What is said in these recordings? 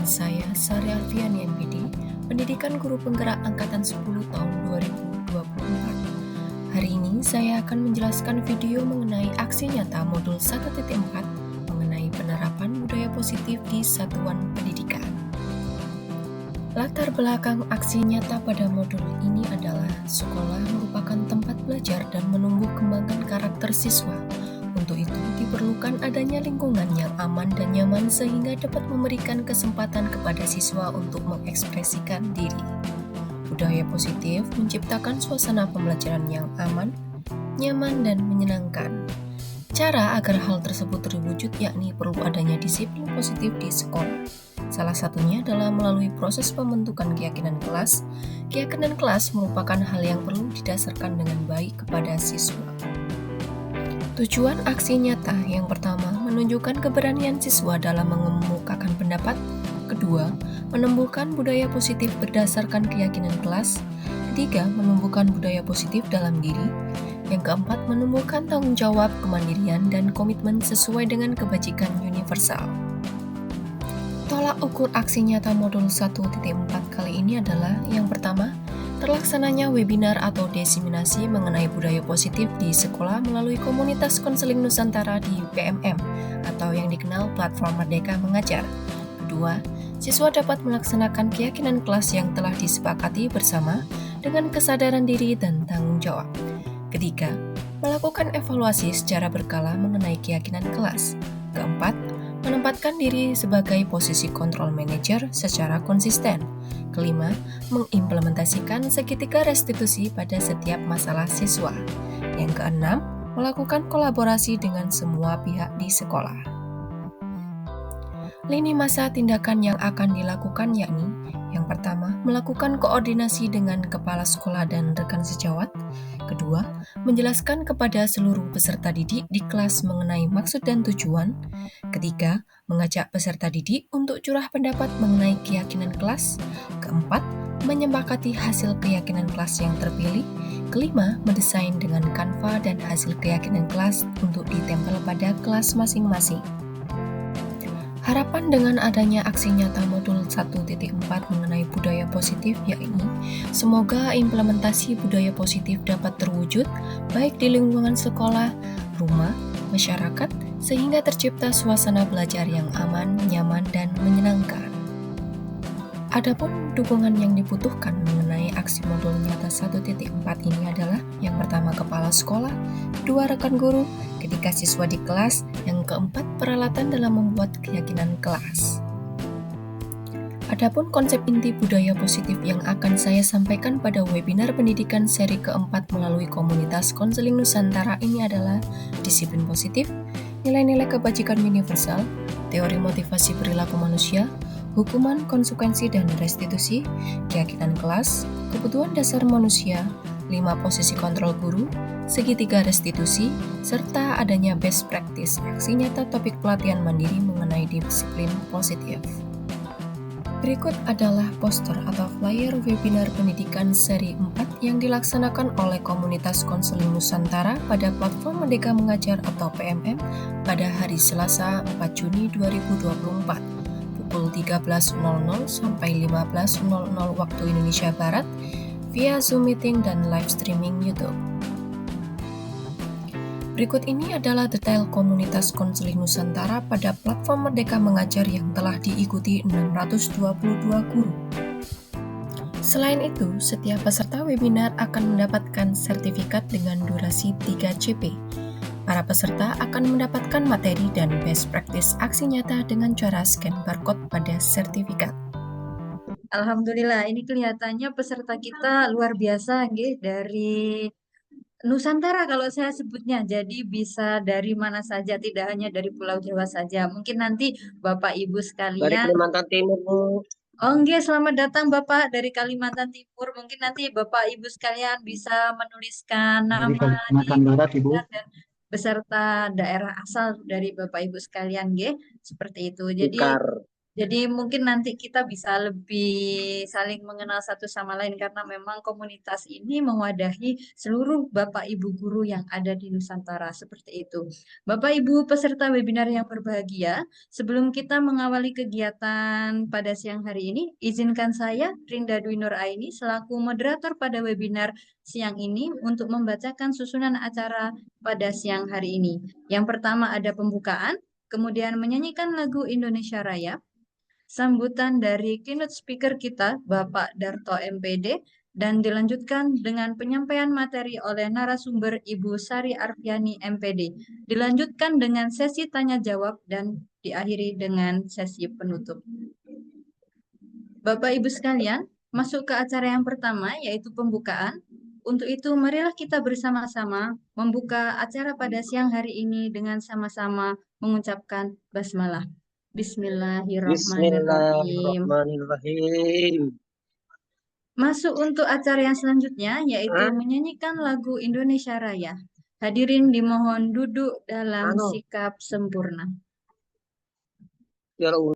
Dengan saya, Sari Alfiani MPD, Pendidikan Guru Penggerak Angkatan 10 tahun 2024. Hari ini saya akan menjelaskan video mengenai aksi nyata modul 1.4 mengenai penerapan budaya positif di satuan pendidikan. Latar belakang aksi nyata pada modul ini adalah sekolah merupakan tempat belajar dan menumbuh kembangkan karakter siswa. Untuk itu, diperlukan adanya lingkungan yang aman dan nyaman sehingga dapat memberikan kesempatan kepada siswa untuk mengekspresikan diri. Budaya positif menciptakan suasana pembelajaran yang aman, nyaman, dan menyenangkan. Cara agar hal tersebut terwujud yakni perlu adanya disiplin positif di sekolah. Salah satunya adalah melalui proses pembentukan keyakinan kelas. Keyakinan kelas merupakan hal yang perlu didasarkan dengan baik kepada siswa. Tujuan aksi nyata yang pertama, menunjukkan keberanian siswa dalam mengemukakan pendapat. Kedua, menumbuhkan budaya positif berdasarkan keyakinan kelas. Ketiga, menumbuhkan budaya positif dalam diri. Yang keempat, menumbuhkan tanggung jawab, kemandirian, dan komitmen sesuai dengan kebajikan universal. Tolak ukur aksi nyata modul 1.4 kali ini adalah yang pertama, terlaksananya webinar atau diseminasi mengenai budaya positif di sekolah melalui komunitas konseling Nusantara di PMM atau yang dikenal Platform Merdeka Mengajar. Kedua, siswa dapat melaksanakan keyakinan kelas yang telah disepakati bersama dengan kesadaran diri dan tanggung jawab. Ketiga, melakukan evaluasi secara berkala mengenai keyakinan kelas. Keempat, menempatkan diri sebagai posisi kontrol manajer secara konsisten. Kelima, mengimplementasikan segitiga restitusi pada setiap masalah siswa. Yang keenam, melakukan kolaborasi dengan semua pihak di sekolah. Lini masa tindakan yang akan dilakukan yakni yang pertama, melakukan koordinasi dengan kepala sekolah dan rekan sejawat. Kedua, menjelaskan kepada seluruh peserta didik di kelas mengenai maksud dan tujuan. Ketiga, mengajak peserta didik untuk curah pendapat mengenai keyakinan kelas. Keempat, menyepakati hasil keyakinan kelas yang terpilih. Kelima, mendesain dengan Canva dan hasil keyakinan kelas untuk ditempel pada kelas masing-masing. Harapan dengan adanya aksi nyata modul 1.4 mengenai budaya positif yakni semoga implementasi budaya positif dapat terwujud baik di lingkungan sekolah, rumah, masyarakat, sehingga tercipta suasana belajar yang aman, nyaman, dan menyenangkan. Adapun dukungan yang dibutuhkan mengenai aksi modul nyata 1.4 ini adalah yang pertama kepala sekolah, kedua rekan guru, ketiga siswa di kelas, yang keempat peralatan dalam membuat keyakinan kelas. Adapun konsep inti budaya positif yang akan saya sampaikan pada webinar pendidikan seri keempat melalui komunitas konseling Nusantara ini adalah disiplin positif, nilai-nilai kebajikan universal, teori motivasi perilaku manusia, hukuman, konsekuensi, dan restitusi, keyakinan kelas, kebutuhan dasar manusia, 5 posisi kontrol guru, segitiga restitusi, serta adanya best practice aksi nyata topik pelatihan mandiri mengenai disiplin positif. Berikut adalah poster atau flyer webinar pendidikan seri 4 yang dilaksanakan oleh komunitas konseling Nusantara pada Platform Merdeka Mengajar atau PMM pada hari Selasa 4 Juni 2024. Pukul 13.00 sampai 15.00 waktu Indonesia Barat via Zoom meeting dan live streaming YouTube. Berikut ini adalah detail komunitas konseling Nusantara pada Platform Merdeka Mengajar yang telah diikuti 622 guru. Selain itu, setiap peserta webinar akan mendapatkan sertifikat dengan durasi 3 CP. Para peserta akan mendapatkan materi dan best practice aksi nyata dengan cara scan barcode pada sertifikat. Alhamdulillah, ini kelihatannya peserta kita luar biasa, nggih, dari Nusantara kalau saya sebutnya. Jadi bisa dari mana saja, tidak hanya dari Pulau Jawa saja. Mungkin nanti Bapak Ibu Dari sekalian. Kalimantan Timur, Bu. Oh, nggih, selamat datang Bapak dari Kalimantan Timur. Mungkin nanti Bapak Ibu sekalian bisa menuliskan Dari nama Kalimantan Barat, Ibu. dan beserta daerah asal dari Bapak Ibu sekalian, nggih. Seperti itu. Jadi Tikar. Jadi mungkin nanti kita bisa lebih saling mengenal satu sama lain karena memang komunitas ini mewadahi seluruh Bapak Ibu guru yang ada di Nusantara seperti itu. Bapak Ibu peserta webinar yang berbahagia, sebelum kita mengawali kegiatan pada siang hari ini, izinkan saya Rinda Dwi Nur Aini selaku moderator pada webinar siang ini untuk membacakan susunan acara pada siang hari ini. Yang pertama ada pembukaan, kemudian menyanyikan lagu Indonesia Raya, sambutan dari keynote speaker kita, Bapak Darto MPD, dan dilanjutkan dengan penyampaian materi oleh narasumber Ibu Sari Arfiani MPD. Dilanjutkan dengan sesi tanya jawab dan diakhiri dengan sesi penutup. Bapak Ibu sekalian, masuk ke acara yang pertama yaitu pembukaan. Untuk itu, marilah kita bersama-sama membuka acara pada siang hari ini dengan sama-sama mengucapkan basmalah. Bismillahirrahmanirrahim. Bismillahirrahmanirrahim. Masuk untuk acara yang selanjutnya, yaitu menyanyikan lagu Indonesia Raya. Hadirin dimohon duduk dalam sikap sempurna. Ya Allah.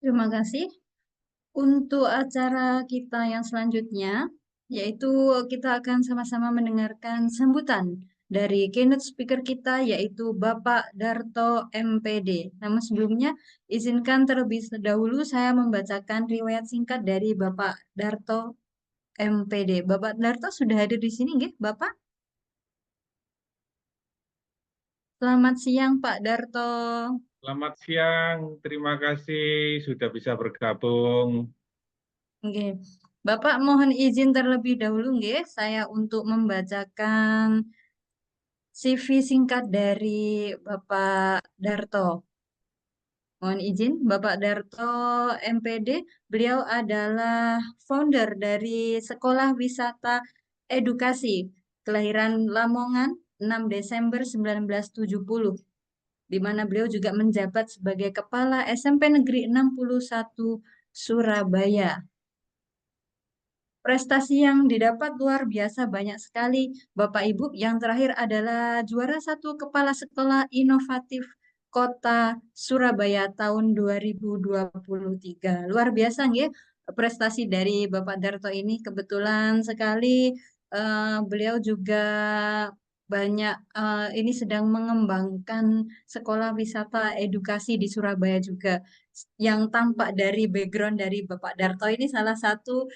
Terima kasih. Untuk acara kita yang selanjutnya, yaitu kita akan sama-sama mendengarkan sambutan dari keynote speaker kita, yaitu Bapak Darto MPD. Namun sebelumnya, izinkan terlebih dahulu saya membacakan riwayat singkat dari Bapak Darto MPD. Bapak Darto sudah hadir di sini, nggih, Bapak? Selamat siang, Pak Darto. Selamat siang, terima kasih sudah bisa bergabung. Oke. Bapak mohon izin terlebih dahulu, nggih, saya untuk membacakan CV singkat dari Bapak Darto. Mohon izin, Bapak Darto MPD, beliau adalah founder dari Sekolah Wisata Edukasi, kelahiran Lamongan 6 Desember 1970, di mana beliau juga menjabat sebagai Kepala SMP Negeri 61 Surabaya. Prestasi yang didapat luar biasa banyak sekali, Bapak Ibu. Yang terakhir adalah juara satu Kepala Sekolah Inovatif Kota Surabaya tahun 2023. Luar biasa nggih prestasi dari Bapak Darto ini. Kebetulan sekali beliau juga banyak ini sedang mengembangkan sekolah wisata edukasi di Surabaya juga. Yang tampak dari background dari Bapak Darto ini salah satu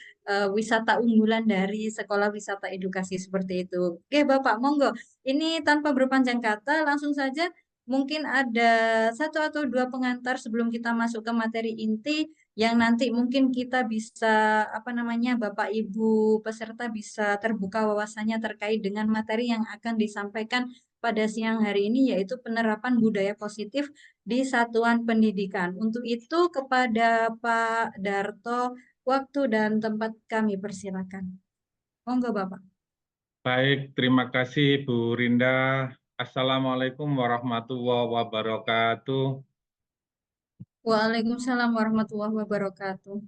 wisata unggulan dari sekolah wisata edukasi seperti itu. Oke, Bapak, monggo. Ini tanpa berpanjang kata, langsung saja mungkin ada satu atau dua pengantar sebelum kita masuk ke materi inti yang nanti mungkin kita bisa apa namanya Bapak Ibu peserta bisa terbuka wawasannya terkait dengan materi yang akan disampaikan pada siang hari ini yaitu penerapan budaya positif di satuan pendidikan. Untuk itu kepada Pak Darto waktu dan tempat kami persilakan. Monggo Bapak. Baik, terima kasih Bu Rinda. Assalamualaikum warahmatullahi wabarakatuh. Waalaikumsalam warahmatullahi wabarakatuh.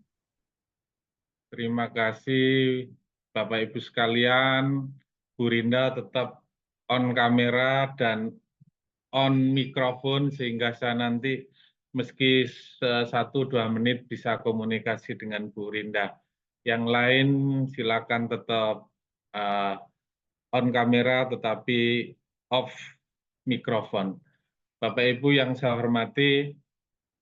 Terima kasih Bapak Ibu sekalian. Bu Rinda tetap on kamera dan on mikrofon sehingga saya nanti meski 1-2 menit bisa komunikasi dengan Bu Rinda. Yang lain silakan tetap on kamera tetapi off mikrofon. Bapak Ibu yang saya hormati,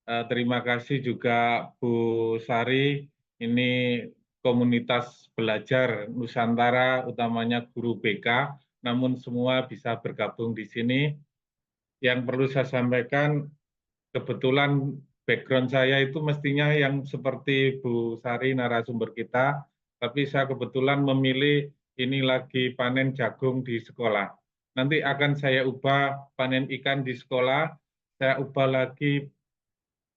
terima kasih juga Bu Sari. Ini komunitas belajar Nusantara, utamanya guru BK, namun semua bisa bergabung di sini. Yang perlu saya sampaikan, kebetulan background saya itu mestinya yang seperti Bu Sari, narasumber kita, tapi saya kebetulan memilih ini lagi panen jagung di sekolah. Nanti akan saya ubah panen ikan di sekolah, saya ubah lagi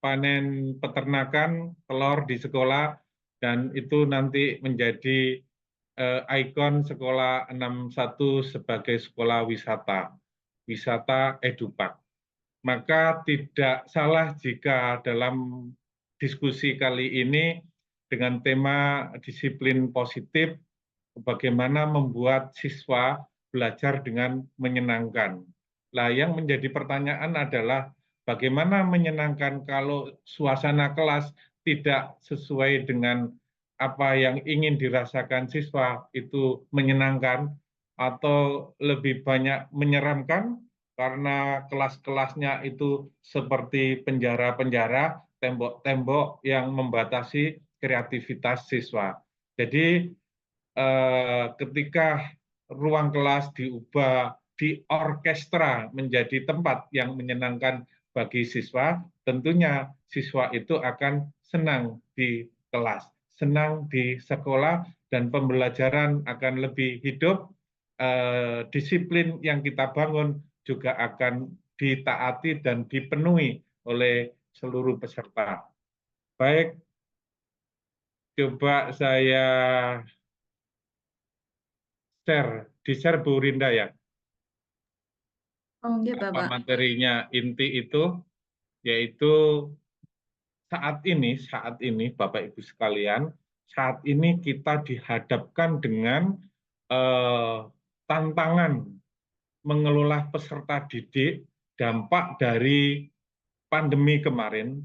panen peternakan telur di sekolah, dan itu nanti menjadi ikon sekolah 61 sebagai sekolah wisata edupak. Maka tidak salah jika dalam diskusi kali ini dengan tema disiplin positif, bagaimana membuat siswa belajar dengan menyenangkan. Nah, yang menjadi pertanyaan adalah bagaimana menyenangkan kalau suasana kelas tidak sesuai dengan apa yang ingin dirasakan siswa itu menyenangkan atau lebih banyak menyeramkan karena kelas-kelasnya itu seperti penjara-penjara, tembok-tembok yang membatasi kreativitas siswa. Jadi ketika ruang kelas diubah, diorkestra menjadi tempat yang menyenangkan bagi siswa, tentunya siswa itu akan senang di kelas, senang di sekolah, dan pembelajaran akan lebih hidup, disiplin yang kita bangun juga akan ditaati dan dipenuhi oleh seluruh peserta. Baik, coba saya di-share Bu Rinda ya. Oh, iya, Apa Bapak. materinya inti itu, yaitu saat ini Bapak Ibu sekalian, saat ini kita dihadapkan dengan tantangan mengelola peserta didik dampak dari pandemi kemarin.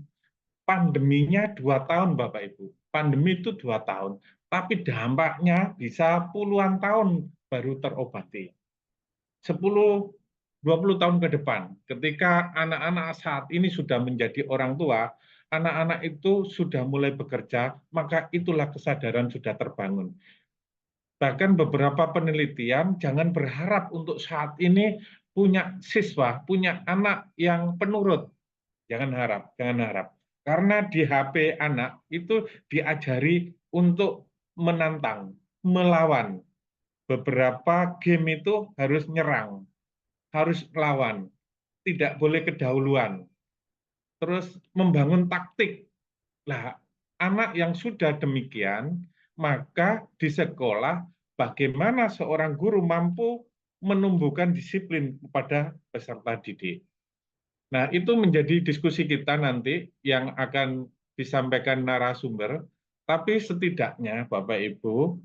Pandeminya 2 tahun Bapak Ibu, pandemi itu 2 tahun, tapi dampaknya bisa puluhan tahun baru terobati. 10-20 tahun ke depan, ketika anak-anak saat ini sudah menjadi orang tua, anak-anak itu sudah mulai bekerja, maka itulah kesadaran sudah terbangun. Bahkan beberapa penelitian, jangan berharap untuk saat ini punya siswa, punya anak yang penurut. Jangan harap. Karena di HP anak itu diajari untuk menantang, melawan. Beberapa game itu harus nyerang, harus melawan, tidak boleh kedahuluan. Terus membangun taktik. Nah, anak yang sudah demikian, maka di sekolah bagaimana seorang guru mampu menumbuhkan disiplin kepada peserta didik. Nah, itu menjadi diskusi kita nanti yang akan disampaikan narasumber, tapi setidaknya Bapak Ibu,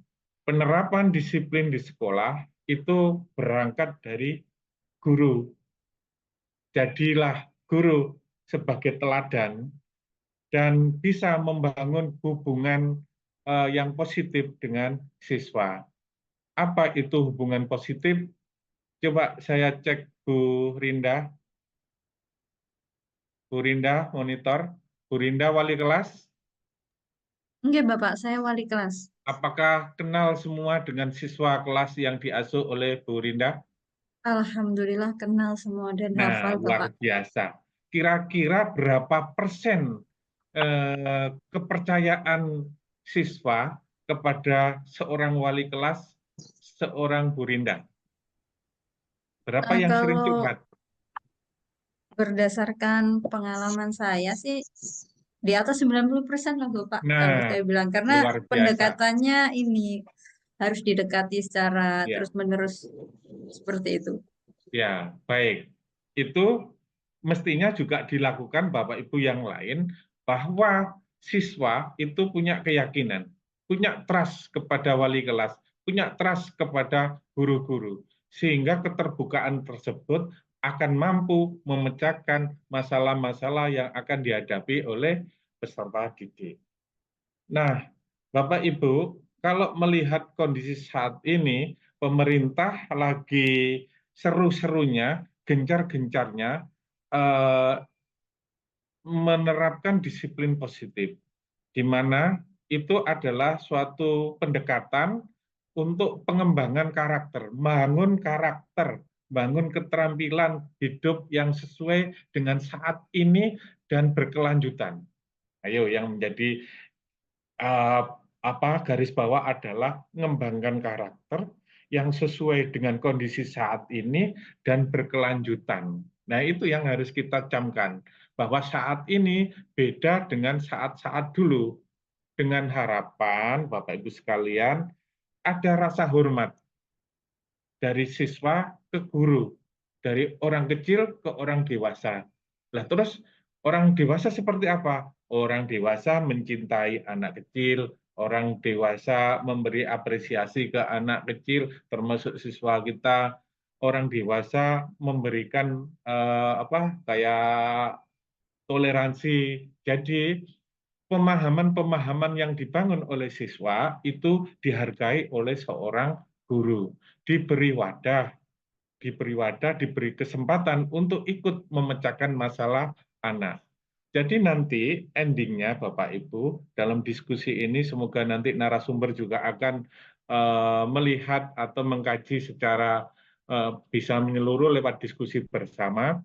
penerapan disiplin di sekolah itu berangkat dari guru. Jadilah guru sebagai teladan dan bisa membangun hubungan yang positif dengan siswa. Apa itu hubungan positif? Coba saya cek Bu Rinda. Bu Rinda monitor. Bu Rinda wali kelas. Enggak, Bapak, saya wali kelas. Apakah kenal semua dengan siswa kelas yang diasuh oleh Bu Rinda? Alhamdulillah kenal semua dan Nah, hafal, Bapak. luar biasa. Kira-kira berapa persen kepercayaan siswa kepada seorang wali kelas, seorang Bu Rinda? Berapa yang sering Kalau curhat? berdasarkan pengalaman saya sih di atas 90% lah, Bapak, kalau Nah, saya bilang. Karena luar biasa. pendekatannya ini harus didekati secara Ya, terus-menerus seperti itu. ya, baik. Itu mestinya juga dilakukan Bapak Ibu yang lain bahwa siswa itu punya keyakinan, punya trust kepada wali kelas, punya trust kepada guru-guru, sehingga keterbukaan tersebut akan mampu memecahkan masalah-masalah yang akan dihadapi oleh peserta didik. Nah, Bapak Ibu, kalau melihat kondisi saat ini, pemerintah lagi seru-serunya, gencar-gencarnya menerapkan disiplin positif, di mana itu adalah suatu pendekatan untuk pengembangan karakter, bangun keterampilan hidup yang sesuai dengan saat ini dan berkelanjutan. Ayo, yang menjadi garis bawah adalah mengembangkan karakter yang sesuai dengan kondisi saat ini dan berkelanjutan. Nah, itu yang harus kita camkan, bahwa saat ini beda dengan saat-saat dulu. Dengan harapan, Bapak Ibu sekalian, ada rasa hormat dari siswa ke guru, dari orang kecil ke orang dewasa. Lah terus orang dewasa seperti apa? Orang dewasa mencintai anak kecil, orang dewasa memberi apresiasi ke anak kecil, termasuk siswa kita. Orang dewasa memberikan kayak toleransi. Jadi pemahaman-pemahaman yang dibangun oleh siswa itu dihargai oleh seorang guru, diberi wadah, diberi kesempatan untuk ikut memecahkan masalah anak. Jadi nanti endingnya Bapak Ibu dalam diskusi ini semoga nanti narasumber juga akan melihat atau mengkaji secara bisa menyeluruh lewat diskusi bersama,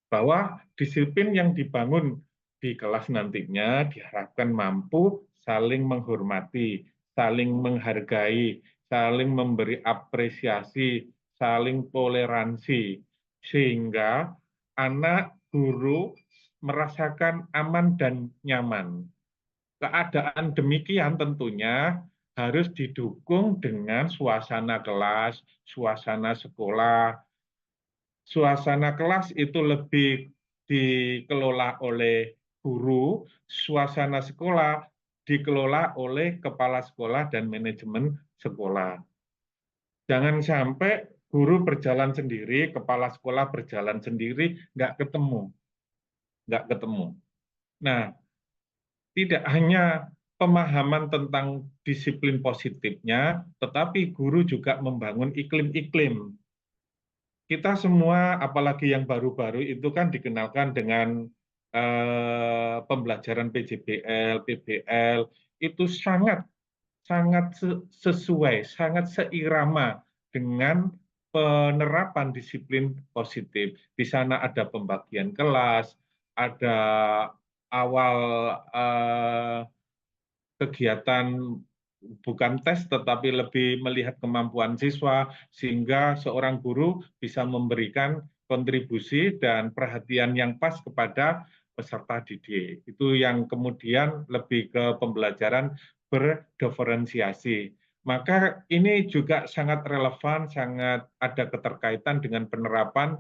bahwa disiplin yang dibangun di kelas nantinya diharapkan mampu saling menghormati, saling menghargai, saling memberi apresiasi, saling toleransi, sehingga anak guru merasakan aman dan nyaman. Keadaan demikian tentunya harus didukung dengan suasana kelas, suasana sekolah. Suasana kelas itu lebih dikelola oleh guru, suasana sekolah dikelola oleh kepala sekolah dan manajemen sekolah. Jangan sampai guru berjalan sendiri, kepala sekolah berjalan sendiri, nggak ketemu. Nah, tidak hanya pemahaman tentang disiplin positifnya, tetapi guru juga membangun iklim-iklim. Kita semua, apalagi yang baru-baru itu kan dikenalkan dengan pembelajaran PJBL, PBL, itu sangat sesuai, sangat seirama dengan penerapan disiplin positif. Di sana ada pembagian kelas, ada awal kegiatan bukan tes tetapi lebih melihat kemampuan siswa sehingga seorang guru bisa memberikan kontribusi dan perhatian yang pas kepada peserta didik. Itu yang kemudian lebih ke pembelajaran berdiferensiasi. Maka ini juga sangat relevan, sangat ada keterkaitan dengan penerapan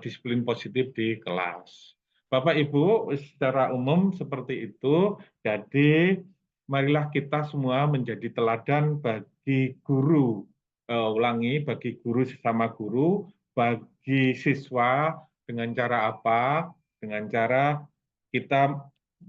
disiplin positif di kelas. Bapak Ibu, secara umum seperti itu. Jadi marilah kita semua menjadi teladan bagi guru, bagi guru sesama guru, bagi siswa dengan cara apa? Dengan cara kita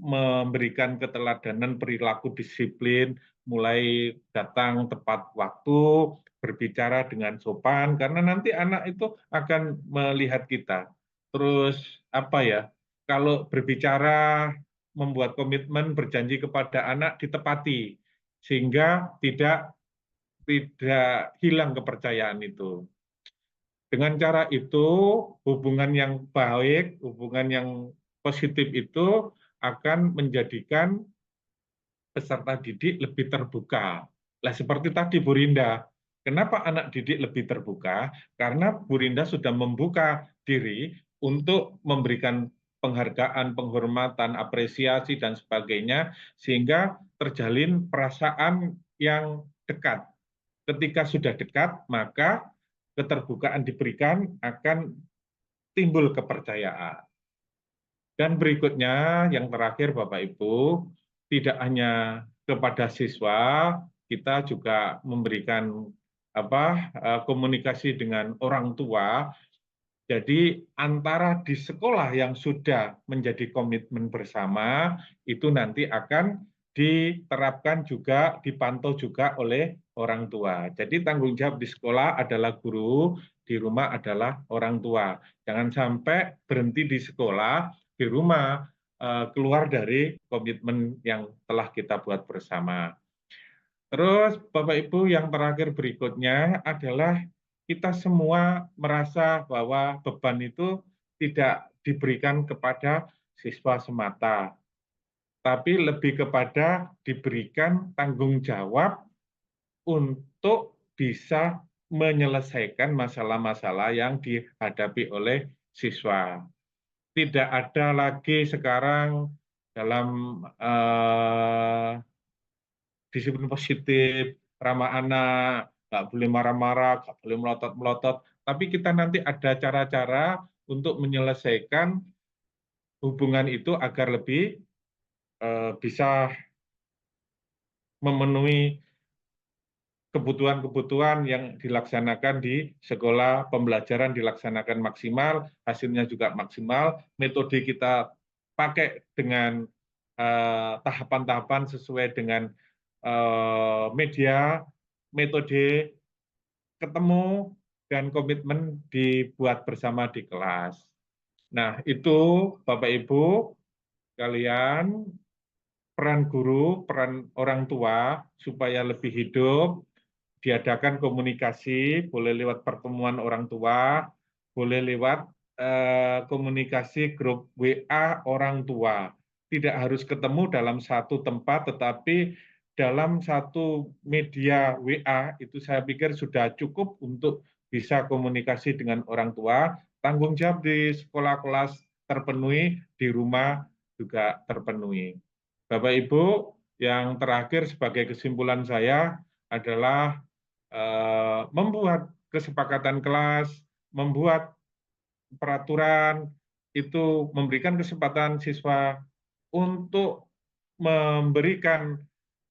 memberikan keteladanan perilaku disiplin, mulai datang tepat waktu, berbicara dengan sopan, karena nanti anak itu akan melihat kita. Terus apa ya, kalau berbicara, membuat komitmen, berjanji kepada anak ditepati, sehingga tidak hilang kepercayaan itu. Dengan cara itu, hubungan yang baik, hubungan yang positif itu akan menjadikan peserta didik lebih terbuka. Lah seperti tadi Bu Rinda, kenapa anak didik lebih terbuka? Karena Bu Rinda sudah membuka diri untuk memberikan penghargaan, penghormatan, apresiasi, dan sebagainya, sehingga terjalin perasaan yang dekat. Ketika sudah dekat, maka keterbukaan diberikan akan timbul kepercayaan. Dan berikutnya, yang terakhir Bapak Ibu, tidak hanya kepada siswa, kita juga memberikan komunikasi dengan orang tua. Jadi antara di sekolah yang sudah menjadi komitmen bersama, itu nanti akan diterapkan juga, dipantau juga oleh orang tua. Jadi tanggung jawab di sekolah adalah guru, di rumah adalah orang tua. Jangan sampai berhenti di sekolah, di rumah keluar dari komitmen yang telah kita buat bersama. Terus Bapak Ibu, yang terakhir berikutnya adalah kita semua merasa bahwa beban itu tidak diberikan kepada siswa semata, tapi lebih kepada diberikan tanggung jawab untuk bisa menyelesaikan masalah-masalah yang dihadapi oleh siswa. Tidak ada lagi sekarang dalam disiplin positif, ramah anak, nggak boleh marah-marah, nggak boleh melotot-melotot, tapi kita nanti ada cara-cara untuk menyelesaikan hubungan itu agar lebih bisa memenuhi kebutuhan-kebutuhan yang dilaksanakan di sekolah, pembelajaran dilaksanakan maksimal, hasilnya juga maksimal, metode kita pakai dengan tahapan-tahapan sesuai dengan media, metode, ketemu, dan komitmen dibuat bersama di kelas. Nah, itu Bapak Ibu kalian, peran guru, peran orang tua supaya lebih hidup, diadakan komunikasi, boleh lewat pertemuan orang tua, boleh lewat komunikasi grup WA orang tua. Tidak harus ketemu dalam satu tempat, tetapi dalam satu media WA itu saya pikir sudah cukup untuk bisa komunikasi dengan orang tua. Tanggung jawab di sekolah kelas terpenuhi, di rumah juga terpenuhi. Bapak Ibu, yang terakhir sebagai kesimpulan saya adalah membuat kesepakatan kelas, membuat peraturan, itu memberikan kesempatan siswa untuk memberikan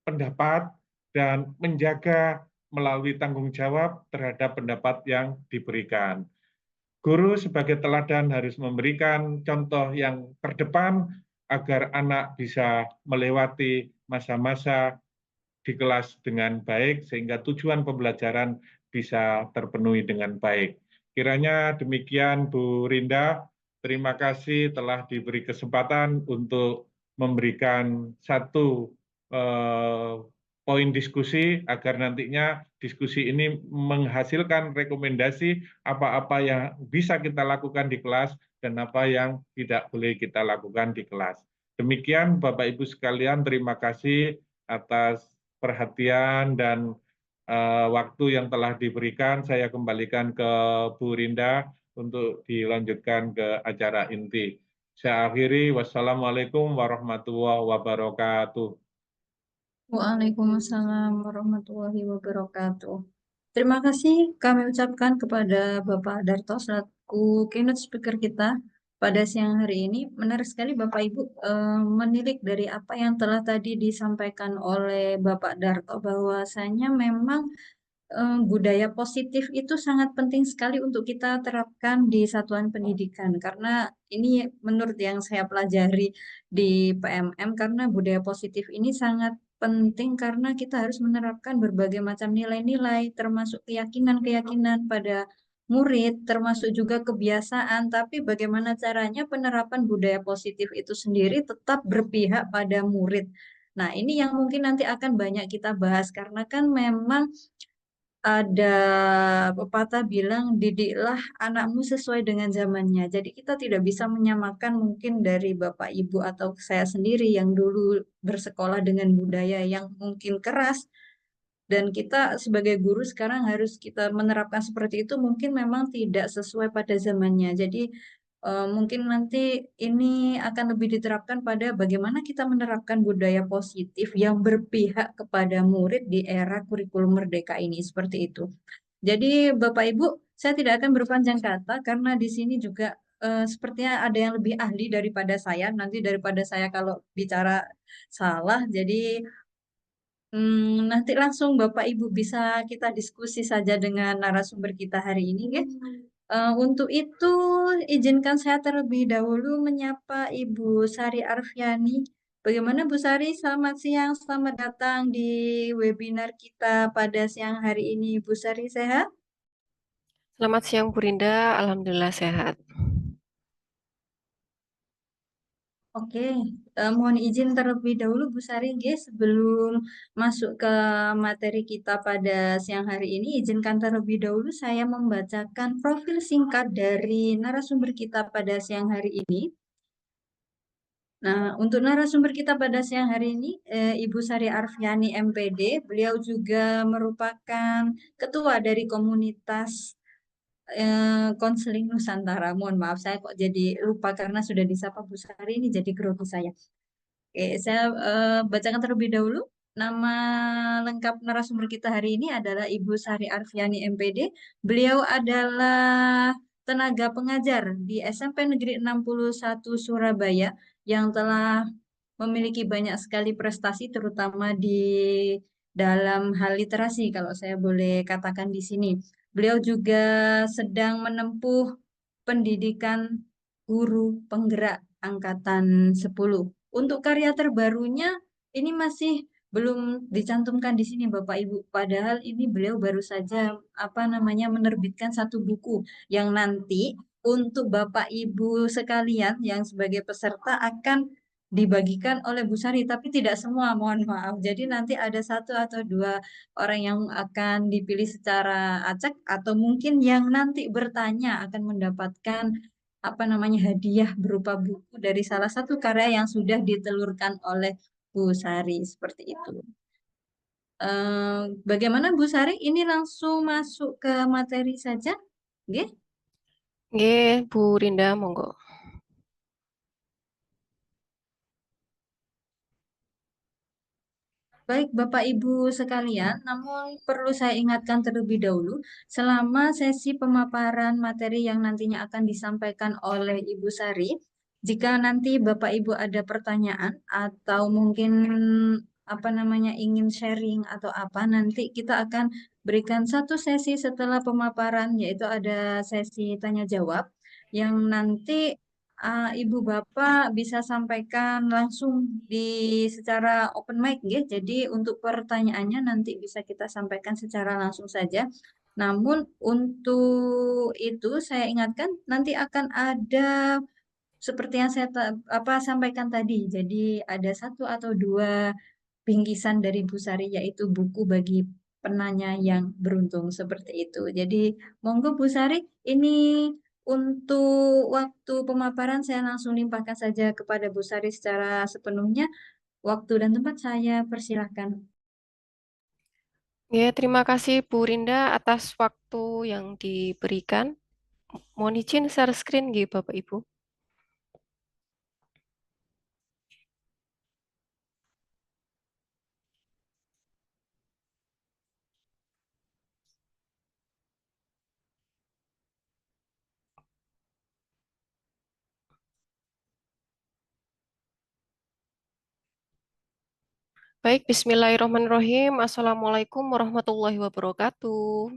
pendapat dan menjaga melalui tanggung jawab terhadap pendapat yang diberikan. Guru sebagai teladan harus memberikan contoh yang terdepan agar anak bisa melewati masa-masa di kelas dengan baik sehingga tujuan pembelajaran bisa terpenuhi dengan baik. Kiranya demikian Bu Rinda, terima kasih telah diberi kesempatan untuk memberikan satu poin diskusi agar nantinya diskusi ini menghasilkan rekomendasi apa-apa yang bisa kita lakukan di kelas dan apa yang tidak boleh kita lakukan di kelas. Demikian Bapak Ibu sekalian, terima kasih atas perhatian dan waktu yang telah diberikan. Saya kembalikan ke Bu Rinda untuk dilanjutkan ke acara inti. Saya akhiri, wassalamualaikum warahmatullahi wabarakatuh. Waalaikumsalam warahmatullahi wabarakatuh. Terima kasih kami ucapkan kepada Bapak Darto selaku keynote speaker kita pada siang hari ini. Menarik sekali Bapak Ibu menilik dari apa yang telah tadi disampaikan oleh Bapak Darto, bahwasanya memang budaya positif itu sangat penting sekali untuk kita terapkan di satuan pendidikan, karena ini menurut yang saya pelajari di PMM, karena budaya positif ini sangat penting karena kita harus menerapkan berbagai macam nilai-nilai, termasuk keyakinan-keyakinan pada murid, termasuk juga kebiasaan. Tapi bagaimana caranya penerapan budaya positif itu sendiri tetap berpihak pada murid. Nah, ini yang mungkin nanti akan banyak kita bahas karena kan memang ada pepatah bilang didiklah anakmu sesuai dengan zamannya. Jadi kita tidak bisa menyamakan mungkin dari Bapak Ibu atau saya sendiri yang dulu bersekolah dengan budaya yang mungkin keras dan kita sebagai guru sekarang harus kita menerapkan seperti itu mungkin memang tidak sesuai pada zamannya. Jadi mungkin nanti ini akan lebih diterapkan pada bagaimana kita menerapkan budaya positif yang berpihak kepada murid di era kurikulum merdeka ini seperti itu. Jadi Bapak Ibu, saya tidak akan berpanjang kata karena di sini juga sepertinya ada yang lebih ahli daripada saya. Nanti daripada saya kalau bicara salah, jadi nanti langsung Bapak Ibu bisa kita diskusi saja dengan narasumber kita hari ini, ya. Untuk itu, izinkan saya terlebih dahulu menyapa Ibu Sari Arfiani. Bagaimana Bu Sari? Selamat siang, selamat datang di webinar kita pada siang hari ini. Bu Sari sehat? Selamat siang Bu Rinda, Alhamdulillah sehat. Oke, mohon izin terlebih dahulu Bu Sari, nggih, sebelum masuk ke materi kita pada siang hari ini, izinkan terlebih dahulu saya membacakan profil singkat dari narasumber kita pada siang hari ini. Nah, untuk narasumber kita pada siang hari ini, Ibu Sari Arfiani MPD, beliau juga merupakan ketua dari komunitas konseling Nusantara. Mohon maaf, saya kok jadi lupa karena sudah disapa Bu Sari, ini jadi grogi saya. Oke, saya bacakan terlebih dahulu. Nama lengkap narasumber kita hari ini adalah Ibu Sari Arfiani MPD. Beliau adalah tenaga pengajar di SMP Negeri 61 Surabaya yang telah memiliki banyak sekali prestasi terutama di dalam hal literasi kalau saya boleh katakan di sini. Beliau juga sedang menempuh pendidikan guru penggerak angkatan 10. Untuk karya terbarunya ini masih belum dicantumkan di sini Bapak Ibu. Padahal ini beliau baru saja menerbitkan satu buku yang nanti untuk Bapak Ibu sekalian yang sebagai peserta akan dibagikan oleh Bu Sari, tapi tidak semua, mohon maaf. Jadi nanti ada satu atau dua orang yang akan dipilih secara acak atau mungkin yang nanti bertanya akan mendapatkan hadiah berupa buku dari salah satu karya yang sudah ditelurkan oleh Bu Sari seperti itu. Bagaimana Bu Sari? Ini langsung masuk ke materi saja, nggih? Nggih, Bu Rinda, monggo. Baik, Bapak Ibu sekalian, namun perlu saya ingatkan terlebih dahulu, selama sesi pemaparan materi yang nantinya akan disampaikan oleh Ibu Sari, jika nanti Bapak Ibu ada pertanyaan atau mungkin ingin sharing atau apa, nanti kita akan berikan satu sesi setelah pemaparan, yaitu ada sesi tanya jawab, yang nanti Ibu Bapak bisa sampaikan langsung di secara open mic, ya. Jadi untuk pertanyaannya nanti bisa kita sampaikan secara langsung saja. Namun untuk itu saya ingatkan nanti akan ada seperti yang saya sampaikan tadi. Jadi ada satu atau dua bingkisan dari Bu Sari yaitu buku bagi penanya yang beruntung seperti itu. Jadi monggo Bu Sari, ini untuk waktu pemaparan saya langsung limpahkan saja kepada Bu Sari secara sepenuhnya. Waktu dan tempat saya persilahkan. Ya, terima kasih Bu Rinda atas waktu yang diberikan. Mohon izin share screen nggih Bapak Ibu. Baik, bismillahirrahmanirrahim. Assalamualaikum warahmatullahi wabarakatuh.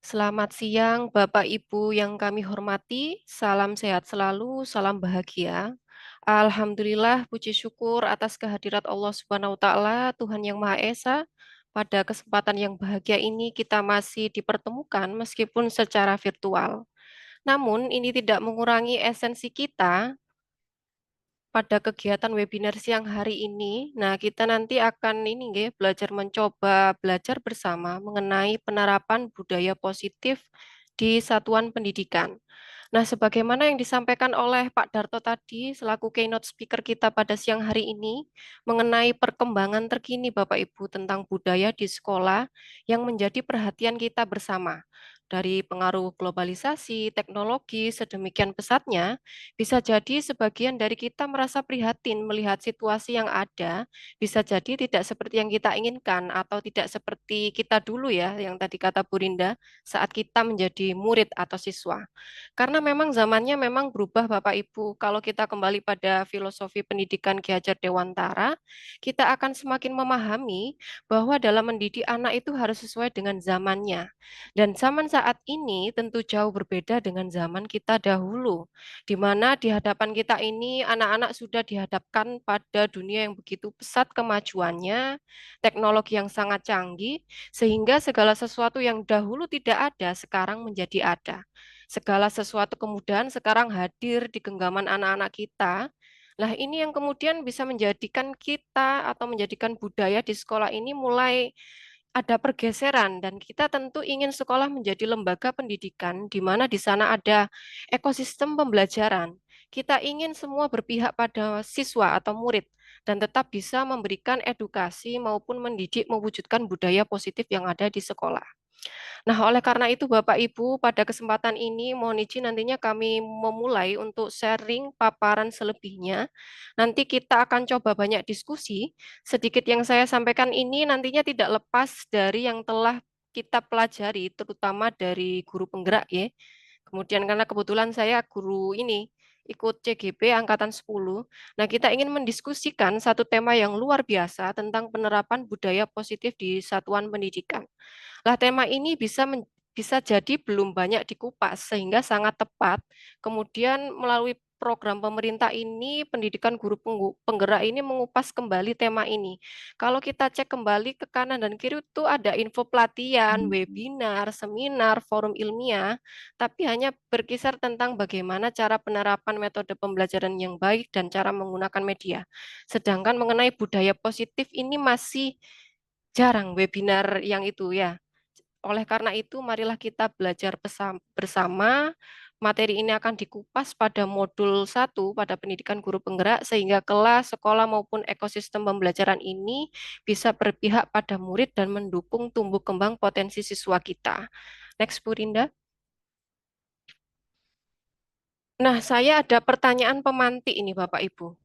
Selamat siang Bapak Ibu yang kami hormati. Salam sehat selalu, salam bahagia. Alhamdulillah, puji syukur atas kehadirat Allah Subhanahu wa Ta'ala, Tuhan yang Maha Esa. Pada kesempatan yang bahagia ini, kita masih dipertemukan meskipun secara virtual. Namun, ini tidak mengurangi esensi kita pada kegiatan webinar siang hari ini. Nah, kita nanti akan ini nggih, belajar bersama mengenai penerapan budaya positif di satuan pendidikan. Nah, sebagaimana yang disampaikan oleh Pak Darto tadi selaku keynote speaker kita pada siang hari ini mengenai perkembangan terkini Bapak Ibu tentang budaya di sekolah yang menjadi perhatian kita bersama. Dari pengaruh globalisasi, teknologi, sedemikian pesatnya, bisa jadi sebagian dari kita merasa prihatin melihat situasi yang ada, bisa jadi tidak seperti yang kita inginkan atau tidak seperti kita dulu ya, yang tadi kata Bu Rinda, saat kita menjadi murid atau siswa. Karena memang zamannya memang berubah Bapak Ibu. Kalau kita kembali pada filosofi pendidikan Ki Hajar Dewantara, kita akan semakin memahami bahwa dalam mendidik anak itu harus sesuai dengan zamannya. Dan zaman saat ini tentu jauh berbeda dengan zaman kita dahulu, di mana di hadapan kita ini anak-anak sudah dihadapkan pada dunia yang begitu pesat kemajuannya, teknologi yang sangat canggih, sehingga segala sesuatu yang dahulu tidak ada sekarang menjadi ada. Segala sesuatu kemudahan sekarang hadir di genggaman anak-anak kita. Nah, ini yang kemudian bisa menjadikan kita atau menjadikan budaya di sekolah ini mulai ada pergeseran dan kita tentu ingin sekolah menjadi lembaga pendidikan di mana di sana ada ekosistem pembelajaran. Kita ingin semua berpihak pada siswa atau murid dan tetap bisa memberikan edukasi maupun mendidik mewujudkan budaya positif yang ada di sekolah. Nah, oleh karena itu Bapak Ibu, pada kesempatan ini mohon izin nantinya kami memulai untuk sharing paparan selebihnya. Nanti kita akan coba banyak diskusi. Sedikit yang saya sampaikan ini nantinya tidak lepas dari yang telah kita pelajari, terutama dari guru penggerak ya. Kemudian karena kebetulan saya guru ini, ikut CGP Angkatan 10. Nah, kita ingin mendiskusikan satu tema yang luar biasa tentang penerapan budaya positif di satuan pendidikan. Lah tema ini bisa jadi belum banyak dikupas sehingga sangat tepat. Kemudian melalui program pemerintah ini, pendidikan guru penggerak ini mengupas kembali tema ini. Kalau kita cek kembali ke kanan dan kiri itu ada info pelatihan, webinar, seminar, forum ilmiah, tapi hanya berkisar tentang bagaimana cara penerapan metode pembelajaran yang baik dan cara menggunakan media. Sedangkan mengenai budaya positif ini masih jarang webinar yang itu ya. Oleh karena itu, marilah kita belajar bersama. Materi ini akan dikupas pada modul 1 pada pendidikan guru penggerak, sehingga kelas, sekolah, maupun ekosistem pembelajaran ini bisa berpihak pada murid dan mendukung tumbuh kembang potensi siswa kita. Next, Bu Rinda. Nah, saya ada pertanyaan pemantik ini, Bapak Ibu.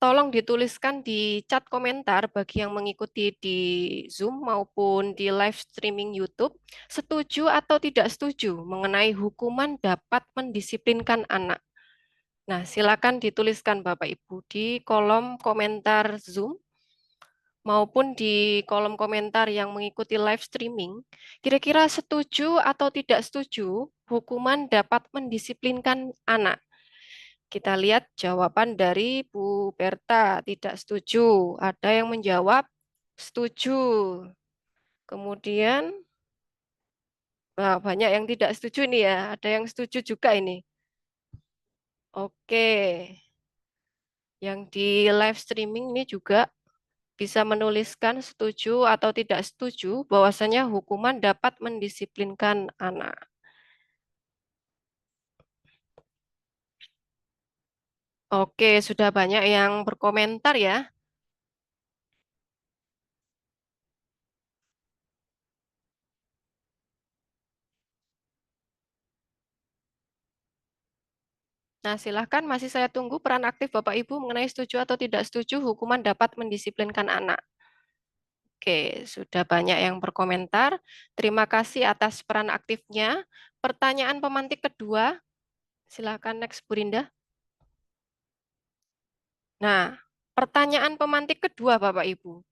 Tolong dituliskan di chat komentar bagi yang mengikuti di Zoom maupun di live streaming YouTube, setuju atau tidak setuju mengenai hukuman dapat mendisiplinkan anak. Nah, silakan dituliskan Bapak Ibu di kolom komentar Zoom maupun di kolom komentar yang mengikuti live streaming. Kira-kira setuju atau tidak setuju hukuman dapat mendisiplinkan anak? Kita lihat jawaban dari Bu Berta, tidak setuju. Ada yang menjawab setuju. Kemudian banyak yang tidak setuju nih ya. Ada yang setuju juga ini. Oke. Yang di live streaming ini juga bisa menuliskan setuju atau tidak setuju bahwasanya hukuman dapat mendisiplinkan anak. Oke, sudah banyak yang berkomentar ya. Nah, silahkan masih saya tunggu peran aktif Bapak Ibu mengenai setuju atau tidak setuju hukuman dapat mendisiplinkan anak. Oke, sudah banyak yang berkomentar. Terima kasih atas peran aktifnya. Pertanyaan pemantik kedua, silakan next Bu Rinda. Nah, pertanyaan pemantik kedua Bapak Ibu.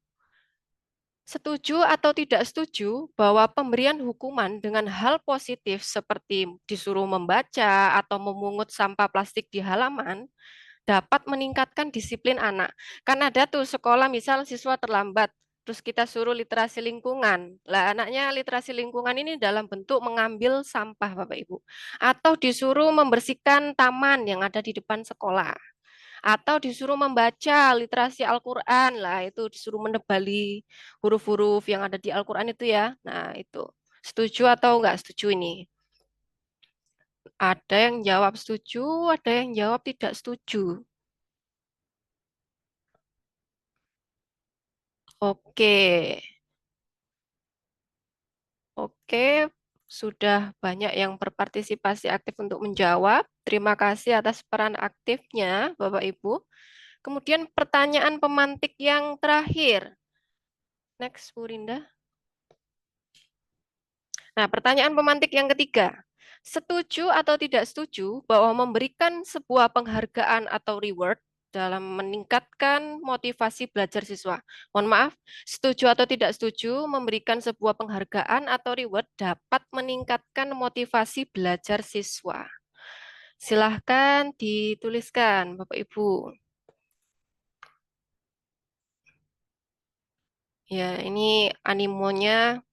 Setuju atau tidak setuju bahwa pemberian hukuman dengan hal positif seperti disuruh membaca atau memungut sampah plastik di halaman dapat meningkatkan disiplin anak. Kan ada tuh sekolah misal siswa terlambat, terus kita suruh literasi lingkungan. Lah anaknya literasi lingkungan ini dalam bentuk mengambil sampah Bapak Ibu. Atau disuruh membersihkan taman yang ada di depan sekolah. Atau disuruh membaca literasi Al-Quran. Lah itu disuruh menebali huruf-huruf yang ada di Al-Quran itu ya. Nah itu. Setuju atau enggak setuju ini? Ada yang jawab setuju, ada yang jawab tidak setuju. Oke. Oke, sudah banyak yang berpartisipasi aktif untuk menjawab. Terima kasih atas peran aktifnya, Bapak Ibu. Kemudian pertanyaan pemantik yang terakhir. Next, Bu Rinda. Nah, pertanyaan pemantik yang ketiga. Setuju atau tidak setuju bahwa memberikan sebuah penghargaan atau reward dalam meningkatkan motivasi belajar siswa? Mohon maaf, setuju atau tidak setuju memberikan sebuah penghargaan atau reward dapat meningkatkan motivasi belajar siswa? Silahkan dituliskan, Bapak Ibu. Ya, ini animonya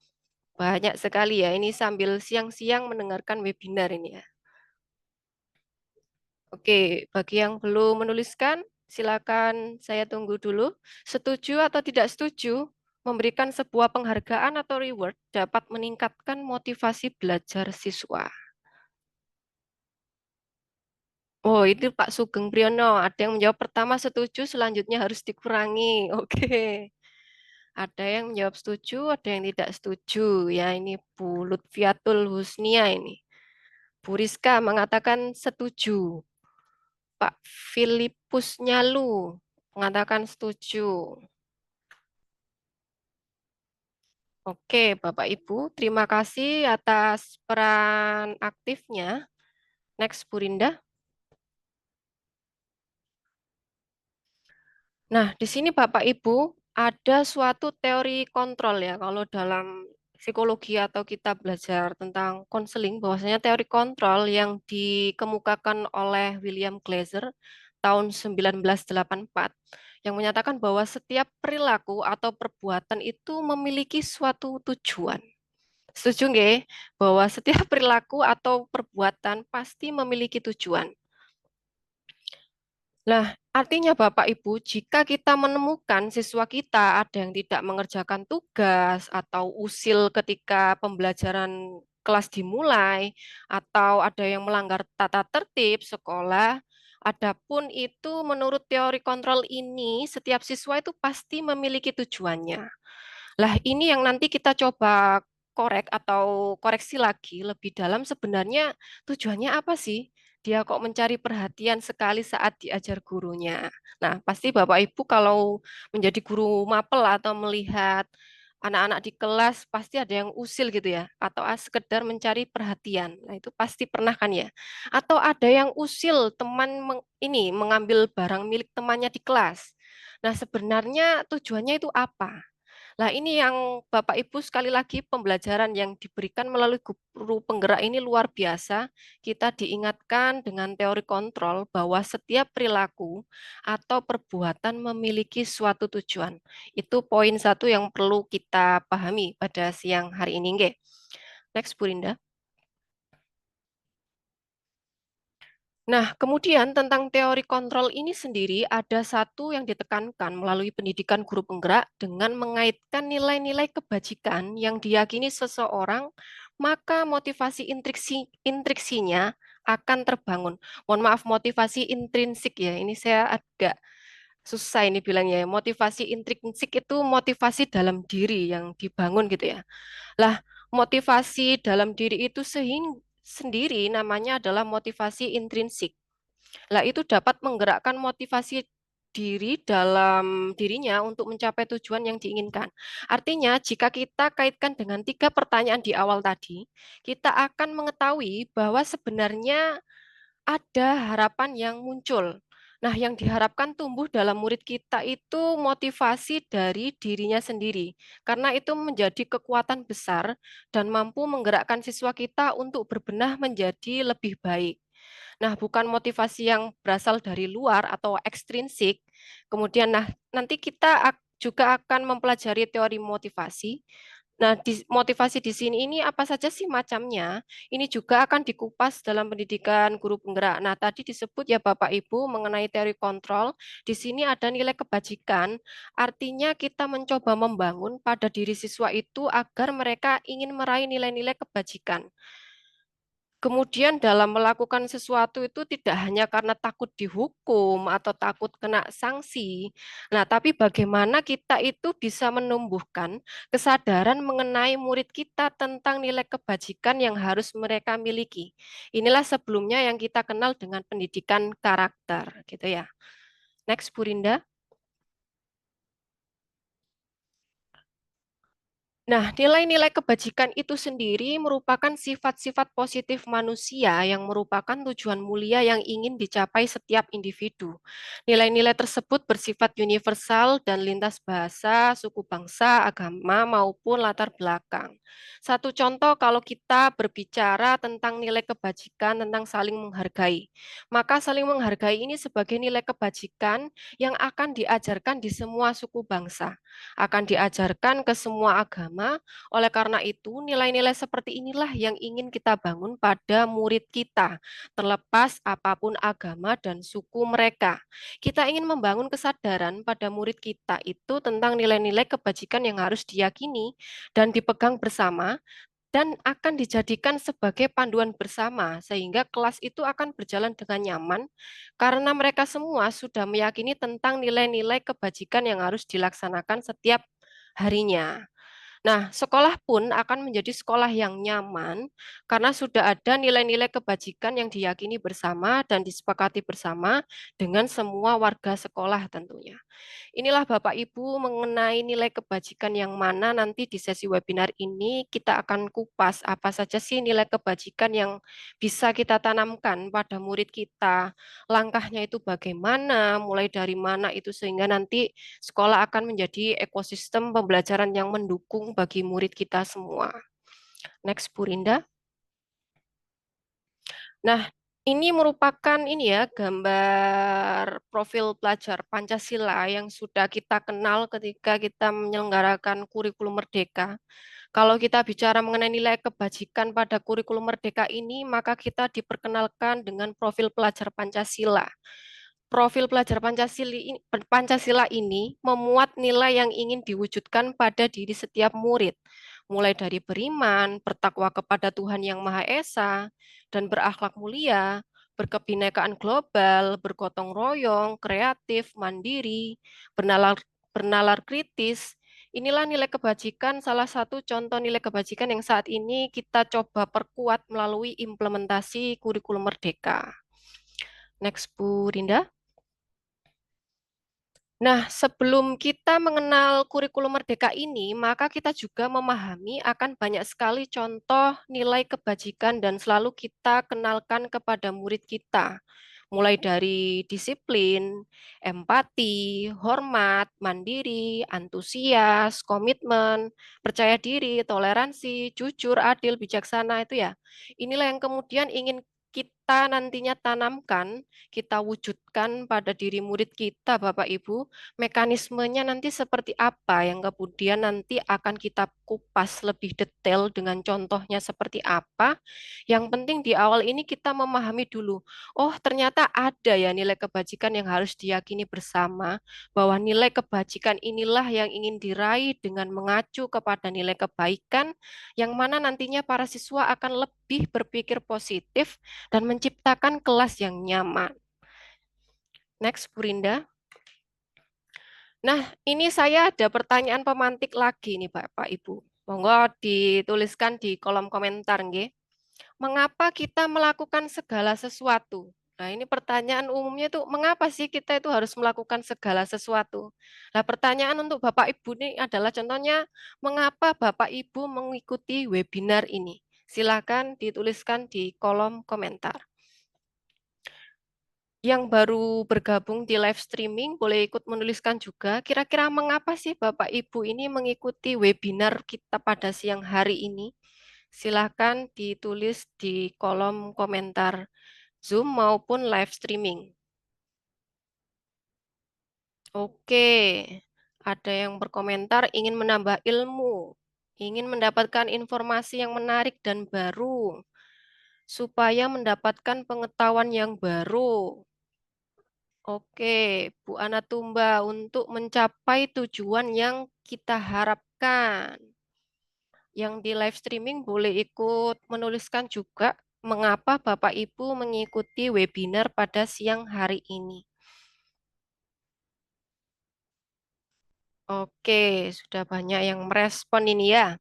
banyak sekali ya. Ini sambil siang-siang mendengarkan webinar ini ya. Oke, bagi yang belum menuliskan, silakan saya tunggu dulu. Setuju atau tidak setuju, memberikan sebuah penghargaan atau reward dapat meningkatkan motivasi belajar siswa. Oh, itu Pak Sugeng Priyono. Ada yang menjawab pertama setuju, selanjutnya harus dikurangi. Oke. Ada yang menjawab setuju, ada yang tidak setuju. Ya, ini Bu Lutfiatul Husnia ini. Bu Rizka mengatakan setuju. Pak Filipus Nyalu mengatakan setuju. Oke, Bapak Ibu, terima kasih atas peran aktifnya. Next, Bu Rinda. Nah, di sini Bapak Ibu ada suatu teori kontrol ya. Kalau dalam psikologi atau kita belajar tentang konseling, bahwasanya teori kontrol yang dikemukakan oleh William Glasser tahun 1984 yang menyatakan bahwa setiap perilaku atau perbuatan itu memiliki suatu tujuan. Setuju nggih? Bahwa setiap perilaku atau perbuatan pasti memiliki tujuan. Nah, artinya Bapak Ibu, jika kita menemukan siswa kita ada yang tidak mengerjakan tugas atau usil ketika pembelajaran kelas dimulai, atau ada yang melanggar tata tertib sekolah, adapun itu menurut teori kontrol ini, setiap siswa itu pasti memiliki tujuannya. Lah, ini yang nanti kita coba korek atau koreksi lagi lebih dalam sebenarnya tujuannya apa sih? Dia kok mencari perhatian sekali saat diajar gurunya. Nah, pasti Bapak Ibu kalau menjadi guru mapel atau melihat anak-anak di kelas pasti ada yang usil gitu ya, atau sekedar mencari perhatian. Nah, itu pasti pernah kan ya? Atau ada yang usil teman ini mengambil barang milik temannya di kelas. Nah, sebenarnya tujuannya itu apa? Nah, ini yang Bapak Ibu sekali lagi pembelajaran yang diberikan melalui guru penggerak ini luar biasa. Kita diingatkan dengan teori kontrol bahwa setiap perilaku atau perbuatan memiliki suatu tujuan. Itu poin satu yang perlu kita pahami pada siang hari ini. Nggih. Next, Bu Rinda. Nah, kemudian tentang teori kontrol ini sendiri ada satu yang ditekankan melalui pendidikan guru penggerak dengan mengaitkan nilai-nilai kebajikan yang diyakini seseorang, maka motivasi intriksinya akan terbangun. Mohon maaf, motivasi intrinsik ya, ini saya agak susah ini bilangnya ya. Motivasi intrinsik itu motivasi dalam diri yang dibangun gitu ya. Lah, motivasi dalam diri itu sendiri namanya adalah motivasi intrinsik. Lah, itu dapat menggerakkan motivasi diri dalam dirinya untuk mencapai tujuan yang diinginkan. Artinya, jika kita kaitkan dengan 3 pertanyaan di awal tadi, kita akan mengetahui bahwa sebenarnya ada harapan yang muncul. Nah, yang diharapkan tumbuh dalam murid kita itu motivasi dari dirinya sendiri, karena itu menjadi kekuatan besar dan mampu menggerakkan siswa kita untuk berbenah menjadi lebih baik. Nah, bukan motivasi yang berasal dari luar atau ekstrinsik. Kemudian, nanti kita juga akan mempelajari teori motivasi. Nah, motivasi di sini ini apa saja sih macamnya? Ini juga akan dikupas dalam pendidikan guru penggerak. Nah, tadi disebut ya Bapak Ibu mengenai teori kontrol. Di sini ada nilai kebajikan, artinya kita mencoba membangun pada diri siswa itu agar mereka ingin meraih nilai-nilai kebajikan. Kemudian dalam melakukan sesuatu itu tidak hanya karena takut dihukum atau takut kena sanksi. Nah, tapi bagaimana kita itu bisa menumbuhkan kesadaran mengenai murid kita tentang nilai kebajikan yang harus mereka miliki. Inilah sebelumnya yang kita kenal dengan pendidikan karakter, gitu ya. Next, Bu Rinda. Nah, nilai-nilai kebajikan itu sendiri merupakan sifat-sifat positif manusia yang merupakan tujuan mulia yang ingin dicapai setiap individu. Nilai-nilai tersebut bersifat universal dan lintas bahasa, suku bangsa, agama, maupun latar belakang. Satu contoh kalau kita berbicara tentang nilai kebajikan, tentang saling menghargai. Maka saling menghargai ini sebagai nilai kebajikan yang akan diajarkan di semua suku bangsa, akan diajarkan ke semua agama. Oleh karena itu, nilai-nilai seperti inilah yang ingin kita bangun pada murid kita, terlepas apapun agama dan suku mereka. Kita ingin membangun kesadaran pada murid kita itu tentang nilai-nilai kebajikan yang harus diyakini dan dipegang bersama, dan akan dijadikan sebagai panduan bersama sehingga kelas itu akan berjalan dengan nyaman karena mereka semua sudah meyakini tentang nilai-nilai kebajikan yang harus dilaksanakan setiap harinya. Nah, sekolah pun akan menjadi sekolah yang nyaman karena sudah ada nilai-nilai kebajikan yang diyakini bersama dan disepakati bersama dengan semua warga sekolah tentunya. Inilah Bapak Ibu mengenai nilai kebajikan yang mana nanti di sesi webinar ini kita akan kupas apa saja sih nilai kebajikan yang bisa kita tanamkan pada murid kita. Langkahnya itu bagaimana, mulai dari mana itu sehingga nanti sekolah akan menjadi ekosistem pembelajaran yang mendukung bagi murid kita semua. Next, Bu Rinda. Nah, ini merupakan gambar profil pelajar Pancasila yang sudah kita kenal ketika kita menyelenggarakan kurikulum Merdeka. Kalau kita bicara mengenai nilai kebajikan pada kurikulum Merdeka ini, maka kita diperkenalkan dengan profil pelajar Pancasila. Profil pelajar Pancasila ini memuat nilai yang ingin diwujudkan pada diri setiap murid, mulai dari beriman, bertakwa kepada Tuhan Yang Maha Esa, dan berakhlak mulia, berkebinekaan global, bergotong royong, kreatif, mandiri, bernalar kritis. Inilah nilai kebajikan, salah satu contoh nilai kebajikan yang saat ini kita coba perkuat melalui implementasi kurikulum Merdeka. Next, Bu Rinda. Nah, sebelum kita mengenal kurikulum Merdeka ini, maka kita juga memahami akan banyak sekali contoh nilai kebajikan dan selalu kita kenalkan kepada murid kita. Mulai dari disiplin, empati, hormat, mandiri, antusias, komitmen, percaya diri, toleransi, jujur, adil, bijaksana itu ya. Inilah yang kemudian ingin kita nantinya tanamkan, kita wujudkan pada diri murid kita, Bapak Ibu. Mekanismenya nanti seperti apa yang kemudian nanti akan kita kupas lebih detail dengan contohnya seperti apa. Yang penting di awal ini kita memahami dulu, oh ternyata ada ya nilai kebajikan yang harus diyakini bersama, bahwa nilai kebajikan inilah yang ingin diraih dengan mengacu kepada nilai kebaikan, yang mana nantinya para siswa akan lebih berpikir positif dan menciptakan kelas yang nyaman. Next, Bu Rinda. Nah, ini saya ada pertanyaan pemantik lagi nih Bapak Ibu. Monggo dituliskan di kolom komentar nggih. Mengapa kita melakukan segala sesuatu? Nah, ini pertanyaan umumnya itu mengapa sih kita itu harus melakukan segala sesuatu? Nah, pertanyaan untuk Bapak Ibu ini adalah contohnya mengapa Bapak Ibu mengikuti webinar ini? Silakan dituliskan di kolom komentar. Yang baru bergabung di live streaming boleh ikut menuliskan juga kira-kira mengapa sih Bapak Ibu ini mengikuti webinar kita pada siang hari ini. Silakan ditulis di kolom komentar Zoom maupun live streaming. Oke, ada yang berkomentar ingin menambah ilmu, ingin mendapatkan informasi yang menarik dan baru, supaya mendapatkan pengetahuan yang baru. Oke, Bu Anatumba, untuk mencapai tujuan yang kita harapkan. Yang di live streaming boleh ikut menuliskan juga mengapa Bapak Ibu mengikuti webinar pada siang hari ini. Oke, sudah banyak yang merespon ini ya.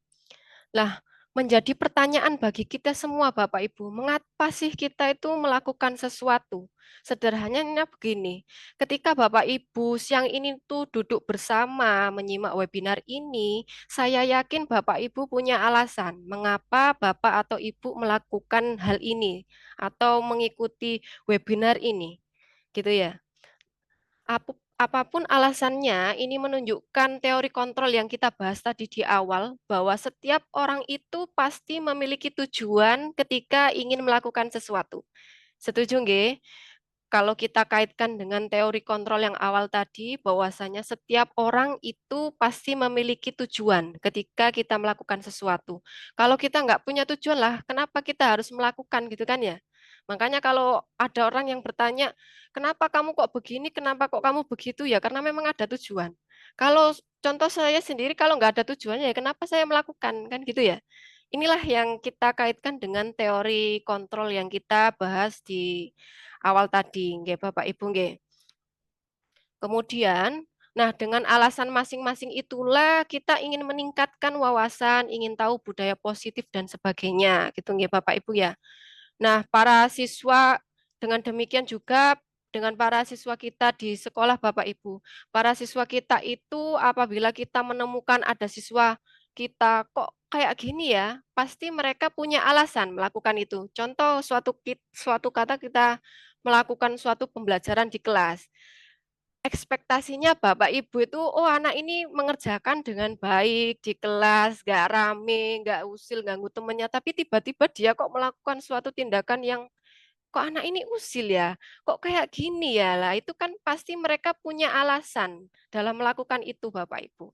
Lah, menjadi pertanyaan bagi kita semua Bapak Ibu, mengapa sih kita itu melakukan sesuatu? Sederhananya begini, ketika Bapak Ibu siang ini tuh duduk bersama menyimak webinar ini, saya yakin Bapak Ibu punya alasan mengapa Bapak atau Ibu melakukan hal ini atau mengikuti webinar ini. Gitu ya. Apapun alasannya, ini menunjukkan teori kontrol yang kita bahas tadi di awal, bahwa setiap orang itu pasti memiliki tujuan ketika ingin melakukan sesuatu. Setuju nggih? Kalau kita kaitkan dengan teori kontrol yang awal tadi, bahwasanya setiap orang itu pasti memiliki tujuan ketika kita melakukan sesuatu. Kalau kita nggak punya tujuan lah, kenapa kita harus melakukan gitu kan ya? Makanya kalau ada orang yang bertanya, kenapa kamu kok begini, kenapa kok kamu begitu ya? Karena memang ada tujuan. Kalau contoh saya sendiri, kalau nggak ada tujuannya ya kenapa saya melakukan, kan gitu ya? Inilah yang kita kaitkan dengan teori kontrol yang kita bahas di awal tadi, nggih Bapak Ibu nggih. Kemudian, nah dengan alasan masing-masing itulah kita ingin meningkatkan wawasan, ingin tahu budaya positif dan sebagainya, gitu nggih Bapak Ibu ya. Nah, para siswa dengan demikian juga dengan para siswa kita di sekolah Bapak Ibu. Para siswa kita itu apabila kita menemukan ada siswa kita kok kayak gini ya, pasti mereka punya alasan melakukan itu. Contoh suatu kata kita melakukan suatu pembelajaran di kelas. Ekspektasinya Bapak Ibu itu, oh anak ini mengerjakan dengan baik di kelas, nggak rame, nggak usil, ganggu temannya, tapi tiba-tiba dia kok melakukan suatu tindakan yang, kok anak ini usil ya, kok kayak gini ya, lah itu kan pasti mereka punya alasan dalam melakukan itu Bapak Ibu.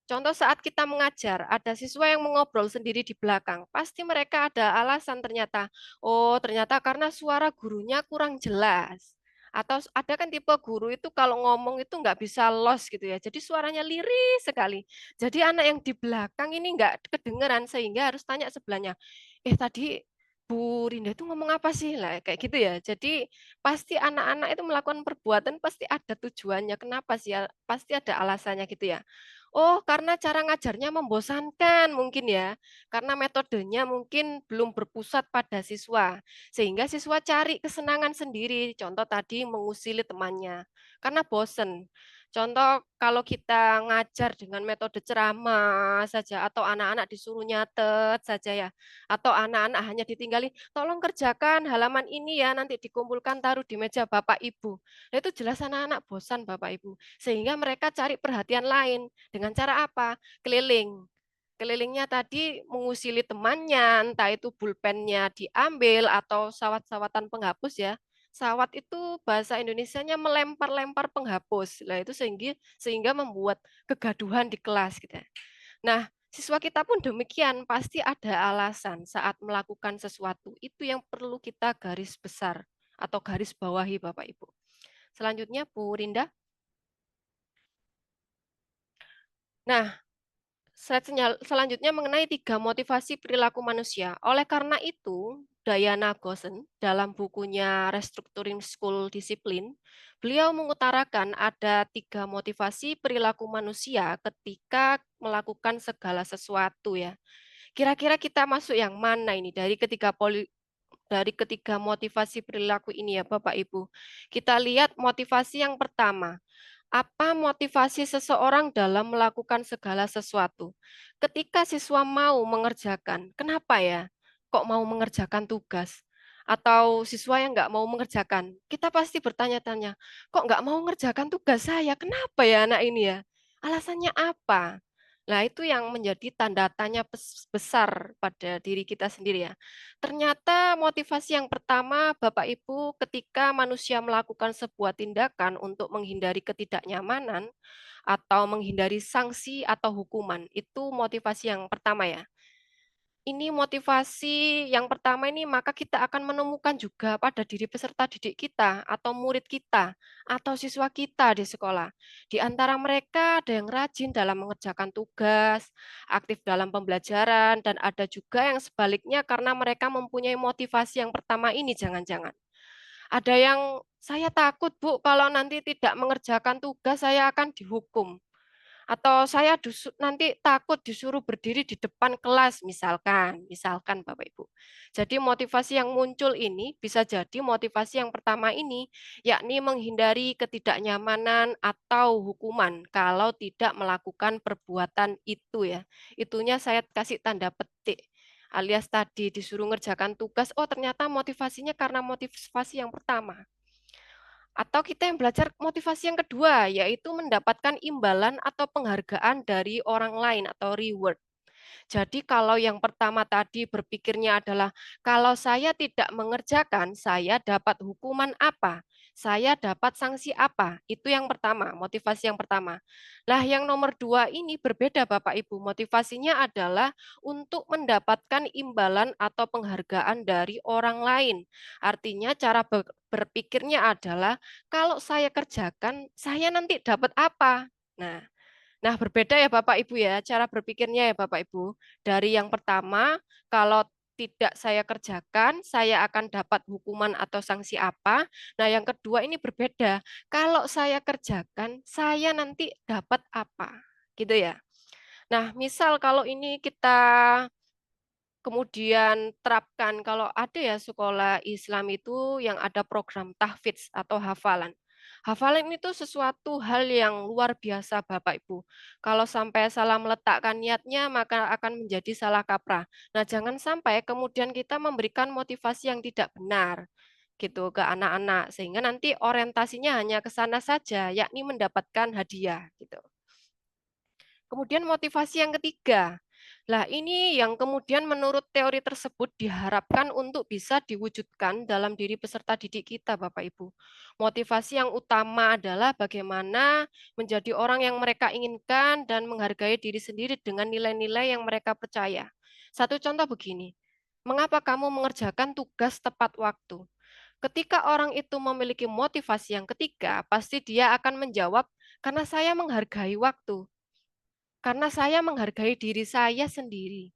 Contoh saat kita mengajar, ada siswa yang mengobrol sendiri di belakang. Pasti mereka ada alasan ternyata. Oh, ternyata karena suara gurunya kurang jelas. Atau ada kan tipe guru itu kalau ngomong itu nggak bisa los gitu ya. Jadi suaranya lirih sekali. Jadi anak yang di belakang ini nggak kedengeran sehingga harus tanya sebelahnya. Tadi Bu Rinda itu ngomong apa sih? Lah kayak gitu ya. Jadi pasti anak-anak itu melakukan perbuatan pasti ada tujuannya. Kenapa sih? Pasti ada alasannya gitu ya. Oh, karena cara ngajarnya membosankan mungkin ya. Karena metodenya mungkin belum berpusat pada siswa. Sehingga siswa cari kesenangan sendiri. Contoh tadi mengusili temannya. Karena bosen. Contoh kalau kita ngajar dengan metode ceramah saja atau anak-anak disuruh nyatet saja ya. Atau anak-anak hanya ditinggali, tolong kerjakan halaman ini ya, nanti dikumpulkan taruh di meja Bapak Ibu. Nah, itu jelas anak-anak bosan Bapak Ibu. Sehingga mereka cari perhatian lain. Dengan cara apa? Keliling. Kelilingnya tadi mengusili temannya, entah itu pulpennya diambil atau sawat-sawatan penghapus ya. Sawat itu bahasa Indonesianya melempar-lempar penghapus. Nah, itu sehingga membuat kegaduhan di kelas gitu ya. Nah, siswa kita pun demikian, pasti ada alasan saat melakukan sesuatu. Itu yang perlu kita garis besar atau garis bawahi Bapak Ibu. Selanjutnya Bu Rinda. Nah, selanjutnya mengenai 3 motivasi perilaku manusia. Oleh karena itu, Diana Gossen dalam bukunya Restructuring School Discipline, beliau mengutarakan ada 3 motivasi perilaku manusia ketika melakukan segala sesuatu ya. Kira-kira kita masuk yang mana ini dari ketiga motivasi perilaku ini ya Bapak Ibu. Kita lihat motivasi yang pertama. Apa motivasi seseorang dalam melakukan segala sesuatu? Ketika siswa mau mengerjakan, kenapa ya? Kok mau mengerjakan tugas? Atau siswa yang nggak mau mengerjakan? Kita pasti bertanya-tanya, kok nggak mau mengerjakan tugas saya? Kenapa ya anak ini ya? Alasannya apa? Nah, itu yang menjadi tanda tanya besar pada diri kita sendiri ya. Ternyata motivasi yang pertama Bapak Ibu ketika manusia melakukan sebuah tindakan untuk menghindari ketidaknyamanan atau menghindari sanksi atau hukuman, itu motivasi yang pertama ya. Ini motivasi yang pertama ini maka kita akan menemukan juga pada diri peserta didik kita atau murid kita atau siswa kita di sekolah. Di antara mereka ada yang rajin dalam mengerjakan tugas, aktif dalam pembelajaran, dan ada juga yang sebaliknya karena mereka mempunyai motivasi yang pertama ini jangan-jangan. Ada yang saya takut Bu kalau nanti tidak mengerjakan tugas saya akan dihukum. Atau saya nanti takut disuruh berdiri di depan kelas, misalkan Bapak Ibu. Jadi motivasi yang muncul ini bisa jadi motivasi yang pertama ini, yakni menghindari ketidaknyamanan atau hukuman kalau tidak melakukan perbuatan itu ya. Itunya saya kasih tanda petik. Alias tadi disuruh ngerjakan tugas, oh ternyata motivasinya karena motivasi yang pertama. Atau kita yang belajar motivasi yang kedua, yaitu mendapatkan imbalan atau penghargaan dari orang lain atau reward. Jadi kalau yang pertama tadi berpikirnya adalah kalau saya tidak mengerjakan, saya dapat hukuman apa? Saya dapat sanksi apa? Itu yang pertama, motivasi yang pertama. Lah yang nomor dua ini berbeda Bapak Ibu. Motivasinya adalah untuk mendapatkan imbalan atau penghargaan dari orang lain. Artinya cara berpikirnya adalah kalau saya kerjakan, saya nanti dapat apa? Nah, berbeda ya Bapak Ibu ya, cara berpikirnya ya Bapak Ibu. Dari yang pertama, kalau tidak saya kerjakan, saya akan dapat hukuman atau sanksi apa. Nah, yang kedua ini berbeda. Kalau saya kerjakan, saya nanti dapat apa. Gitu ya. Nah, misal kalau ini kita kemudian terapkan, kalau ada ya sekolah Islam itu yang ada program tahfidz atau hafalan. Hafalan itu sesuatu hal yang luar biasa Bapak Ibu. Kalau sampai salah meletakkan niatnya maka akan menjadi salah kaprah. Nah, jangan sampai kemudian kita memberikan motivasi yang tidak benar gitu ke anak-anak sehingga nanti orientasinya hanya ke sana saja yakni mendapatkan hadiah gitu. Kemudian motivasi yang ketiga. Lah ini yang kemudian menurut teori tersebut diharapkan untuk bisa diwujudkan dalam diri peserta didik kita Bapak Ibu. Motivasi yang utama adalah bagaimana menjadi orang yang mereka inginkan dan menghargai diri sendiri dengan nilai-nilai yang mereka percaya. Satu contoh begini, mengapa kamu mengerjakan tugas tepat waktu? Ketika orang itu memiliki motivasi yang ketiga, pasti dia akan menjawab, karena saya menghargai waktu. Karena saya menghargai diri saya sendiri.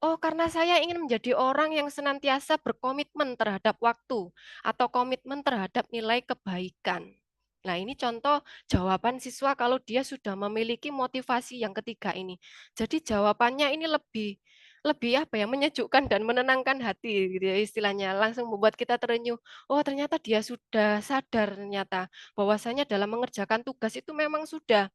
Oh, karena saya ingin menjadi orang yang senantiasa berkomitmen terhadap waktu atau komitmen terhadap nilai kebaikan. Nah, ini contoh jawaban siswa kalau dia sudah memiliki motivasi yang ketiga ini. Jadi jawabannya ini lebih lebih apa ya, menyejukkan dan menenangkan hati gitu ya istilahnya. Langsung membuat kita terenyuh. Oh, ternyata dia sudah sadar ternyata bahwasanya dalam mengerjakan tugas itu memang sudah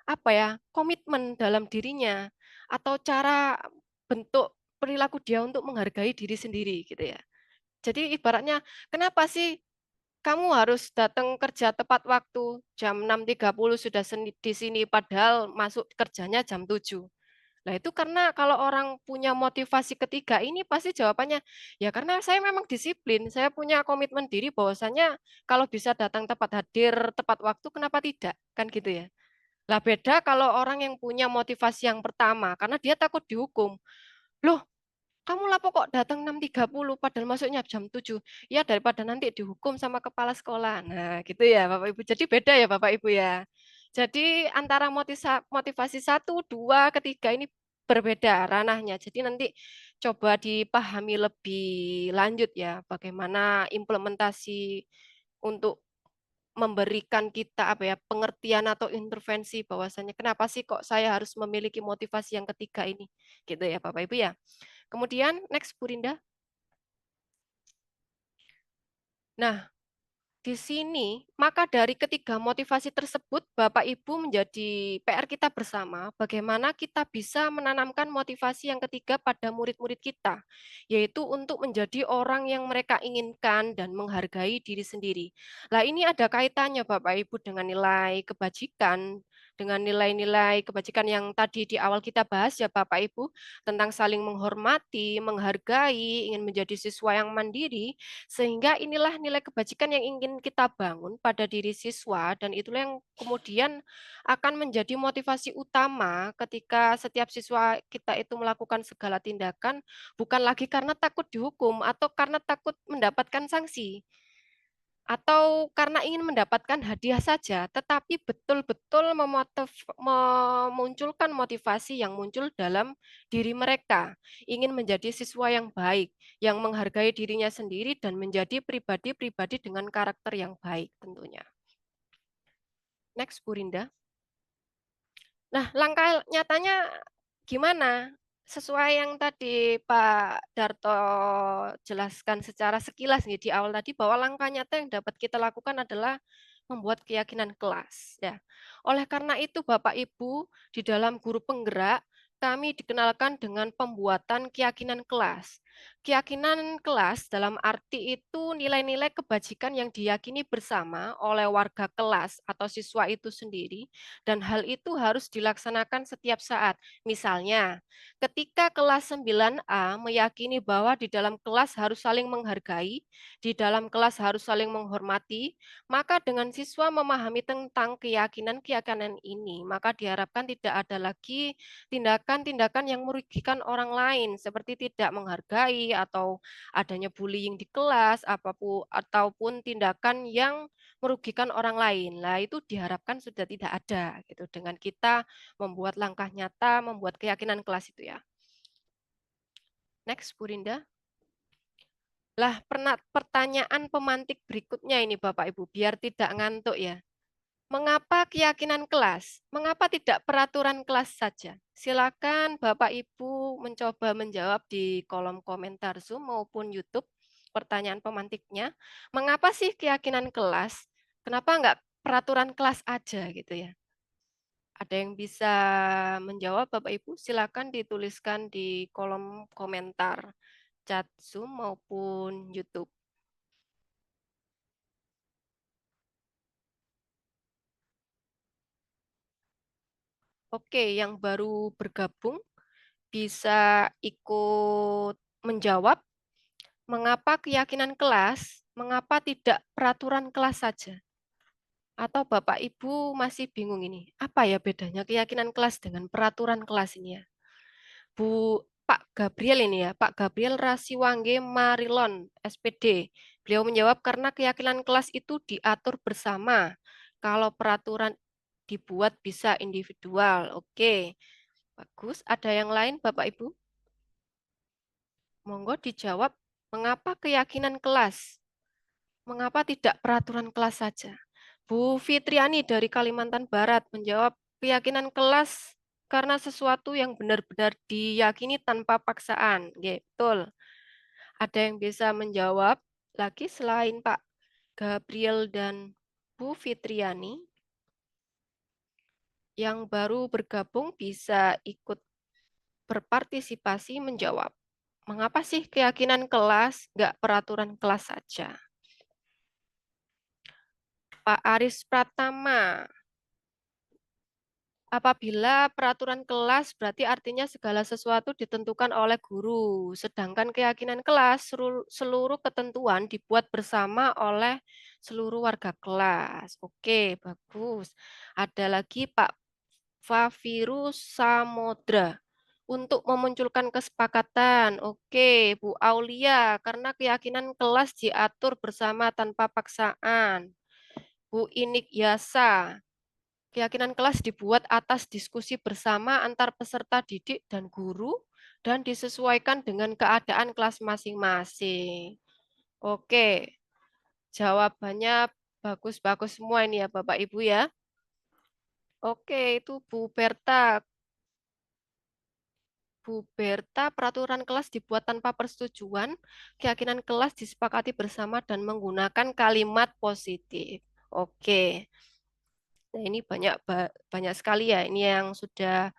apa ya, komitmen dalam dirinya atau cara bentuk perilaku dia untuk menghargai diri sendiri gitu ya. Jadi ibaratnya, kenapa sih kamu harus datang kerja tepat waktu, jam 6.30 sudah di sini padahal masuk kerjanya jam 7. Nah, itu karena kalau orang punya motivasi ketiga ini pasti jawabannya, ya karena saya memang disiplin, saya punya komitmen diri bahwasanya kalau bisa datang tepat hadir tepat waktu kenapa tidak? Kan gitu ya. Lah beda kalau orang yang punya motivasi yang pertama, karena dia takut dihukum. Loh, kamu lapo kok datang 6.30 padahal masuknya jam 7. Ya daripada nanti dihukum sama kepala sekolah. Nah, gitu ya Bapak Ibu. Jadi beda ya Bapak Ibu ya. Jadi antara motivasi 1, 2, ketiga ini berbeda ranahnya. Jadi nanti coba dipahami lebih lanjut ya bagaimana implementasi untuk memberikan kita apa ya, pengertian atau intervensi bahwasanya kenapa sih kok saya harus memiliki motivasi yang ketiga ini, gitu ya Bapak Ibu ya. Kemudian next Bu Rinda. Nah, di sini, maka dari ketiga motivasi tersebut, Bapak Ibu menjadi PR kita bersama, bagaimana kita bisa menanamkan motivasi yang ketiga pada murid-murid kita, yaitu untuk menjadi orang yang mereka inginkan dan menghargai diri sendiri. Nah, ini ada kaitannya Bapak Ibu dengan nilai kebajikan dengan nilai-nilai kebajikan yang tadi di awal kita bahas ya Bapak Ibu, tentang saling menghormati, menghargai, ingin menjadi siswa yang mandiri, sehingga inilah nilai kebajikan yang ingin kita bangun pada diri siswa, dan itulah yang kemudian akan menjadi motivasi utama ketika setiap siswa kita itu melakukan segala tindakan, bukan lagi karena takut dihukum atau karena takut mendapatkan sanksi, atau karena ingin mendapatkan hadiah saja, tetapi betul-betul memunculkan motivasi yang muncul dalam diri mereka, ingin menjadi siswa yang baik, yang menghargai dirinya sendiri dan menjadi pribadi-pribadi dengan karakter yang baik tentunya. Next, Bu Rinda. Nah, langkah nyatanya gimana? Sesuai yang tadi Pak Darto jelaskan secara sekilas nih di awal tadi, bahwa langkah nyata yang dapat kita lakukan adalah membuat keyakinan kelas. Ya. Oleh karena itu Bapak Ibu, di dalam guru penggerak kami dikenalkan dengan pembuatan keyakinan kelas. Keyakinan kelas dalam arti itu nilai-nilai kebajikan yang diyakini bersama oleh warga kelas atau siswa itu sendiri, dan hal itu harus dilaksanakan setiap saat. Misalnya, ketika kelas 9A meyakini bahwa di dalam kelas harus saling menghargai, di dalam kelas harus saling menghormati, maka dengan siswa memahami tentang keyakinan-keyakinan ini, maka diharapkan tidak ada lagi tindakan-tindakan yang merugikan orang lain, seperti tidak menghargai atau adanya bullying di kelas, ataupun tindakan yang merugikan orang lain. Nah, itu diharapkan sudah tidak ada gitu dengan kita membuat langkah nyata, membuat keyakinan kelas itu ya. Next, Bu Rinda. Lah, pertanyaan pemantik berikutnya ini Bapak Ibu, biar tidak ngantuk ya. Mengapa keyakinan kelas? Mengapa tidak peraturan kelas saja? Silakan Bapak Ibu mencoba menjawab di kolom komentar Zoom maupun YouTube pertanyaan pemantiknya. Mengapa sih keyakinan kelas? Kenapa enggak peraturan kelas aja gitu ya? Ada yang bisa menjawab Bapak Ibu? Silakan dituliskan di kolom komentar chat Zoom maupun YouTube. Oke, yang baru bergabung bisa ikut menjawab mengapa keyakinan kelas, mengapa tidak peraturan kelas saja? Atau Bapak Ibu masih bingung ini, apa ya bedanya keyakinan kelas dengan peraturan kelas ini ya? Pak Gabriel ini ya, Pak Gabriel Rasiwangge Marilon, SPD. Beliau menjawab karena keyakinan kelas itu diatur bersama. Kalau peraturan dibuat bisa individual. Oke, bagus. Ada yang lain Bapak Ibu? Monggo dijawab, mengapa keyakinan kelas? Mengapa tidak peraturan kelas saja? Bu Fitriani dari Kalimantan Barat menjawab, keyakinan kelas karena sesuatu yang benar-benar diyakini tanpa paksaan. Oke, betul. Ada yang bisa menjawab lagi selain Pak Gabriel dan Bu Fitriani? Yang baru bergabung bisa ikut berpartisipasi menjawab. Mengapa sih keyakinan kelas, nggak peraturan kelas saja? Pak Aris Pratama, apabila peraturan kelas berarti artinya segala sesuatu ditentukan oleh guru, sedangkan keyakinan kelas seluruh ketentuan dibuat bersama oleh seluruh warga kelas. Oke, bagus. Ada lagi Pak Fafirus Samodra. Untuk memunculkan kesepakatan, oke, Bu Aulia, karena keyakinan kelas diatur bersama tanpa paksaan. Bu Inik Yasa, keyakinan kelas dibuat atas diskusi bersama antar peserta didik dan guru dan disesuaikan dengan keadaan kelas masing-masing. Oke, jawabannya bagus-bagus semua ini ya Bapak Ibu ya. Oke, itu Bu Berta. Bu Berta, peraturan kelas dibuat tanpa persetujuan, keyakinan kelas disepakati bersama dan menggunakan kalimat positif. Oke. Nah, ini banyak sekali ya ini yang sudah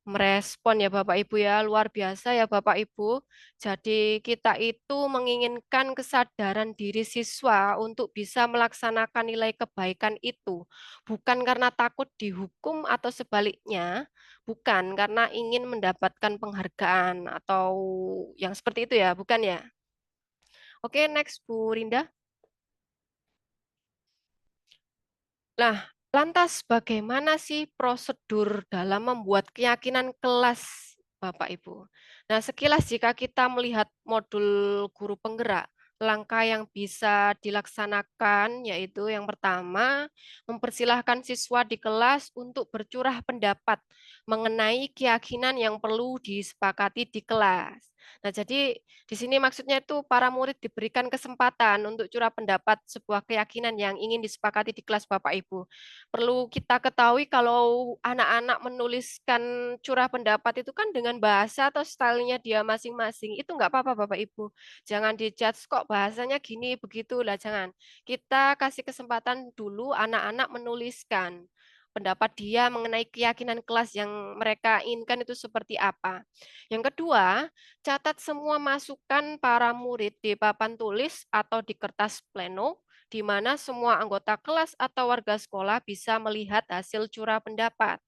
merespon ya Bapak Ibu ya, luar biasa ya Bapak Ibu. Jadi kita itu menginginkan kesadaran diri siswa untuk bisa melaksanakan nilai kebaikan itu. Bukan karena takut dihukum atau sebaliknya, bukan karena ingin mendapatkan penghargaan atau yang seperti itu ya, bukan ya. Oke, next Bu Rinda. Nah, lantas bagaimana sih prosedur dalam membuat keyakinan kelas, Bapak Ibu? Nah, sekilas jika kita melihat modul guru penggerak, langkah yang bisa dilaksanakan yaitu yang pertama, mempersilahkan siswa di kelas untuk bercurah pendapat mengenai keyakinan yang perlu disepakati di kelas. Nah, jadi di sini maksudnya itu para murid diberikan kesempatan untuk curah pendapat sebuah keyakinan yang ingin disepakati di kelas Bapak Ibu. Perlu kita ketahui kalau anak-anak menuliskan curah pendapat itu kan dengan bahasa atau stylenya dia masing-masing. Itu nggak apa-apa Bapak Ibu. Jangan dijudge kok bahasanya gini begitu lah, jangan. Kita kasih kesempatan dulu anak-anak menuliskan pendapat dia mengenai keyakinan kelas yang mereka inginkan itu seperti apa. Yang kedua, catat semua masukan para murid di papan tulis atau di kertas pleno, di mana semua anggota kelas atau warga sekolah bisa melihat hasil curah pendapat.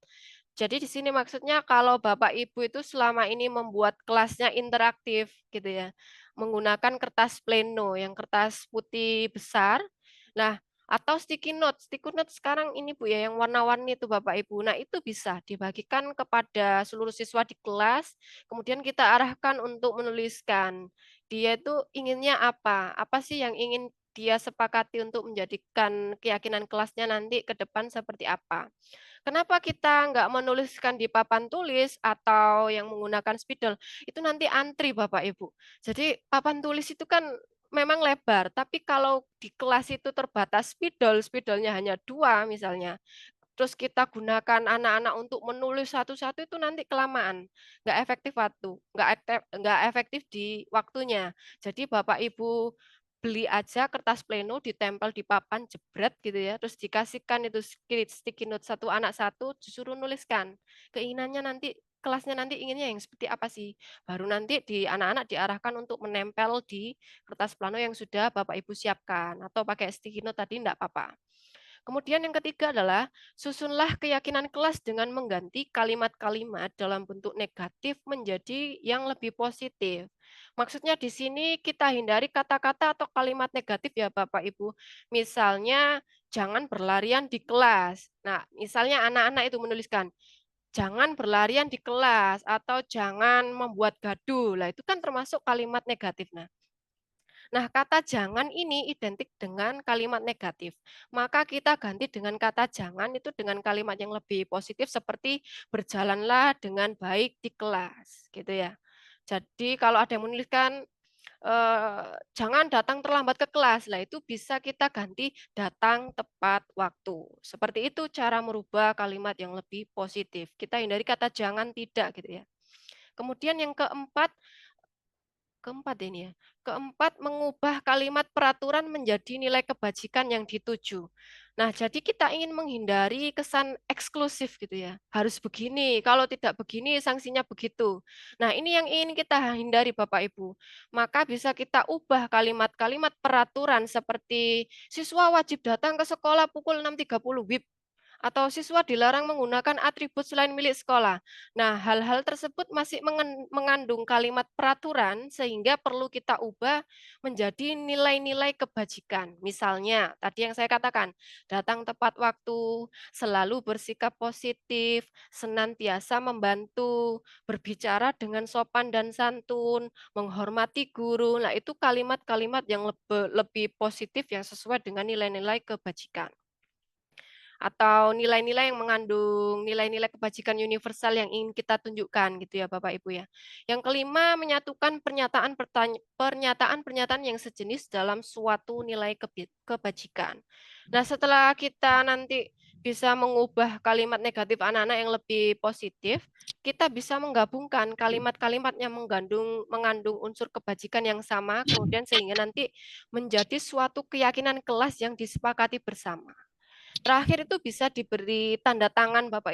Jadi di sini maksudnya kalau Bapak Ibu itu selama ini membuat kelasnya interaktif gitu ya, menggunakan kertas pleno yang kertas putih besar. Nah, atau sticky note sekarang ini Bu ya yang warna-warni itu Bapak Ibu. Nah, itu bisa dibagikan kepada seluruh siswa di kelas, kemudian kita arahkan untuk menuliskan dia itu inginnya apa? Apa sih yang ingin dia sepakati untuk menjadikan keyakinan kelasnya nanti ke depan seperti apa? Kenapa kita nggak menuliskan di papan tulis atau yang menggunakan spidol? Itu nanti antri Bapak Ibu. Jadi papan tulis itu kan memang lebar, tapi kalau di kelas itu terbatas spidol, spidolnya hanya 2 misalnya, terus kita gunakan anak-anak untuk menulis satu-satu itu nanti kelamaan, nggak efektif waktu, nggak efektif di waktunya. Jadi Bapak Ibu beli aja kertas pleno ditempel di papan jebret gitu ya, terus dikasihkan itu sticky note satu anak satu, disuruh nuliskan keinginannya nanti kelasnya nanti inginnya yang seperti apa sih, baru nanti di anak-anak diarahkan untuk menempel di kertas plano yang sudah Bapak Ibu siapkan atau pakai sticky note tadi enggak apa-apa. Kemudian yang ketiga adalah susunlah keyakinan kelas dengan mengganti kalimat-kalimat dalam bentuk negatif menjadi yang lebih positif. Maksudnya di sini kita hindari kata-kata atau kalimat negatif ya Bapak Ibu. Misalnya jangan berlarian di kelas. Nah, misalnya anak-anak itu menuliskan jangan berlarian di kelas atau jangan membuat gaduh. Lah itu kan termasuk kalimat negatif. Nah, kata jangan ini identik dengan kalimat negatif. Maka kita ganti dengan kata jangan itu dengan kalimat yang lebih positif seperti berjalanlah dengan baik di kelas, gitu ya. Jadi kalau ada yang menuliskan jangan datang terlambat ke kelas, lah itu bisa kita ganti datang tepat waktu. Seperti itu cara merubah kalimat yang lebih positif. Kita hindari kata jangan tidak gitu ya. Kemudian yang keempat ini ya. Keempat, mengubah kalimat peraturan menjadi nilai kebajikan yang dituju. Nah, jadi kita ingin menghindari kesan eksklusif gitu ya. Harus begini, kalau tidak begini sanksinya begitu. Nah, ini yang ingin kita hindari Bapak Ibu. Maka bisa kita ubah kalimat-kalimat peraturan seperti siswa wajib datang ke sekolah pukul 6.30 WIB atau siswa dilarang menggunakan atribut selain milik sekolah. Nah, hal-hal tersebut masih mengandung kalimat peraturan sehingga perlu kita ubah menjadi nilai-nilai kebajikan. Misalnya, tadi yang saya katakan, datang tepat waktu, selalu bersikap positif, senantiasa membantu, berbicara dengan sopan dan santun, menghormati guru. Nah, itu kalimat-kalimat yang lebih positif yang sesuai dengan nilai-nilai kebajikan atau nilai-nilai yang mengandung nilai-nilai kebajikan universal yang ingin kita tunjukkan gitu ya Bapak Ibu ya. Yang kelima, menyatukan pernyataan-pernyataan yang sejenis dalam suatu nilai kebajikan. Nah, setelah kita nanti bisa mengubah kalimat negatif anak-anak yang lebih positif, kita bisa menggabungkan kalimat-kalimat yang mengandung unsur kebajikan yang sama, kemudian sehingga nanti menjadi suatu keyakinan kelas yang disepakati bersama. Terakhir itu bisa diberi tanda tangan Bapak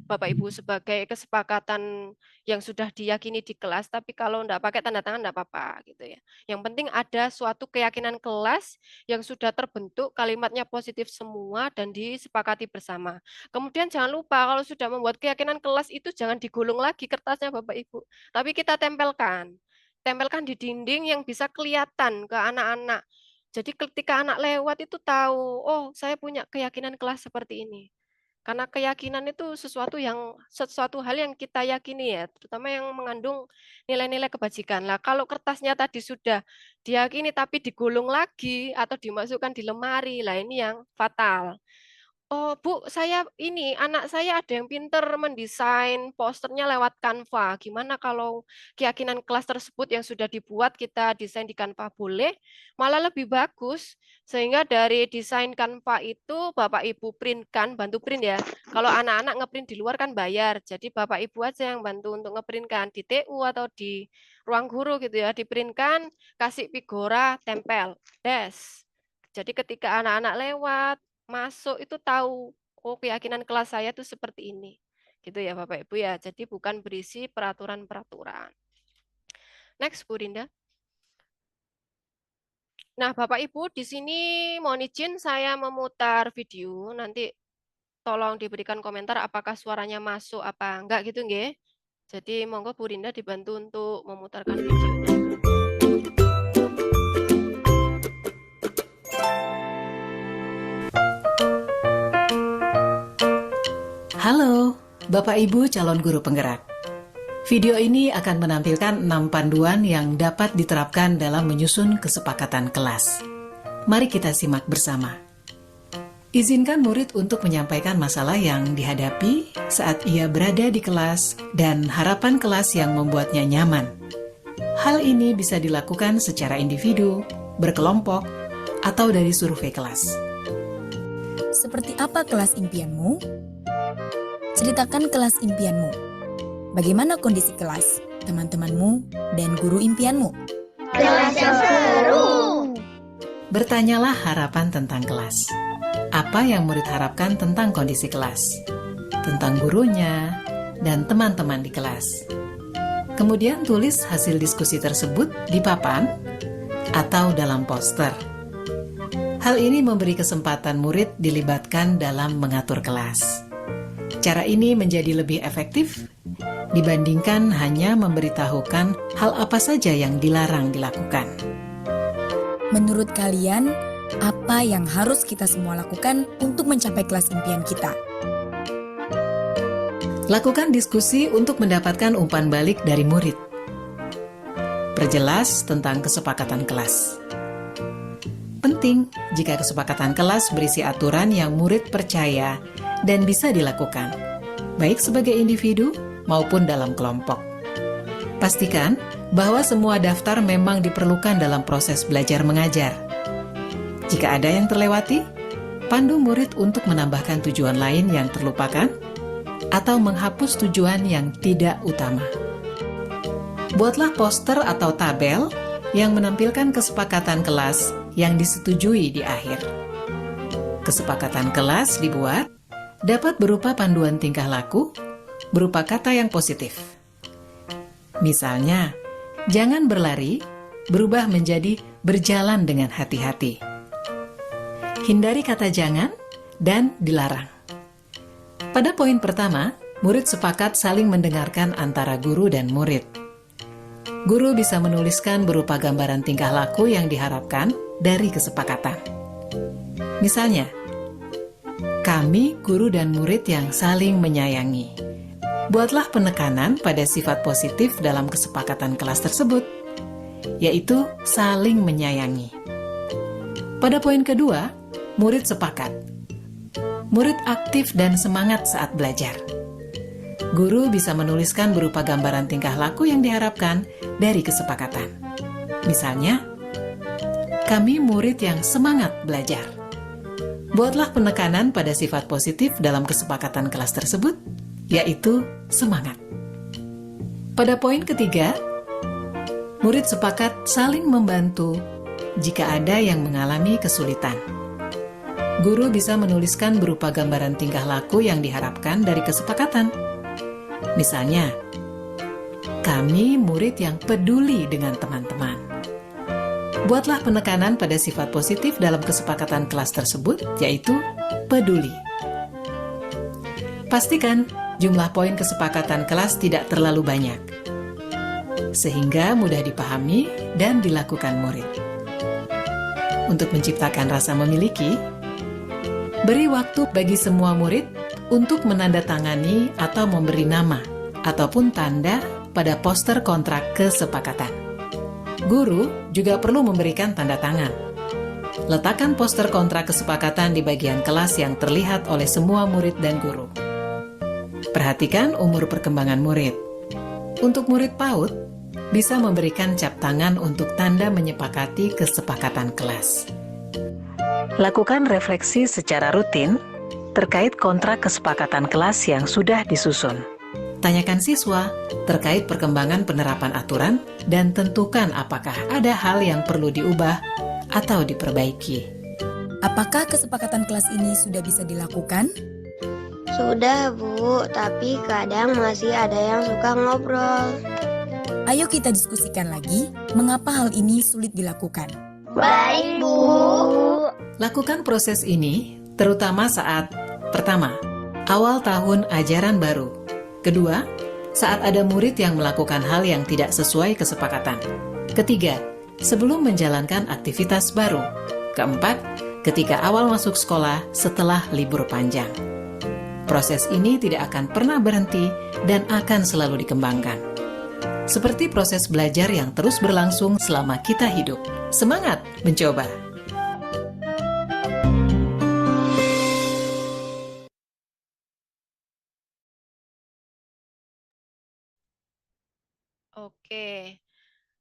Ibu sebagai kesepakatan yang sudah diyakini di kelas, tapi kalau enggak pakai tanda tangan enggak apa-apa gitu ya. Yang penting ada suatu keyakinan kelas yang sudah terbentuk, kalimatnya positif semua dan disepakati bersama. Kemudian jangan lupa kalau sudah membuat keyakinan kelas itu jangan digulung lagi kertasnya Bapak Ibu, tapi kita tempelkan. Tempelkan di dinding yang bisa kelihatan ke anak-anak. Jadi ketika anak lewat itu tahu, oh saya punya keyakinan kelas seperti ini. Karena keyakinan itu sesuatu hal yang kita yakini ya, terutama yang mengandung nilai-nilai kebajikan. Lah kalau kertasnya tadi sudah diyakini tapi digulung lagi atau dimasukkan di lemari, lah ini yang fatal. Oh Bu, anak saya ada yang pinter mendesain posternya lewat Canva. Gimana kalau keyakinan kelas tersebut yang sudah dibuat kita desain di Canva boleh? Malah lebih bagus. Sehingga dari desain Canva itu Bapak Ibu printkan, bantu print ya. Kalau anak-anak ngeprint di luar kan bayar. Jadi Bapak Ibu aja yang bantu untuk ngeprintkan di TU atau di ruang guru gitu ya. Diprintkan, kasih figura, tempel, des. Jadi ketika anak-anak lewat, masuk itu tahu, oh keyakinan kelas saya itu seperti ini. Gitu ya Bapak Ibu ya. Jadi bukan berisi peraturan-peraturan. Next Bu Rinda. Nah Bapak Ibu di sini mohon izin saya memutar video. Nanti tolong diberikan komentar apakah suaranya masuk apa enggak gitu nggih. Jadi monggo Bu Rinda dibantu untuk memutarkan videonya. Halo, Bapak Ibu calon guru penggerak. Video ini akan menampilkan 6 panduan yang dapat diterapkan dalam menyusun kesepakatan kelas. Mari kita simak bersama. Izinkan murid untuk menyampaikan masalah yang dihadapi saat ia berada di kelas dan harapan kelas yang membuatnya nyaman. Hal ini bisa dilakukan secara individu, berkelompok, atau dari survei kelas. Seperti apa kelas impianmu? Ceritakan kelas impianmu. Bagaimana kondisi kelas, teman-temanmu, dan guru impianmu? Kelas yang seru. Bertanyalah harapan tentang kelas. Apa yang murid harapkan tentang kondisi kelas, tentang gurunya, dan teman-teman di kelas. Kemudian tulis hasil diskusi tersebut di papan atau dalam poster. Hal ini memberi kesempatan murid dilibatkan dalam mengatur kelas. Cara ini menjadi lebih efektif dibandingkan hanya memberitahukan hal apa saja yang dilarang dilakukan. Menurut kalian, apa yang harus kita semua lakukan untuk mencapai kelas impian kita? Lakukan diskusi untuk mendapatkan umpan balik dari murid. Perjelas tentang kesepakatan kelas. Penting jika kesepakatan kelas berisi aturan yang murid percaya dan bisa dilakukan, baik sebagai individu maupun dalam kelompok. Pastikan bahwa semua daftar memang diperlukan dalam proses belajar mengajar. Jika ada yang terlewati, pandu murid untuk menambahkan tujuan lain yang terlupakan atau menghapus tujuan yang tidak utama. Buatlah poster atau tabel yang menampilkan kesepakatan kelas yang disetujui di akhir. Kesepakatan kelas dibuat dapat berupa panduan tingkah laku, berupa kata yang positif. Misalnya, jangan berlari, berubah menjadi berjalan dengan hati-hati. Hindari kata jangan dan dilarang. Pada poin pertama, murid sepakat saling mendengarkan antara guru dan murid. Guru bisa menuliskan berupa gambaran tingkah laku yang diharapkan dari kesepakatan. Misalnya, kami, guru dan murid yang saling menyayangi. Buatlah penekanan pada sifat positif dalam kesepakatan kelas tersebut, yaitu saling menyayangi. Pada poin kedua, murid sepakat. Murid aktif dan semangat saat belajar. Guru bisa menuliskan berupa gambaran tingkah laku yang diharapkan dari kesepakatan. Misalnya, kami murid yang semangat belajar. Buatlah penekanan pada sifat positif dalam kesepakatan kelas tersebut, yaitu semangat. Pada poin ketiga, murid sepakat saling membantu jika ada yang mengalami kesulitan. Guru bisa menuliskan berupa gambaran tingkah laku yang diharapkan dari kesepakatan. Misalnya, kami murid yang peduli dengan teman-teman. Buatlah penekanan pada sifat positif dalam kesepakatan kelas tersebut, yaitu peduli. Pastikan jumlah poin kesepakatan kelas tidak terlalu banyak, sehingga mudah dipahami dan dilakukan murid. Untuk menciptakan rasa memiliki, beri waktu bagi semua murid untuk menandatangani atau memberi nama ataupun tanda pada poster kontrak kesepakatan. Guru juga perlu memberikan tanda tangan. Letakkan poster kontrak kesepakatan di bagian kelas yang terlihat oleh semua murid dan guru. Perhatikan umur perkembangan murid. Untuk murid PAUD, bisa memberikan cap tangan untuk tanda menyepakati kesepakatan kelas. Lakukan refleksi secara rutin terkait kontrak kesepakatan kelas yang sudah disusun. Tanyakan siswa terkait perkembangan penerapan aturan dan tentukan apakah ada hal yang perlu diubah atau diperbaiki. Apakah kesepakatan kelas ini sudah bisa dilakukan? Sudah, Bu, tapi kadang masih ada yang suka ngobrol. Ayo kita diskusikan lagi mengapa hal ini sulit dilakukan. Baik, Bu. Lakukan proses ini terutama saat pertama, awal tahun ajaran baru. Kedua, saat ada murid yang melakukan hal yang tidak sesuai kesepakatan. Ketiga, sebelum menjalankan aktivitas baru. Keempat, ketika awal masuk sekolah setelah libur panjang. Proses ini tidak akan pernah berhenti dan akan selalu dikembangkan. Seperti proses belajar yang terus berlangsung selama kita hidup. Semangat mencoba! Oke.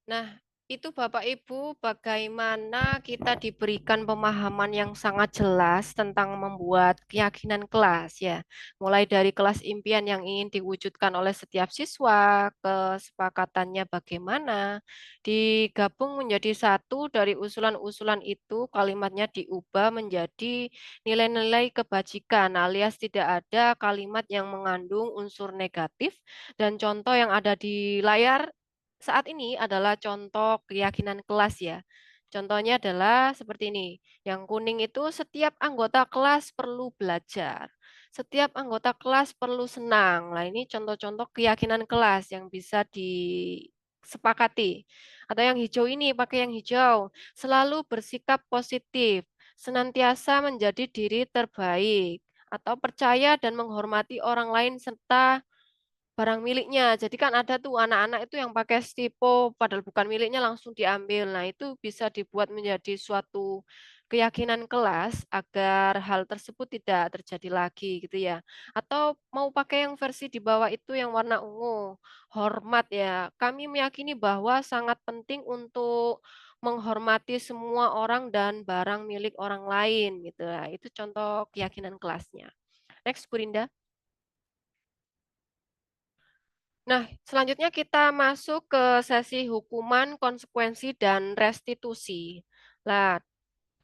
Nah, itu Bapak Ibu, bagaimana kita diberikan pemahaman yang sangat jelas tentang membuat keyakinan kelas ya. Mulai dari kelas impian yang ingin diwujudkan oleh setiap siswa, kesepakatannya bagaimana, digabung menjadi satu dari usulan-usulan itu, kalimatnya diubah menjadi nilai-nilai kebajikan, alias tidak ada kalimat yang mengandung unsur negatif, dan contoh yang ada di layar saat ini adalah contoh keyakinan kelas ya. Contohnya adalah seperti ini. Yang kuning itu setiap anggota kelas perlu belajar. Setiap anggota kelas perlu senang. Nah, ini contoh-contoh keyakinan kelas yang bisa disepakati. Atau yang hijau ini, pakai yang hijau. Selalu bersikap positif. Senantiasa menjadi diri terbaik. Atau percaya dan menghormati orang lain serta barang miliknya. Jadi kan ada tuh anak-anak itu yang pakai stipo padahal bukan miliknya langsung diambil. Nah, itu bisa dibuat menjadi suatu keyakinan kelas agar hal tersebut tidak terjadi lagi gitu ya. Atau mau pakai yang versi di bawah itu yang warna ungu, hormat ya. Kami meyakini bahwa sangat penting untuk menghormati semua orang dan barang milik orang lain gitu. Nah, itu contoh keyakinan kelasnya. Next, Bu Rinda. Nah, selanjutnya kita masuk ke sesi hukuman, konsekuensi, dan restitusi. Nah,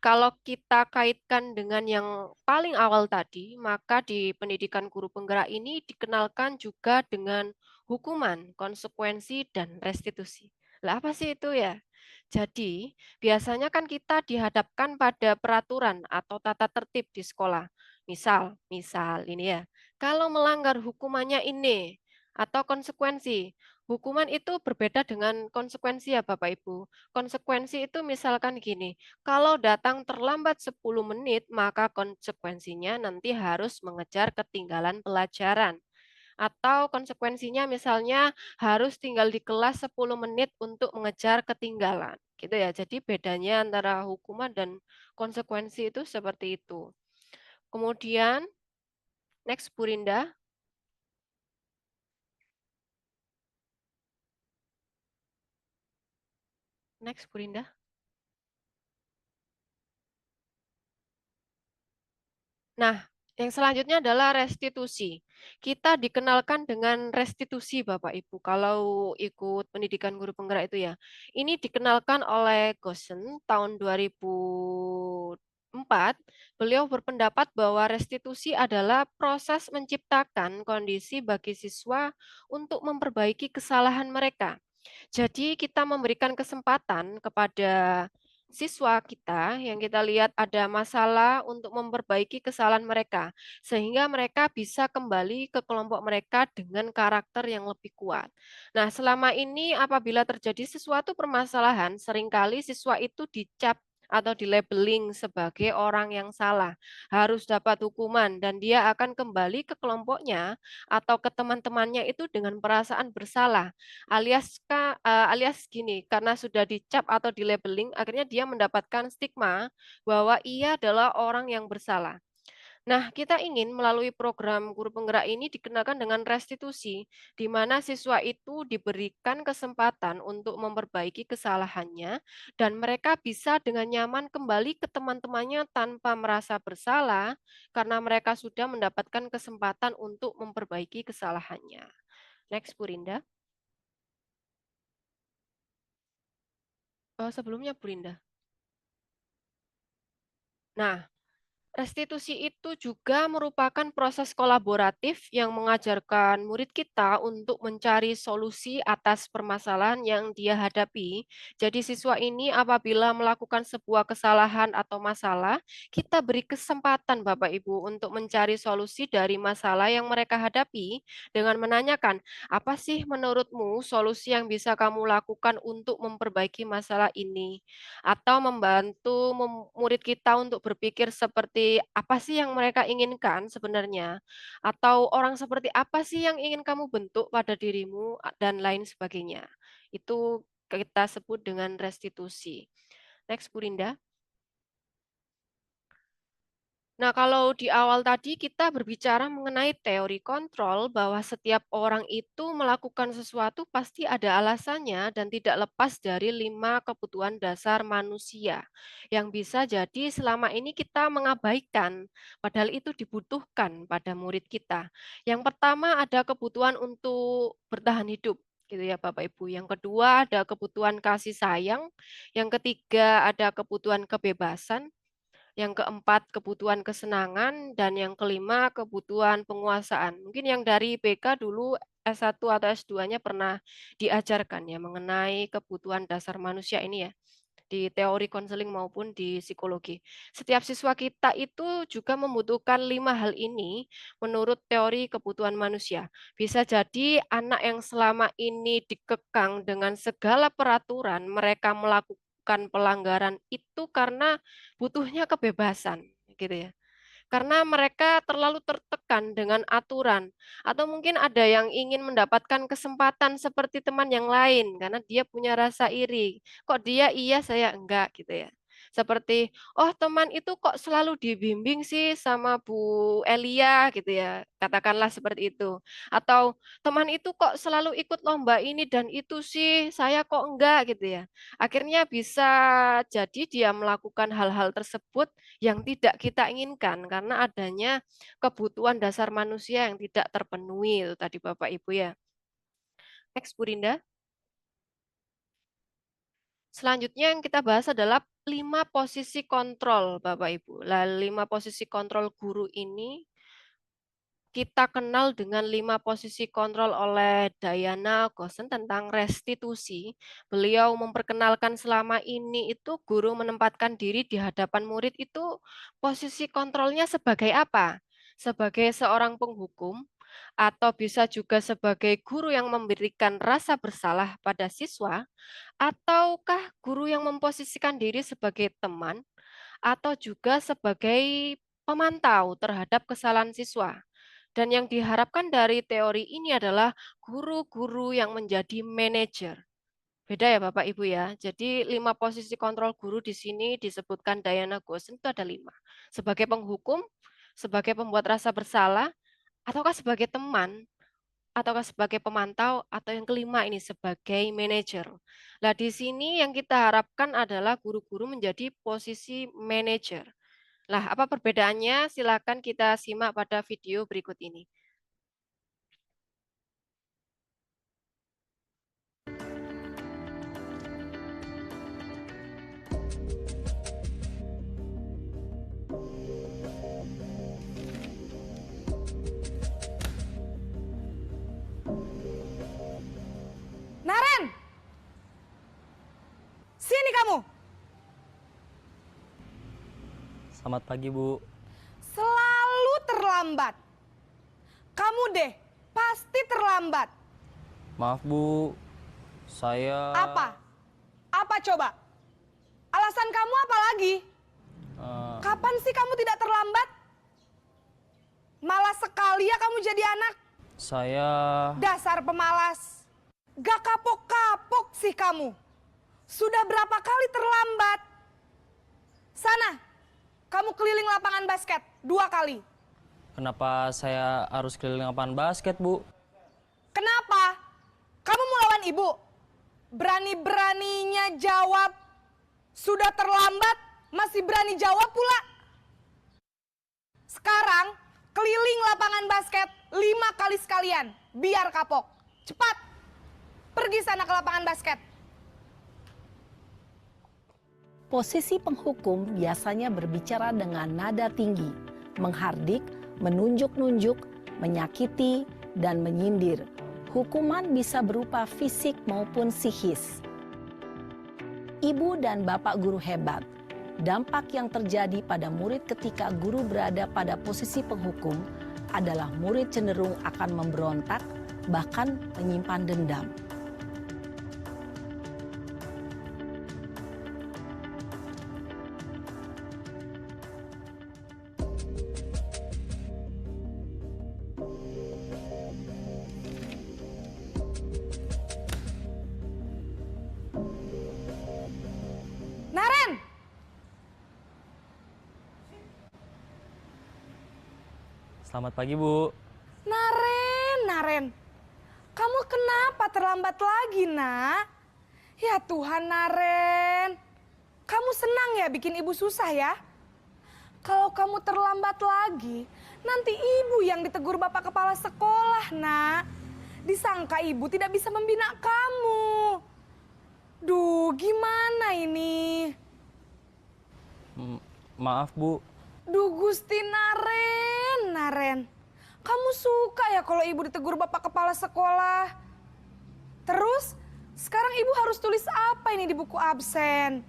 kalau kita kaitkan dengan yang paling awal tadi, maka di pendidikan guru penggerak ini dikenalkan juga dengan hukuman, konsekuensi, dan restitusi. Lah, apa sih itu ya? Jadi, biasanya kan kita dihadapkan pada peraturan atau tata tertib di sekolah. Misal ini ya, kalau melanggar hukumannya ini, atau konsekuensi. Hukuman itu berbeda dengan konsekuensi ya Bapak Ibu. Konsekuensi itu misalkan gini, kalau datang terlambat 10 menit, maka konsekuensinya nanti harus mengejar ketinggalan pelajaran. Atau konsekuensinya misalnya harus tinggal di kelas 10 menit untuk mengejar ketinggalan. Gitu ya. Jadi bedanya antara hukuman dan konsekuensi itu seperti itu. Kemudian, next Bu Rinda. Next Bu Rinda. Nah, yang selanjutnya adalah restitusi. Kita dikenalkan dengan restitusi Bapak Ibu kalau ikut pendidikan guru penggerak itu ya. Ini dikenalkan oleh Gosen tahun 2000 4, beliau berpendapat bahwa restitusi adalah proses menciptakan kondisi bagi siswa untuk memperbaiki kesalahan mereka. Jadi kita memberikan kesempatan kepada siswa kita yang kita lihat ada masalah untuk memperbaiki kesalahan mereka, sehingga mereka bisa kembali ke kelompok mereka dengan karakter yang lebih kuat. Nah, selama ini apabila terjadi sesuatu permasalahan, seringkali siswa itu dicap atau di-labeling sebagai orang yang salah, harus dapat hukuman, dan dia akan kembali ke kelompoknya atau ke teman-temannya itu dengan perasaan bersalah. Alias gini, karena sudah dicap atau di-labeling, akhirnya dia mendapatkan stigma bahwa ia adalah orang yang bersalah. Nah, kita ingin melalui program guru penggerak ini dikenakan dengan restitusi, di mana siswa itu diberikan kesempatan untuk memperbaiki kesalahannya, dan mereka bisa dengan nyaman kembali ke teman-temannya tanpa merasa bersalah, karena mereka sudah mendapatkan kesempatan untuk memperbaiki kesalahannya. Next, Bu Rinda. Sebelumnya Bu Rinda. Nah, restitusi itu juga merupakan proses kolaboratif yang mengajarkan murid kita untuk mencari solusi atas permasalahan yang dia hadapi. Jadi siswa ini apabila melakukan sebuah kesalahan atau masalah, kita beri kesempatan Bapak Ibu untuk mencari solusi dari masalah yang mereka hadapi dengan menanyakan, apa sih menurutmu solusi yang bisa kamu lakukan untuk memperbaiki masalah ini? Atau membantu murid kita untuk berpikir seperti apa sih yang mereka inginkan sebenarnya, atau orang seperti apa sih yang ingin kamu bentuk pada dirimu, dan lain sebagainya. Itu kita sebut dengan restitusi. Next, Bu Rinda. Nah, kalau di awal tadi kita berbicara mengenai teori kontrol bahwa setiap orang itu melakukan sesuatu pasti ada alasannya dan tidak lepas dari 5 kebutuhan dasar manusia yang bisa jadi selama ini kita mengabaikan, padahal itu dibutuhkan pada murid kita. Yang pertama ada kebutuhan untuk bertahan hidup, gitu ya Bapak Ibu. Yang kedua ada kebutuhan kasih sayang, yang ketiga ada kebutuhan kebebasan, yang keempat kebutuhan kesenangan, dan yang kelima kebutuhan penguasaan. Mungkin yang dari BK dulu S1 atau S2-nya pernah diajarkan ya mengenai kebutuhan dasar manusia ini ya, di teori konseling maupun di psikologi. Setiap siswa kita itu juga membutuhkan 5 hal ini menurut teori kebutuhan manusia. Bisa jadi anak yang selama ini dikekang dengan segala peraturan, mereka melakukan pelanggaran itu karena butuhnya kebebasan, gitu ya. Karena mereka terlalu tertekan dengan aturan, atau mungkin ada yang ingin mendapatkan kesempatan seperti teman yang lain karena dia punya rasa iri. Kok dia iya, saya enggak gitu ya. Seperti, oh teman itu kok selalu dibimbing sih sama Bu Elia gitu ya. Katakanlah seperti itu. Atau teman itu kok selalu ikut lomba ini dan itu sih, saya kok enggak gitu ya. Akhirnya bisa jadi dia melakukan hal-hal tersebut yang tidak kita inginkan karena adanya kebutuhan dasar manusia yang tidak terpenuhi itu tadi Bapak Ibu ya. Next Bu Rinda. Selanjutnya yang kita bahas adalah 5 posisi kontrol Bapak Ibu. Lah 5 posisi kontrol guru ini kita kenal dengan 5 posisi kontrol oleh Diana Gossen tentang restitusi. Beliau memperkenalkan selama ini itu guru menempatkan diri di hadapan murid itu posisi kontrolnya sebagai apa? Sebagai seorang penghukum, atau bisa juga sebagai guru yang memberikan rasa bersalah pada siswa, ataukah guru yang memposisikan diri sebagai teman, atau juga sebagai pemantau terhadap kesalahan siswa. Dan yang diharapkan dari teori ini adalah guru-guru yang menjadi manajer. Beda ya Bapak Ibu ya. Jadi 5 posisi kontrol guru di sini disebutkan Diana Gossen itu ada 5. Sebagai penghukum, sebagai pembuat rasa bersalah, ataukah sebagai teman, ataukah sebagai pemantau, atau yang kelima ini sebagai manajer. Nah di sini yang kita harapkan adalah guru-guru menjadi posisi manajer. Lah apa perbedaannya? Silakan kita simak pada video berikut ini. Selamat pagi, Bu. Selalu terlambat. Kamu deh, pasti terlambat. Maaf, Bu. Saya... Apa? Apa coba? Alasan kamu apa lagi? Kapan sih kamu tidak terlambat? Malas sekali ya kamu jadi anak. Saya... Dasar pemalas. Gak kapok-kapok sih kamu. Sudah berapa kali terlambat? Sana, kamu keliling lapangan basket 2 kali. Kenapa saya harus keliling lapangan basket, Bu? Kenapa? Kamu mau lawan ibu? Berani-beraninya jawab. Sudah terlambat, masih berani jawab pula. Sekarang, keliling lapangan basket 5 kali sekalian. Biar kapok. Cepat. Pergi sana ke lapangan basket. Posisi penghukum biasanya berbicara dengan nada tinggi, menghardik, menunjuk-nunjuk, menyakiti, dan menyindir. Hukuman bisa berupa fisik maupun psikis. Ibu dan bapak guru hebat. Dampak yang terjadi pada murid ketika guru berada pada posisi penghukum adalah murid cenderung akan memberontak, bahkan menyimpan dendam. Naren! Selamat pagi, Bu. Naren. Kamu kenapa terlambat lagi, nak? Ya Tuhan, Naren. Kamu senang ya bikin ibu susah ya? Kalau kamu terlambat lagi, nanti ibu yang ditegur bapak kepala sekolah, nak. Disangka ibu tidak bisa membina kamu. Duh, gimana ini? Maaf, Bu. Duh, Gusti Naren. Kamu suka ya kalau ibu ditegur bapak kepala sekolah? Terus, sekarang ibu harus tulis apa ini di buku absen?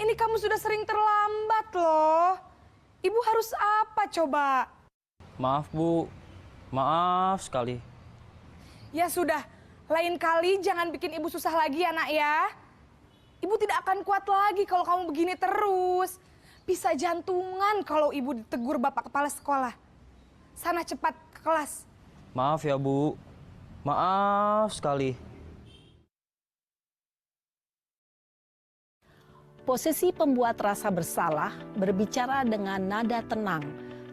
Ini kamu sudah sering terlambat loh. Ibu harus apa coba? Maaf, Bu. Maaf sekali. Ya sudah, lain kali jangan bikin ibu susah lagi ya, nak ya. Ibu tidak akan kuat lagi kalau kamu begini terus. Bisa jantungan kalau ibu ditegur bapak kepala sekolah. Sana cepat ke kelas. Maaf ya, Bu. Maaf sekali. Posisi pembuat rasa bersalah berbicara dengan nada tenang,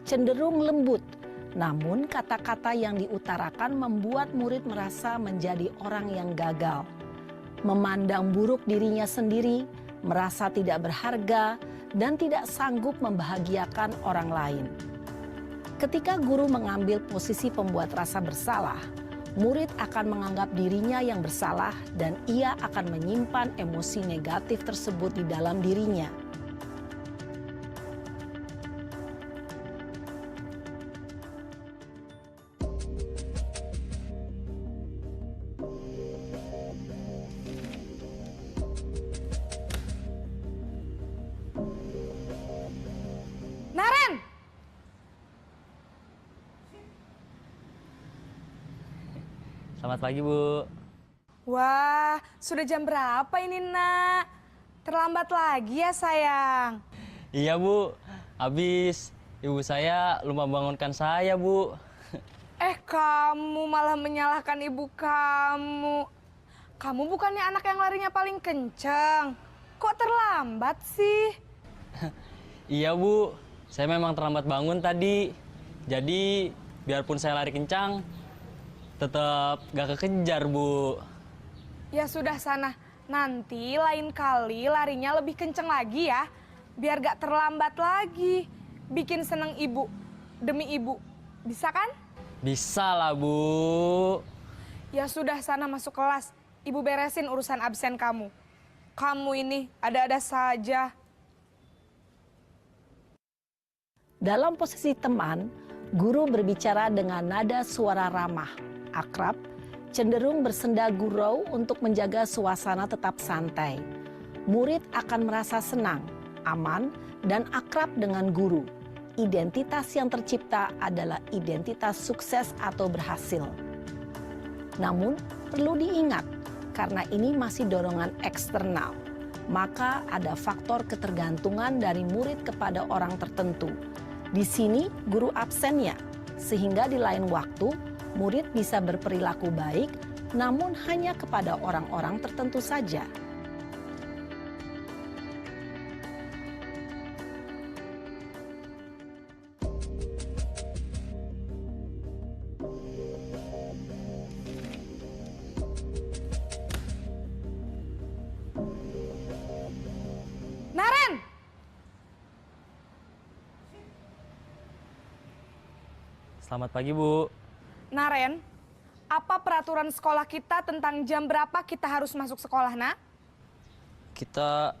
cenderung lembut. Namun kata-kata yang diutarakan membuat murid merasa menjadi orang yang gagal. Memandang buruk dirinya sendiri, merasa tidak berharga, dan tidak sanggup membahagiakan orang lain. Ketika guru mengambil posisi pembuat rasa bersalah, murid akan menganggap dirinya yang bersalah dan ia akan menyimpan emosi negatif tersebut di dalam dirinya. Naren! Selamat pagi, Bu. Wah, sudah jam berapa ini, nak? Terlambat lagi ya, sayang? Iya, Bu. Habis ibu saya lupa bangunkan saya, Bu. Kamu malah menyalahkan ibu kamu. Kamu bukannya anak yang larinya paling kenceng. Kok terlambat sih? Iya, Bu. Saya memang terlambat bangun tadi. Jadi, biarpun saya lari kencang, tetap gak kekejar, Bu. Ya sudah sana. Nanti lain kali larinya lebih kenceng lagi ya. Biar gak terlambat lagi. Bikin seneng ibu. Demi ibu. Bisa kan? Bisa lah, Bu. Ya sudah sana masuk kelas. Ibu beresin urusan absen kamu. Kamu ini ada-ada saja. Dalam posisi teman, guru berbicara dengan nada suara ramah, akrab, cenderung bersenda gurau untuk menjaga suasana tetap santai. Murid akan merasa senang, aman dan akrab dengan guru. Identitas yang tercipta adalah identitas sukses atau berhasil. Namun, perlu diingat, karena ini masih dorongan eksternal, maka ada faktor ketergantungan dari murid kepada orang tertentu. Di sini, guru absennya, sehingga di lain waktu, murid bisa berperilaku baik, namun hanya kepada orang-orang tertentu saja. Naren! Selamat pagi, Bu. Naren, apa peraturan sekolah kita tentang jam berapa kita harus masuk sekolah, nak? Kita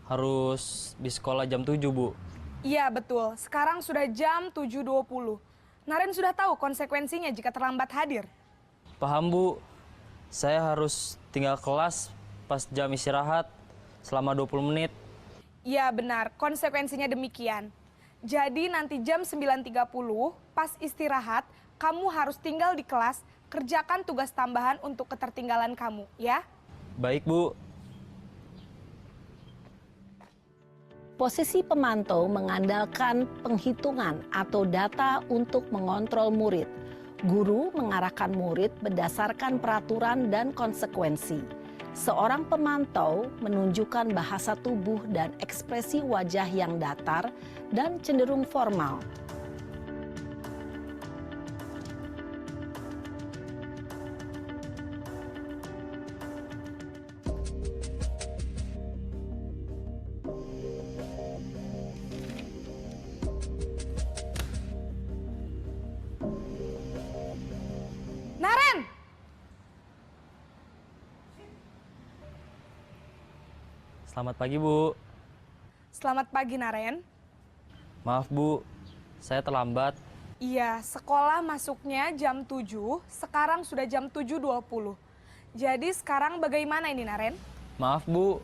harus di sekolah jam 7, Bu. Iya, betul. Sekarang sudah jam 7.20. Naren sudah tahu konsekuensinya jika terlambat hadir. Paham, Bu. Saya harus tinggal kelas pas jam istirahat selama 20 menit. Iya, benar. Konsekuensinya demikian. Jadi nanti jam 9.30 pas istirahat, kamu harus tinggal di kelas, kerjakan tugas tambahan untuk ketertinggalan kamu, ya? Baik, Bu. Posisi pemantau mengandalkan penghitungan atau data untuk mengontrol murid. Guru mengarahkan murid berdasarkan peraturan dan konsekuensi. Seorang pemantau menunjukkan bahasa tubuh dan ekspresi wajah yang datar dan cenderung formal. Naren! Selamat pagi, Bu. Selamat pagi, Naren. Maaf, Bu. Saya terlambat. Iya, sekolah masuknya jam 7, sekarang sudah jam 7.20. Jadi sekarang bagaimana ini, Naren? Maaf, Bu.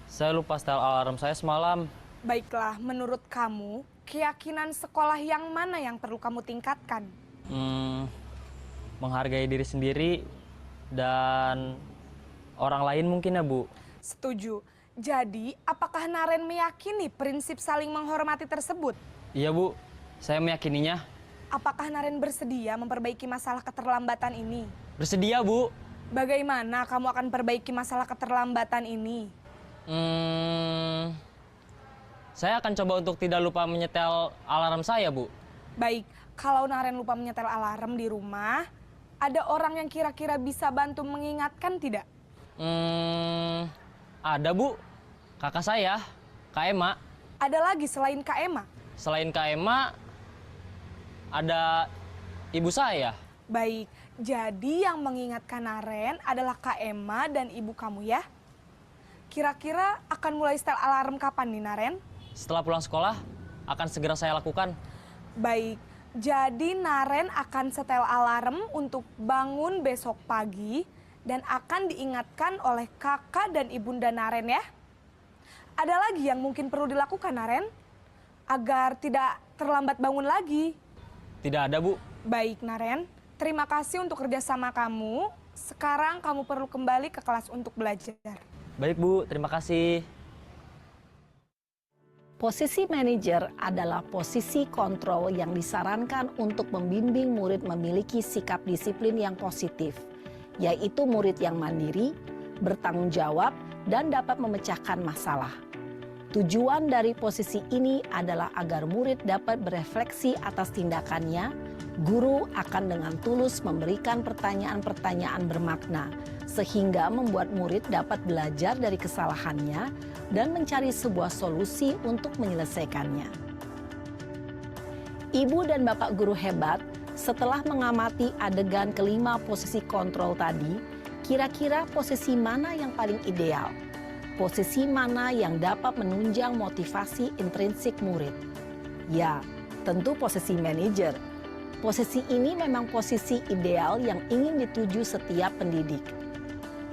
Saya lupa setel alarm saya semalam. Baiklah, menurut kamu, keyakinan sekolah yang mana yang perlu kamu tingkatkan? Menghargai diri sendiri dan orang lain mungkin ya, Bu. Setuju. Jadi, apakah Naren meyakini prinsip saling menghormati tersebut? Iya, Bu. Saya meyakininya. Apakah Naren bersedia memperbaiki masalah keterlambatan ini? Bersedia, Bu. Bagaimana kamu akan perbaiki masalah keterlambatan ini? Saya akan coba untuk tidak lupa menyetel alarm saya, Bu. Baik, kalau Naren lupa menyetel alarm di rumah, ada orang yang kira-kira bisa bantu mengingatkan tidak? Ada, Bu. Kakak saya, Kak Ema. Ada lagi selain Kak Ema? Selain Kak Ema, ada ibu saya. Baik, jadi yang mengingatkan Naren adalah Kak Ema dan ibu kamu ya? Kira-kira akan mulai setel alarm kapan nih, Naren? Setelah pulang sekolah, akan segera saya lakukan. Baik, jadi Naren akan setel alarm untuk bangun besok pagi dan akan diingatkan oleh kakak dan ibunda Naren ya. Ada lagi yang mungkin perlu dilakukan, Naren? Agar tidak terlambat bangun lagi. Tidak ada, Bu. Baik, Naren. Terima kasih untuk kerjasama kamu. Sekarang kamu perlu kembali ke kelas untuk belajar. Baik, Bu. Terima kasih. Posisi manajer adalah posisi kontrol yang disarankan untuk membimbing murid memiliki sikap disiplin yang positif, yaitu murid yang mandiri, bertanggung jawab, dan dapat memecahkan masalah. Tujuan dari posisi ini adalah agar murid dapat berefleksi atas tindakannya. Guru akan dengan tulus memberikan pertanyaan-pertanyaan bermakna, sehingga membuat murid dapat belajar dari kesalahannya dan mencari sebuah solusi untuk menyelesaikannya. Ibu dan bapak guru hebat, setelah mengamati adegan kelima posisi kontrol tadi, kira-kira posisi mana yang paling ideal? Posisi mana yang dapat menunjang motivasi intrinsik murid? Ya, tentu posisi manajer. Posisi ini memang posisi ideal yang ingin dituju setiap pendidik.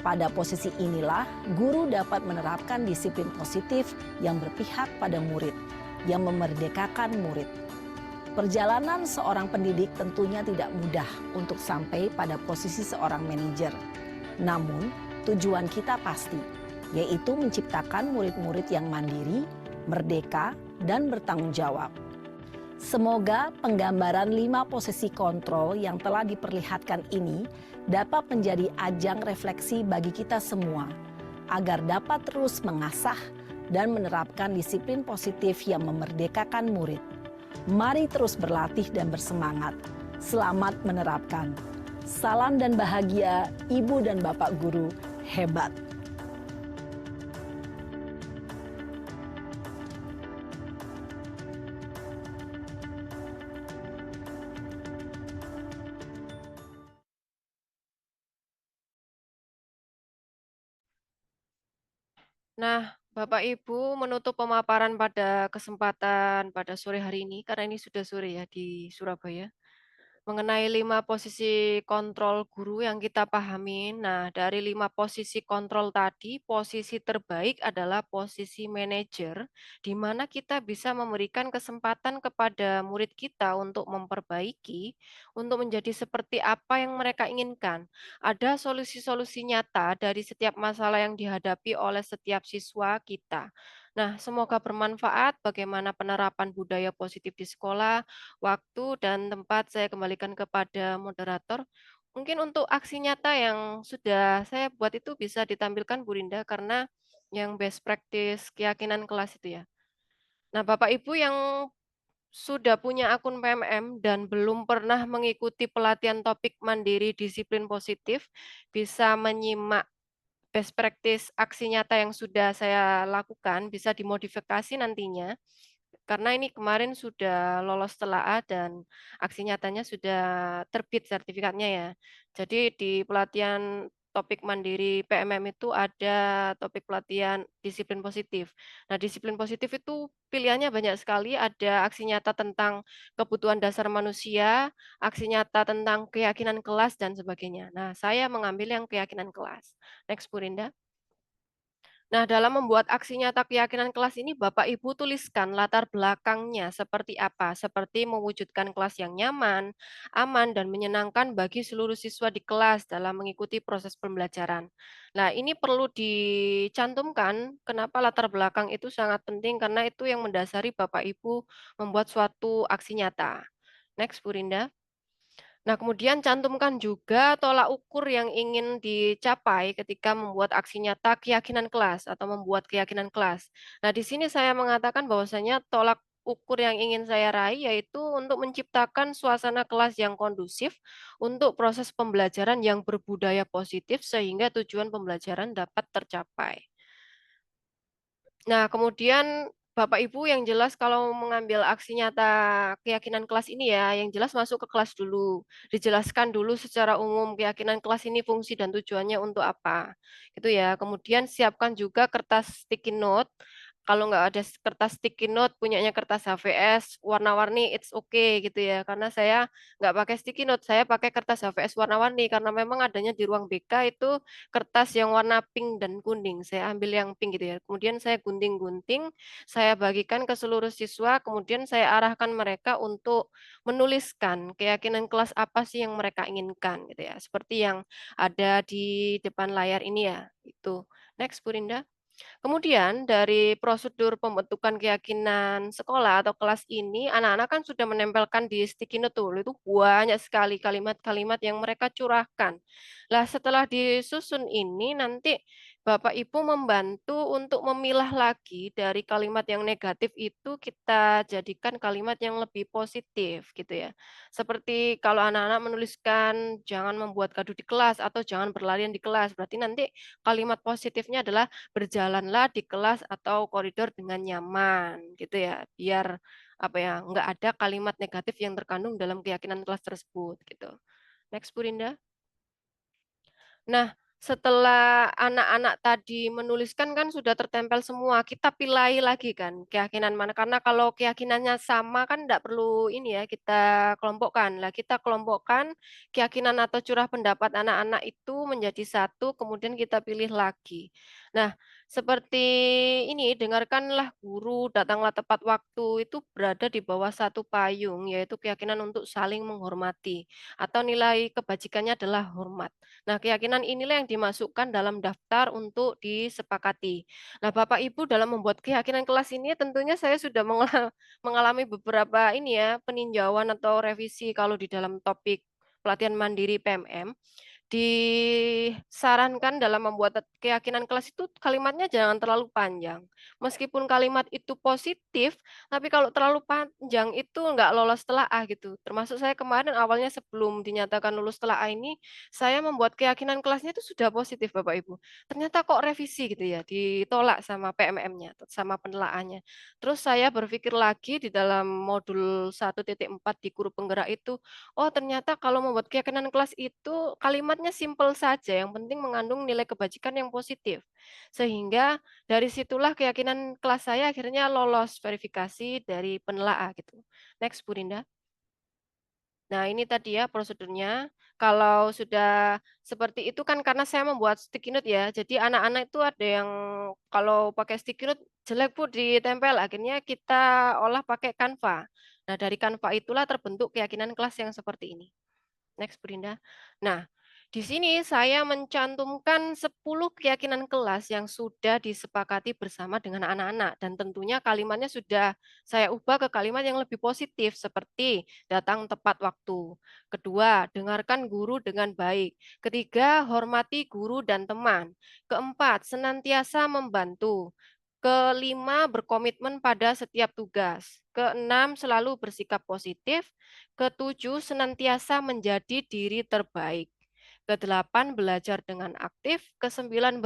Pada posisi inilah, guru dapat menerapkan disiplin positif yang berpihak pada murid, yang memerdekakan murid. Perjalanan seorang pendidik tentunya tidak mudah untuk sampai pada posisi seorang manajer. Namun, tujuan kita pasti, yaitu menciptakan murid-murid yang mandiri, merdeka, dan bertanggung jawab. Semoga penggambaran 5 posisi kontrol yang telah diperlihatkan ini dapat menjadi ajang refleksi bagi kita semua, agar dapat terus mengasah dan menerapkan disiplin positif yang memerdekakan murid. Mari terus berlatih dan bersemangat. Selamat menerapkan. Salam dan bahagia, Ibu dan Bapak Guru hebat. Nah, Bapak Ibu menutup pemaparan pada kesempatan pada sore hari ini, karena ini sudah sore ya di Surabaya, mengenai 5 posisi kontrol guru yang kita pahami. Nah, dari 5 posisi kontrol tadi, posisi terbaik adalah posisi manajer, di mana kita bisa memberikan kesempatan kepada murid kita untuk memperbaiki, untuk menjadi seperti apa yang mereka inginkan. Ada solusi-solusi nyata dari setiap masalah yang dihadapi oleh setiap siswa kita. Nah, semoga bermanfaat bagaimana penerapan budaya positif di sekolah. Waktu dan tempat saya kembalikan kepada moderator. Mungkin untuk aksi nyata yang sudah saya buat itu bisa ditampilkan Bu Rinda, karena yang best practice keyakinan kelas itu ya. Nah, Bapak Ibu yang sudah punya akun PMM dan belum pernah mengikuti pelatihan topik mandiri disiplin positif, bisa menyimak best practice aksi nyata yang sudah saya lakukan, bisa dimodifikasi nantinya. Karena ini kemarin sudah lolos telaah dan aksi nyatanya sudah terbit sertifikatnya ya. Jadi di pelatihan topik mandiri PMM itu ada topik pelatihan disiplin positif. Nah, disiplin positif itu pilihannya banyak sekali, ada aksi nyata tentang kebutuhan dasar manusia, aksi nyata tentang keyakinan kelas dan sebagainya. Nah, saya mengambil yang keyakinan kelas. Next, Bu Rinda. Nah, dalam membuat aksi nyata keyakinan kelas ini, Bapak Ibu tuliskan latar belakangnya seperti apa, seperti mewujudkan kelas yang nyaman, aman, dan menyenangkan bagi seluruh siswa di kelas dalam mengikuti proses pembelajaran. Nah, ini perlu dicantumkan, kenapa latar belakang itu sangat penting, karena itu yang mendasari Bapak Ibu membuat suatu aksi nyata. Next, Bu Rinda. Nah, kemudian cantumkan juga tolak ukur yang ingin dicapai ketika membuat aksi nyata keyakinan kelas atau membuat keyakinan kelas. Nah, di sini saya mengatakan bahwasanya tolak ukur yang ingin saya raih yaitu untuk menciptakan suasana kelas yang kondusif untuk proses pembelajaran yang berbudaya positif sehingga tujuan pembelajaran dapat tercapai. Nah, kemudian Bapak Ibu yang jelas kalau mengambil aksi nyata keyakinan kelas ini ya, yang jelas masuk ke kelas dulu. Dijelaskan dulu secara umum keyakinan kelas ini fungsi dan tujuannya untuk apa. Gitu ya. Kemudian siapkan juga kertas sticky note. Kalau nggak ada kertas sticky note, punyanya kertas HVS warna-warni, it's okay gitu ya. Karena saya nggak pakai sticky note, saya pakai kertas HVS warna-warni karena memang adanya di ruang BK itu kertas yang warna pink dan kuning. Saya ambil yang pink gitu ya. Kemudian saya gunting-gunting, saya bagikan ke seluruh siswa, kemudian saya arahkan mereka untuk menuliskan keyakinan kelas apa sih yang mereka inginkan gitu ya. Seperti yang ada di depan layar ini ya. Itu. Next, Bu Rinda. Kemudian dari prosedur pembentukan keyakinan sekolah atau kelas ini, anak-anak kan sudah menempelkan di sticky note tuh, itu banyak sekali kalimat-kalimat yang mereka curahkan. Lah setelah disusun ini nanti Bapak Ibu membantu untuk memilah lagi dari kalimat yang negatif itu kita jadikan kalimat yang lebih positif gitu ya. Seperti kalau anak-anak menuliskan jangan membuat gaduh di kelas atau jangan berlarian di kelas, berarti nanti kalimat positifnya adalah berjalanlah di kelas atau koridor dengan nyaman gitu ya, biar apa ya, nggak ada kalimat negatif yang terkandung dalam keyakinan kelas tersebut gitu. Next, Bu Rinda. Nah, setelah anak-anak tadi menuliskan kan sudah tertempel semua, kita pilih lagi kan keyakinan mana. Karena kalau keyakinannya sama kan tidak perlu ini ya, kita kelompokkan. Lah kita kelompokkan keyakinan atau curah pendapat anak-anak itu menjadi satu, kemudian kita pilih lagi. Nah, seperti ini, dengarkanlah guru, datanglah tepat waktu, itu berada di bawah satu payung, yaitu keyakinan untuk saling menghormati. Atau nilai kebajikannya adalah hormat. Nah, keyakinan inilah yang dimasukkan dalam daftar untuk disepakati. Nah, Bapak Ibu dalam membuat keyakinan kelas ini tentunya saya sudah mengalami beberapa ini ya, peninjauan atau revisi kalau di dalam topik pelatihan mandiri PMM. Disarankan dalam membuat keyakinan kelas itu kalimatnya jangan terlalu panjang. Meskipun kalimat itu positif, tapi kalau terlalu panjang itu nggak lolos telaah gitu. Termasuk saya kemarin awalnya sebelum dinyatakan lulus telaah ini, saya membuat keyakinan kelasnya itu sudah positif Bapak Ibu. Ternyata kok revisi gitu ya, ditolak sama PMM-nya, sama penelaahnya. Terus saya berpikir lagi di dalam modul 1.4 di guru penggerak itu, oh ternyata kalau membuat keyakinan kelas itu kalimatnya simpel saja, yang penting mengandung nilai kebajikan yang positif. Sehingga dari situlah keyakinan kelas saya akhirnya lolos verifikasi dari penelaah gitu. Next Bu Rinda. Nah, ini tadi ya prosedurnya. Kalau sudah seperti itu kan karena saya membuat sticky note ya. Jadi anak-anak itu ada yang kalau pakai sticky note jelek Bu ditempel. Akhirnya kita olah pakai Canva. Nah, dari Canva itulah terbentuk keyakinan kelas yang seperti ini. Next, Bu Rinda. Nah, di sini saya mencantumkan 10 keyakinan kelas yang sudah disepakati bersama dengan anak-anak. Dan tentunya kalimatnya sudah saya ubah ke kalimat yang lebih positif, seperti datang tepat waktu. Kedua, dengarkan guru dengan baik. Ketiga, hormati guru dan teman. Keempat, senantiasa membantu. Kelima, berkomitmen pada setiap tugas. Keenam, selalu bersikap positif. Ketujuh, senantiasa menjadi diri terbaik. Kedelapan, belajar dengan aktif. Kesembilan,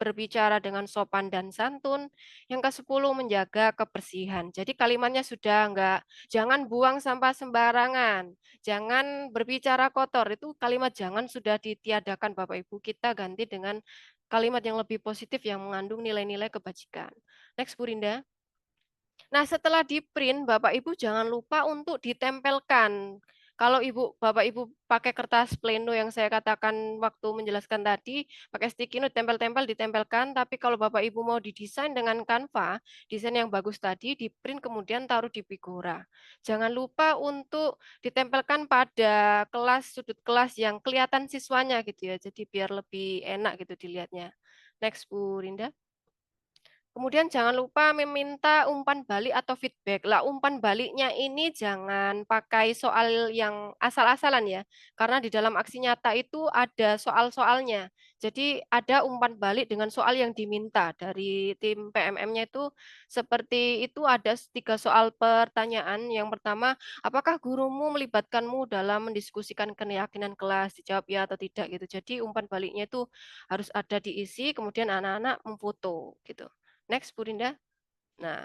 berbicara dengan sopan dan santun. Yang kesepuluh, menjaga kebersihan. Jadi kalimatnya sudah enggak, jangan buang sampah sembarangan. Jangan berbicara kotor. Itu kalimat jangan sudah ditiadakan Bapak Ibu. Kita ganti dengan kalimat yang lebih positif yang mengandung nilai-nilai kebajikan. Next, Bu Rinda. Nah, setelah di-print, Bapak Ibu jangan lupa untuk ditempelkan. Kalau Bapak Ibu pakai kertas pleno yang saya katakan waktu menjelaskan tadi, pakai sticky note, tempel-tempel, ditempelkan. Tapi kalau Bapak Ibu mau didesain dengan Canva, desain yang bagus tadi, di-print kemudian taruh di Figura. Jangan lupa untuk ditempelkan pada kelas, sudut kelas yang kelihatan siswanya gitu ya. Jadi biar lebih enak gitu dilihatnya. Next, Bu Rinda. Kemudian jangan lupa meminta umpan balik atau feedback. Lah, umpan baliknya ini jangan pakai soal yang asal-asalan ya. Karena di dalam aksi nyata itu ada soal-soalnya. Jadi ada umpan balik dengan soal yang diminta dari tim PMM-nya itu seperti itu ada 3 soal pertanyaan. Yang pertama, apakah gurumu melibatkanmu dalam mendiskusikan keyakinan kelas? Dijawab ya atau tidak gitu. Jadi umpan baliknya itu harus ada diisi, kemudian anak-anak memfoto gitu. Next, Bu Rinda. Nah,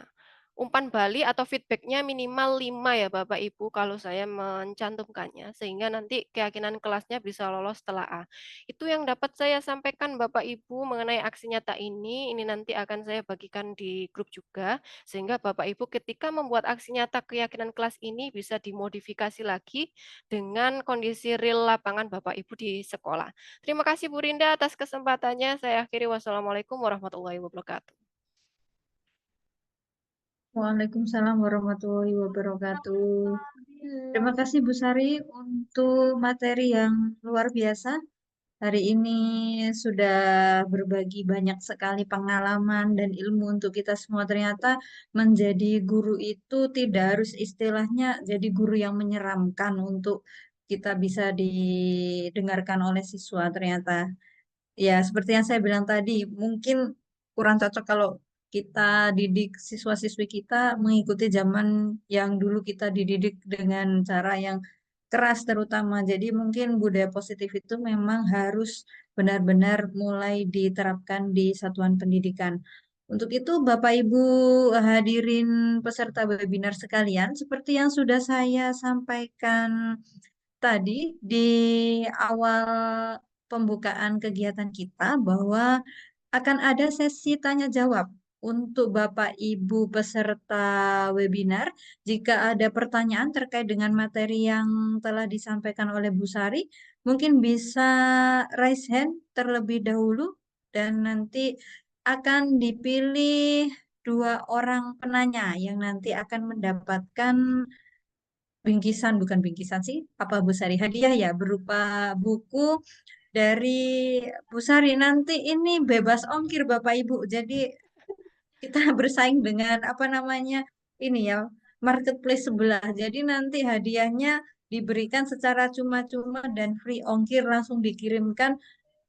umpan balik atau feedbacknya minimal 5 ya Bapak Ibu kalau saya mencantumkannya, sehingga nanti keyakinan kelasnya bisa lolos telaah. Itu yang dapat saya sampaikan Bapak Ibu mengenai aksi nyata ini nanti akan saya bagikan di grup juga, sehingga Bapak Ibu ketika membuat aksi nyata keyakinan kelas ini bisa dimodifikasi lagi dengan kondisi real lapangan Bapak Ibu di sekolah. Terima kasih Bu Rinda atas kesempatannya. Saya akhiri. Wassalamualaikum warahmatullahi wabarakatuh. Waalaikumsalam warahmatullahi wabarakatuh. Terima kasih Bu Sari untuk materi yang luar biasa. Hari ini sudah berbagi banyak sekali pengalaman dan ilmu untuk kita semua. Ternyata menjadi guru itu tidak harus istilahnya jadi guru yang menyeramkan untuk kita bisa didengarkan oleh siswa. Ternyata ya seperti yang saya bilang tadi, mungkin kurang cocok kalau kita didik siswa-siswi kita mengikuti zaman yang dulu kita dididik dengan cara yang keras terutama. Jadi mungkin budaya positif itu memang harus benar-benar mulai diterapkan di satuan pendidikan. Untuk itu Bapak Ibu hadirin peserta webinar sekalian, seperti yang sudah saya sampaikan tadi di awal pembukaan kegiatan kita bahwa akan ada sesi tanya jawab untuk Bapak Ibu peserta webinar. Jika ada pertanyaan terkait dengan materi yang telah disampaikan oleh Bu Sari, mungkin bisa raise hand terlebih dahulu dan nanti akan dipilih 2 orang penanya yang nanti akan mendapatkan bukan bingkisan sih, apa Bu Sari, hadiah ya berupa buku dari Bu Sari. Nanti ini bebas ongkir Bapak Ibu. Jadi kita bersaing dengan apa namanya ini ya, marketplace sebelah. Jadi nanti hadiahnya diberikan secara cuma-cuma dan free ongkir langsung dikirimkan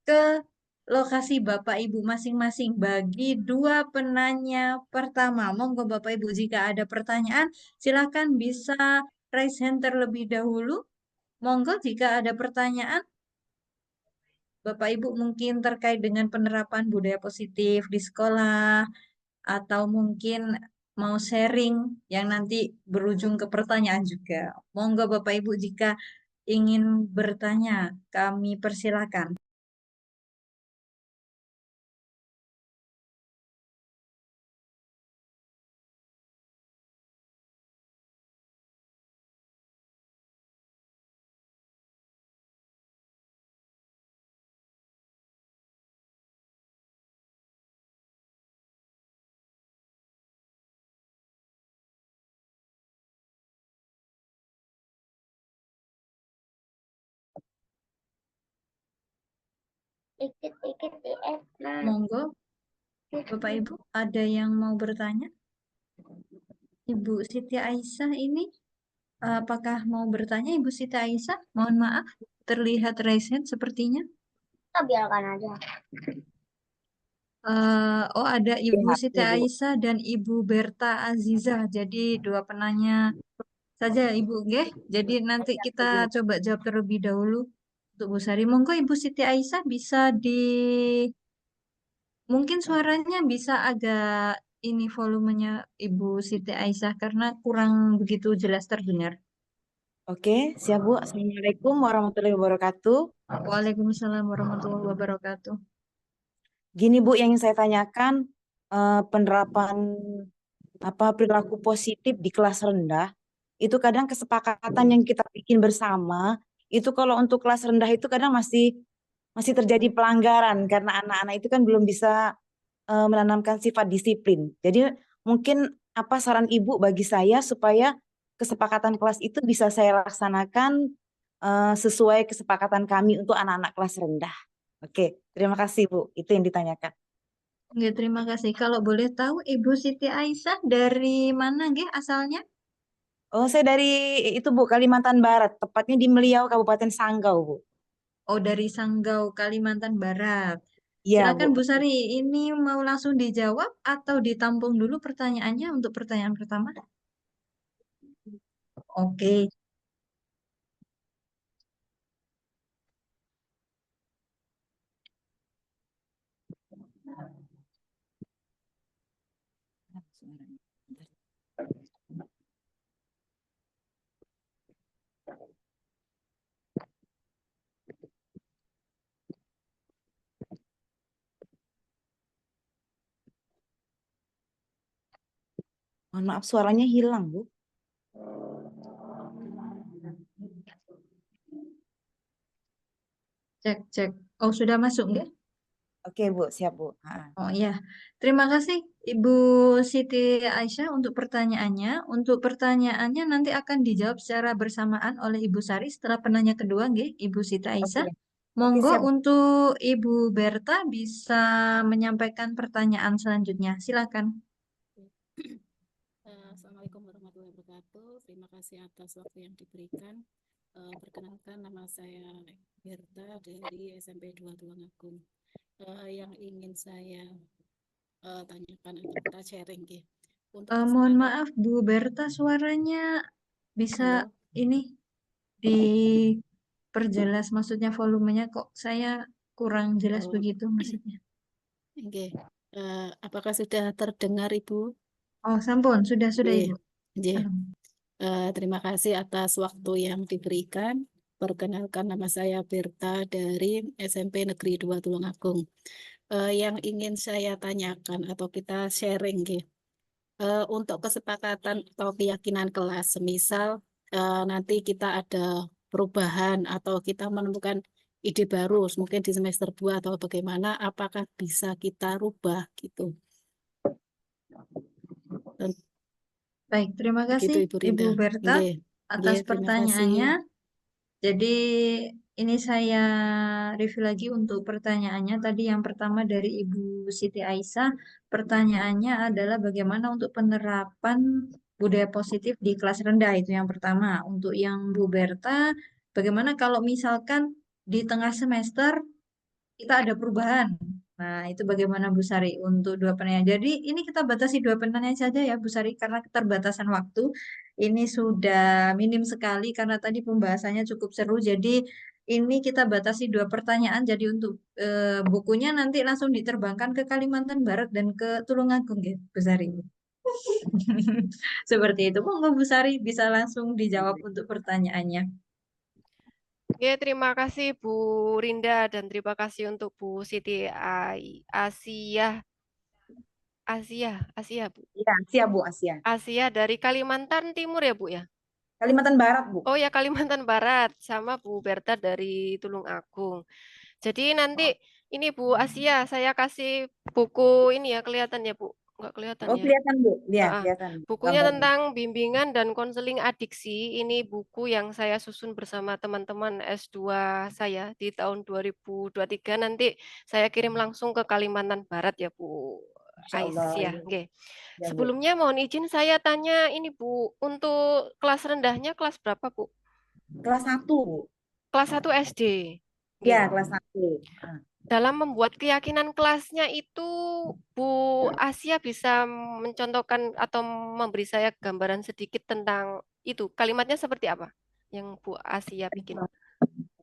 ke lokasi Bapak Ibu masing-masing bagi 2 penanya pertama. Monggo Bapak Ibu jika ada pertanyaan silakan bisa raise hand terlebih dahulu. Monggo jika ada pertanyaan Bapak Ibu mungkin terkait dengan penerapan budaya positif di sekolah atau mungkin mau sharing yang nanti berujung ke pertanyaan juga. Monggo Bapak Ibu jika ingin bertanya, kami persilakan. Monggo Bapak Ibu, ada yang mau bertanya? Ibu Siti Aisyah ini, apakah mau bertanya Ibu Siti Aisyah? Mohon maaf, terlihat raise hand sepertinya. Biarkan aja. Oh ada Ibu Siti Aisyah dan Ibu Berta Aziza. Jadi 2 penanya saja Ibu, nggih. Jadi nanti kita coba jawab terlebih dahulu untuk Bu Sari. Monggo Ibu Siti Aisyah bisa mungkin suaranya bisa agak ini volumenya Ibu Siti Aisyah karena kurang begitu jelas terdengar. Oke, siap Bu. Assalamualaikum warahmatullahi wabarakatuh. Waalaikumsalam warahmatullahi wabarakatuh. Gini Bu, yang ingin saya tanyakan penerapan perilaku positif di kelas rendah itu kadang kesepakatan yang kita bikin bersama itu kalau untuk kelas rendah itu kadang masih terjadi pelanggaran karena anak-anak itu kan belum bisa menanamkan sifat disiplin. Jadi mungkin apa saran Ibu bagi saya supaya kesepakatan kelas itu bisa saya laksanakan sesuai kesepakatan kami untuk anak-anak kelas rendah. Oke, terima kasih Bu. Itu yang ditanyakan. Oke, terima kasih. Kalau boleh tahu Ibu Siti Aisyah dari mana nggih asalnya? Oh, saya dari itu Bu, Kalimantan Barat, tepatnya di Meliau, Kabupaten Sanggau, Bu. Oh, dari Sanggau, Kalimantan Barat. Iya, Silakan Bu. Bu Sari, ini mau langsung dijawab atau ditampung dulu pertanyaannya untuk pertanyaan pertama? Oke. Mohon maaf suaranya hilang, Bu. Cek. Oh, sudah masuk nggak? Oke, Bu, siap, Bu. Oh iya, terima kasih Ibu Siti Aisyah untuk pertanyaannya. Untuk pertanyaannya nanti akan dijawab secara bersamaan oleh Ibu Sari setelah penanya kedua, nggih, Ibu Siti Aisyah. Oke. Monggo siap. untuk Ibu Berta bisa menyampaikan pertanyaan selanjutnya. Silakan. Assalamualaikum warahmatullahi wabarakatuh. Terima kasih atas waktu yang diberikan. Perkenalkan, nama saya Berta dari SMP 22 Ngagung. Yang ingin saya tanyakan atau kita sharing ya. Mohon maaf Bu Berta, suaranya bisa ini diperjelas, maksudnya volumenya kok saya kurang jelas begitu maksudnya. Oke. Apakah sudah terdengar Ibu? Oh, sampun, sudah Ibu. Terima kasih atas waktu yang diberikan. Perkenalkan nama saya Berta dari SMP Negeri 2 Tulungagung. Yang ingin saya tanyakan atau kita sharing gitu. Untuk kesepakatan atau keyakinan kelas, semisal nanti kita ada perubahan atau kita menemukan ide baru, mungkin di semester 2 atau bagaimana, apakah bisa kita rubah gitu. Baik, terima Begitu kasih Ibu Ibu Rinda. Berta Nggih, atas nggih, terima pertanyaannya. kasih. Jadi ini saya review lagi untuk pertanyaannya. Tadi yang pertama dari Ibu Siti Aisyah, pertanyaannya adalah bagaimana untuk penerapan budaya positif di kelas rendah, itu yang pertama. Untuk yang Bu Berta, bagaimana kalau misalkan di tengah semester kita ada perubahan. Nah, itu bagaimana Bu Sari untuk dua pertanyaan. Jadi ini kita batasi dua pertanyaan saja ya Bu Sari karena keterbatasan waktu. Ini sudah minim sekali karena tadi pembahasannya cukup seru. Jadi ini kita batasi dua pertanyaan. Jadi untuk bukunya nanti langsung diterbangkan ke Kalimantan Barat dan ke Tulungagung ya Bu Sari. Seperti itu. Monggo Bu Sari bisa langsung dijawab untuk pertanyaannya. Oke, terima kasih Bu Rinda dan terima kasih untuk Bu Siti Asia, Bu. Iya, Asia Bu, Asia. Asia dari Kalimantan Timur ya Bu ya? Kalimantan Barat Bu. Oh ya, Kalimantan Barat sama Bu Berta dari Tulungagung. Jadi nanti ini Bu Asia, saya kasih buku ini ya, kelihatan ya Bu? Enggak kelihatan Oh ya? kelihatan Bu, ya Ah, kelihatan. bukunya Gambarnya. tentang bimbingan dan konseling adiksi. Ini buku yang saya susun bersama teman-teman S2 saya di tahun 2023. Nanti saya kirim langsung ke Kalimantan Barat ya Bu Insya Allah. Aisyah. Ya, Oke. ya, Bu. Sebelumnya mohon izin saya tanya ini Bu, untuk kelas rendahnya kelas berapa Bu? Kelas 1 Bu. Kelas 1 SD. Ya, Oke. kelas 1. Dalam membuat keyakinan kelasnya itu, Bu Asia bisa mencontohkan atau memberi saya gambaran sedikit tentang itu. Kalimatnya seperti apa yang Bu Asia bikin?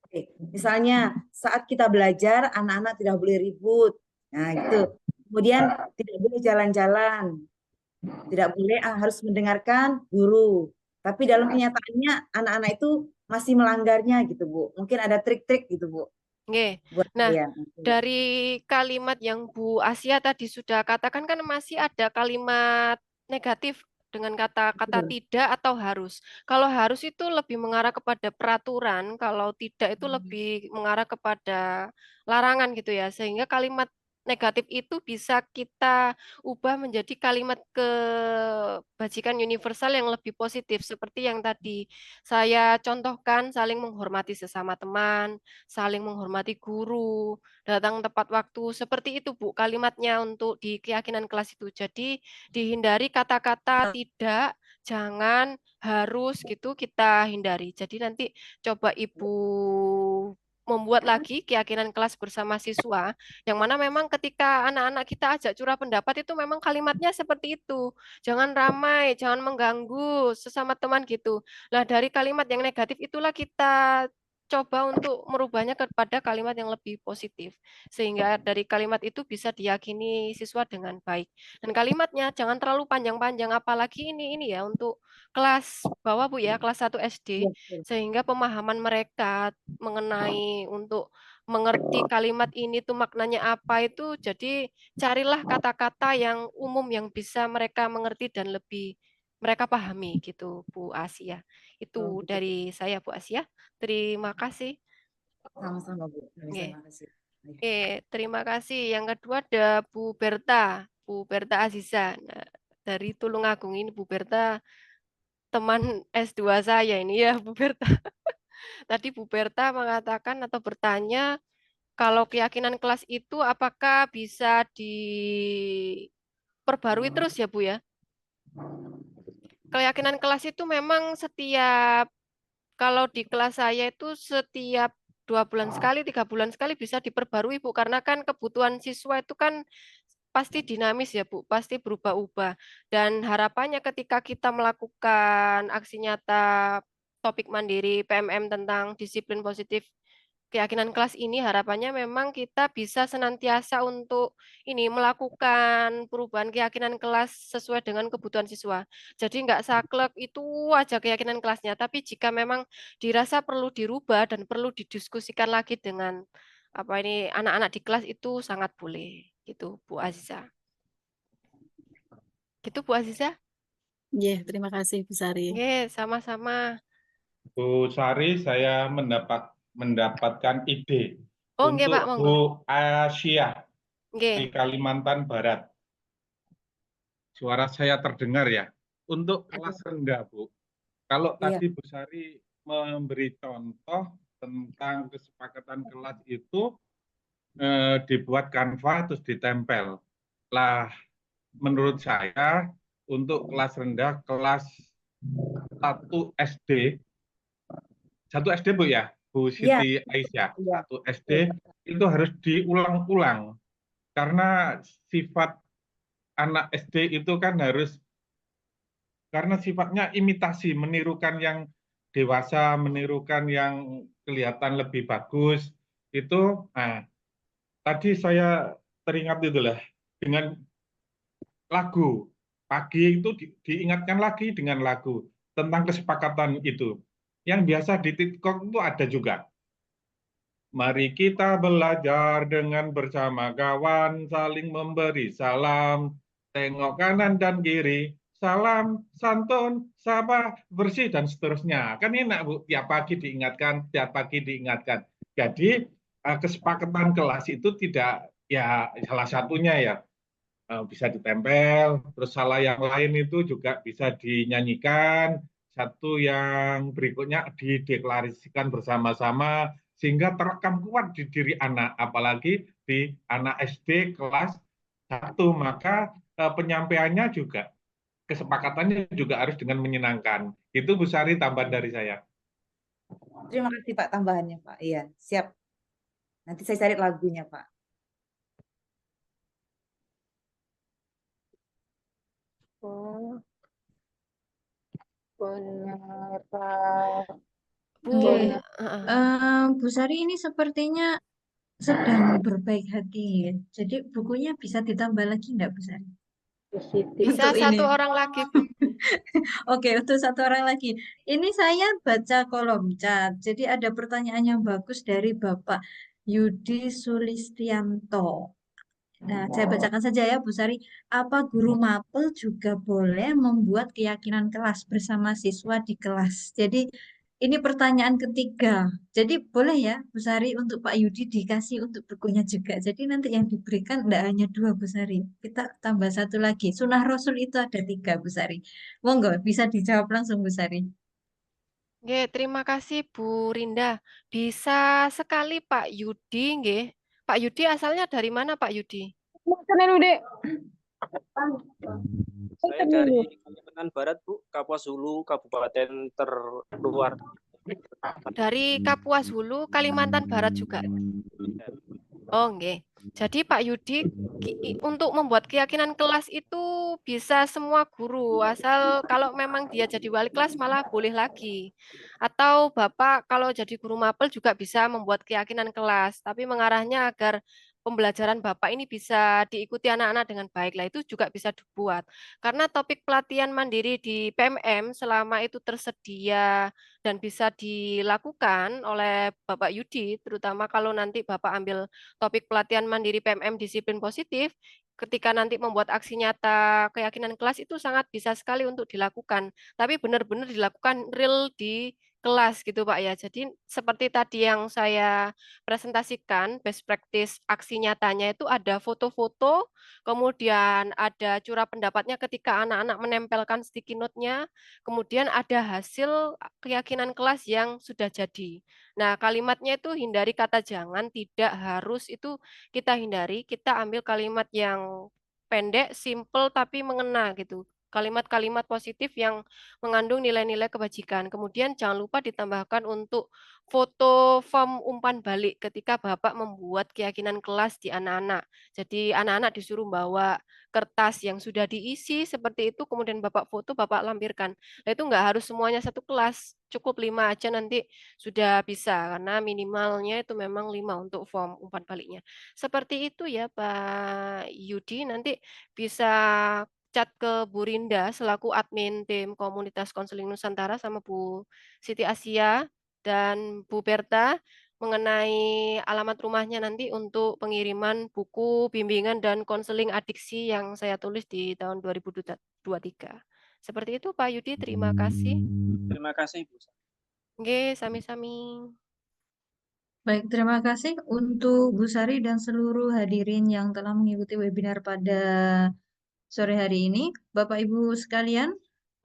Oke. Misalnya saat kita belajar anak-anak tidak boleh ribut. Nah, gitu. Kemudian tidak boleh jalan-jalan. Tidak boleh harus mendengarkan guru. Tapi dalam kenyataannya anak-anak itu masih melanggarnya gitu, Bu. Mungkin ada trik-trik gitu, Bu. Oke. Buat Nah, kalian. dari kalimat yang Bu Asia tadi sudah katakan kan masih ada kalimat negatif dengan kata-kata Betul. tidak atau harus. Kalau harus itu lebih mengarah kepada peraturan, kalau tidak itu lebih mengarah kepada larangan gitu ya. Sehingga kalimat negatif itu bisa kita ubah menjadi kalimat kebajikan universal yang lebih positif seperti yang tadi saya contohkan, saling menghormati sesama teman, saling menghormati guru, datang tepat waktu. Seperti itu, Bu, kalimatnya untuk di keyakinan kelas itu. Jadi dihindari kata-kata tidak, jangan, harus gitu kita hindari. Jadi nanti coba Ibu membuat lagi keyakinan kelas bersama siswa, yang mana memang ketika anak-anak kita ajak curah pendapat itu memang kalimatnya seperti itu. Jangan ramai, jangan mengganggu sesama teman gitu. Nah, dari kalimat yang negatif itulah kita coba untuk merubahnya kepada kalimat yang lebih positif. Sehingga dari kalimat itu bisa diyakini siswa dengan baik. Dan kalimatnya jangan terlalu panjang-panjang, apalagi ini ya untuk kelas bawah Bu ya, kelas 1 SD. Sehingga pemahaman mereka mengenai untuk mengerti kalimat ini tuh maknanya apa itu, jadi carilah kata-kata yang umum yang bisa mereka mengerti dan lebih mereka pahami gitu Bu Asia. Itu dari saya Bu Asia. Terima kasih. Sama-sama Bu. Oke. Terima kasih. Oke, terima kasih. Yang kedua ada Bu Berta Aziza. Nah, dari Tulungagung ini Bu Berta teman S2 saya ini ya Bu Berta. Tadi Bu Berta mengatakan atau bertanya kalau keyakinan kelas itu apakah bisa diperbarui terus ya Bu ya? Keyakinan kelas itu memang setiap, kalau di kelas saya itu setiap 2 bulan sekali, 3 bulan sekali bisa diperbarui Bu, karena kan kebutuhan siswa itu kan pasti dinamis ya Bu, pasti berubah-ubah. Dan harapannya ketika kita melakukan aksi nyata topik mandiri PMM tentang disiplin positif keyakinan kelas ini harapannya memang kita bisa senantiasa untuk ini melakukan perubahan keyakinan kelas sesuai dengan kebutuhan siswa. Jadi nggak saklek itu aja keyakinan kelasnya, tapi jika memang dirasa perlu dirubah dan perlu didiskusikan lagi dengan apa ini anak-anak di kelas itu sangat boleh gitu Bu Aziza. Gitu Bu Aziza? Iya, terima kasih Bu Sari. Nggih, sama-sama. Bu Sari, saya mendapatkan ide Oh, nggih Pak, untuk monggo. Bu Asia Nggih. di Kalimantan Barat. Suara saya terdengar ya. Untuk kelas rendah, Bu. Kalau Iya. tadi Bu Sari memberi contoh tentang kesepakatan kelas itu dibuat kanva terus ditempel. Lah, menurut saya untuk kelas rendah, kelas 1 SD, 1 SD Bu ya, Bu Iya. Siti Aisyah, Iya. 1 SD itu harus diulang-ulang karena sifat anak SD itu kan harus, karena sifatnya imitasi, menirukan yang dewasa, menirukan yang kelihatan lebih bagus itu. Nah, tadi saya teringat itulah dengan lagu pagi itu diingatkan lagi dengan lagu tentang kesepakatan itu yang biasa di TikTok itu ada juga. Mari kita belajar dengan bersama kawan, saling memberi salam, tengok kanan dan kiri, salam, santun, sapa, bersih, dan seterusnya. Kan enak Bu, tiap pagi diingatkan, tiap pagi diingatkan. Jadi kesepakatan kelas itu tidak, ya salah satunya ya bisa ditempel, terus salah yang lain itu juga bisa dinyanyikan, satu yang berikutnya dideklarasikan bersama-sama, sehingga terekam kuat di diri anak, apalagi di anak SD kelas 1, maka penyampaiannya juga, kesepakatannya juga harus dengan menyenangkan. Itu Bu Sari tambahan dari saya. Terima kasih Pak tambahannya Pak. Iya, siap. Nanti saya cari lagunya Pak. Oh, benar Pak. Bu, Nggih. Bu Sari ini sepertinya sedang berbaik hati. Jadi bukunya bisa ditambah lagi enggak Bu Sari? bisa Untuk satu ini. orang lagi Bu. Oke, untuk satu orang lagi. Ini saya baca kolom chat. Jadi ada pertanyaan yang bagus dari Bapak Yudi Sulistianto. Nah, saya bacakan saja ya, Bu Sari. Apa guru mapel juga boleh membuat keyakinan kelas bersama siswa di kelas? Jadi, ini pertanyaan ketiga. Jadi, boleh ya, Bu Sari, untuk Pak Yudi dikasih untuk bukunya juga. Jadi, nanti yang diberikan tidak hanya 2, Bu Sari. Kita tambah satu lagi. Sunnah Rasul itu ada 3, Bu Sari. Monggo, bisa dijawab langsung, Bu Sari. Nggih, terima kasih Bu Rinda. Bisa sekali Pak Yudi, nggih. Pak Yudi asalnya dari mana Pak Yudi? Saya dari Kalimantan Barat, Bu, Kapuas Hulu, kabupaten terluar. Dari Kapuas Hulu, Kalimantan Barat juga. Oh, nggih. Jadi Pak Yudi, untuk membuat keyakinan kelas itu bisa semua guru, asal kalau memang dia jadi wali kelas malah boleh lagi. Atau Bapak kalau jadi guru mapel juga bisa membuat keyakinan kelas, tapi mengarahnya agar pembelajaran Bapak ini bisa diikuti anak-anak dengan baik. Lah itu juga bisa dibuat. Karena topik pelatihan mandiri di PMM selama itu tersedia dan bisa dilakukan oleh Bapak Yudi, terutama kalau nanti Bapak ambil topik pelatihan mandiri PMM disiplin positif, ketika nanti membuat aksi nyata keyakinan kelas itu sangat bisa sekali untuk dilakukan. Tapi benar-benar dilakukan real di kelas gitu Pak ya. Jadi seperti tadi yang saya presentasikan, best practice aksi nyatanya itu ada foto-foto, kemudian ada curah pendapatnya ketika anak-anak menempelkan sticky note-nya, kemudian ada hasil keyakinan kelas yang sudah jadi. Nah, kalimatnya itu hindari kata jangan, tidak harus itu kita hindari, kita ambil kalimat yang pendek, simple, tapi mengena gitu. kalimat-kalimat positif yang mengandung nilai-nilai kebajikan. Kemudian jangan lupa ditambahkan untuk foto form umpan balik ketika Bapak membuat keyakinan kelas di anak-anak. Jadi anak-anak disuruh bawa kertas yang sudah diisi seperti itu, kemudian Bapak foto, Bapak lampirkan. Nah, itu nggak harus semuanya satu kelas, cukup 5 aja nanti sudah bisa, karena minimalnya itu memang 5 untuk form umpan baliknya. Seperti itu ya Pak Yudi, nanti bisa chat ke Bu Rinda selaku admin tim komunitas konseling Nusantara sama Bu Siti Asia dan Bu Berta mengenai alamat rumahnya nanti untuk pengiriman buku bimbingan dan konseling adiksi yang saya tulis di tahun 2023. Seperti itu Pak Yudi, terima kasih. Terima kasih Bu. Oke, sami-sami. Baik, terima kasih untuk Bu Sari dan seluruh hadirin yang telah mengikuti webinar pada sore hari ini. Bapak Ibu sekalian,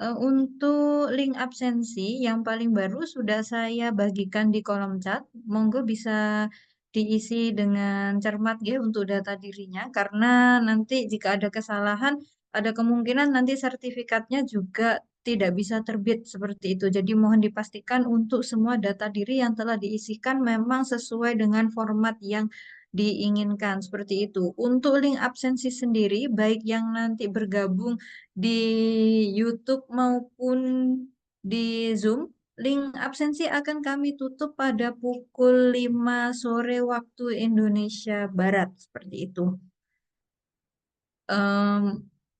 untuk link absensi yang paling baru sudah saya bagikan di kolom chat. Monggo bisa diisi dengan cermat ya untuk data dirinya, karena nanti jika ada kesalahan, ada kemungkinan nanti sertifikatnya juga tidak bisa terbit seperti itu. Jadi mohon dipastikan untuk semua data diri yang telah diisikan memang sesuai dengan format yang diinginkan seperti itu. Untuk link absensi sendiri, baik yang nanti bergabung di YouTube maupun di Zoom, link absensi akan kami tutup pada pukul 5 sore waktu Indonesia Barat seperti itu.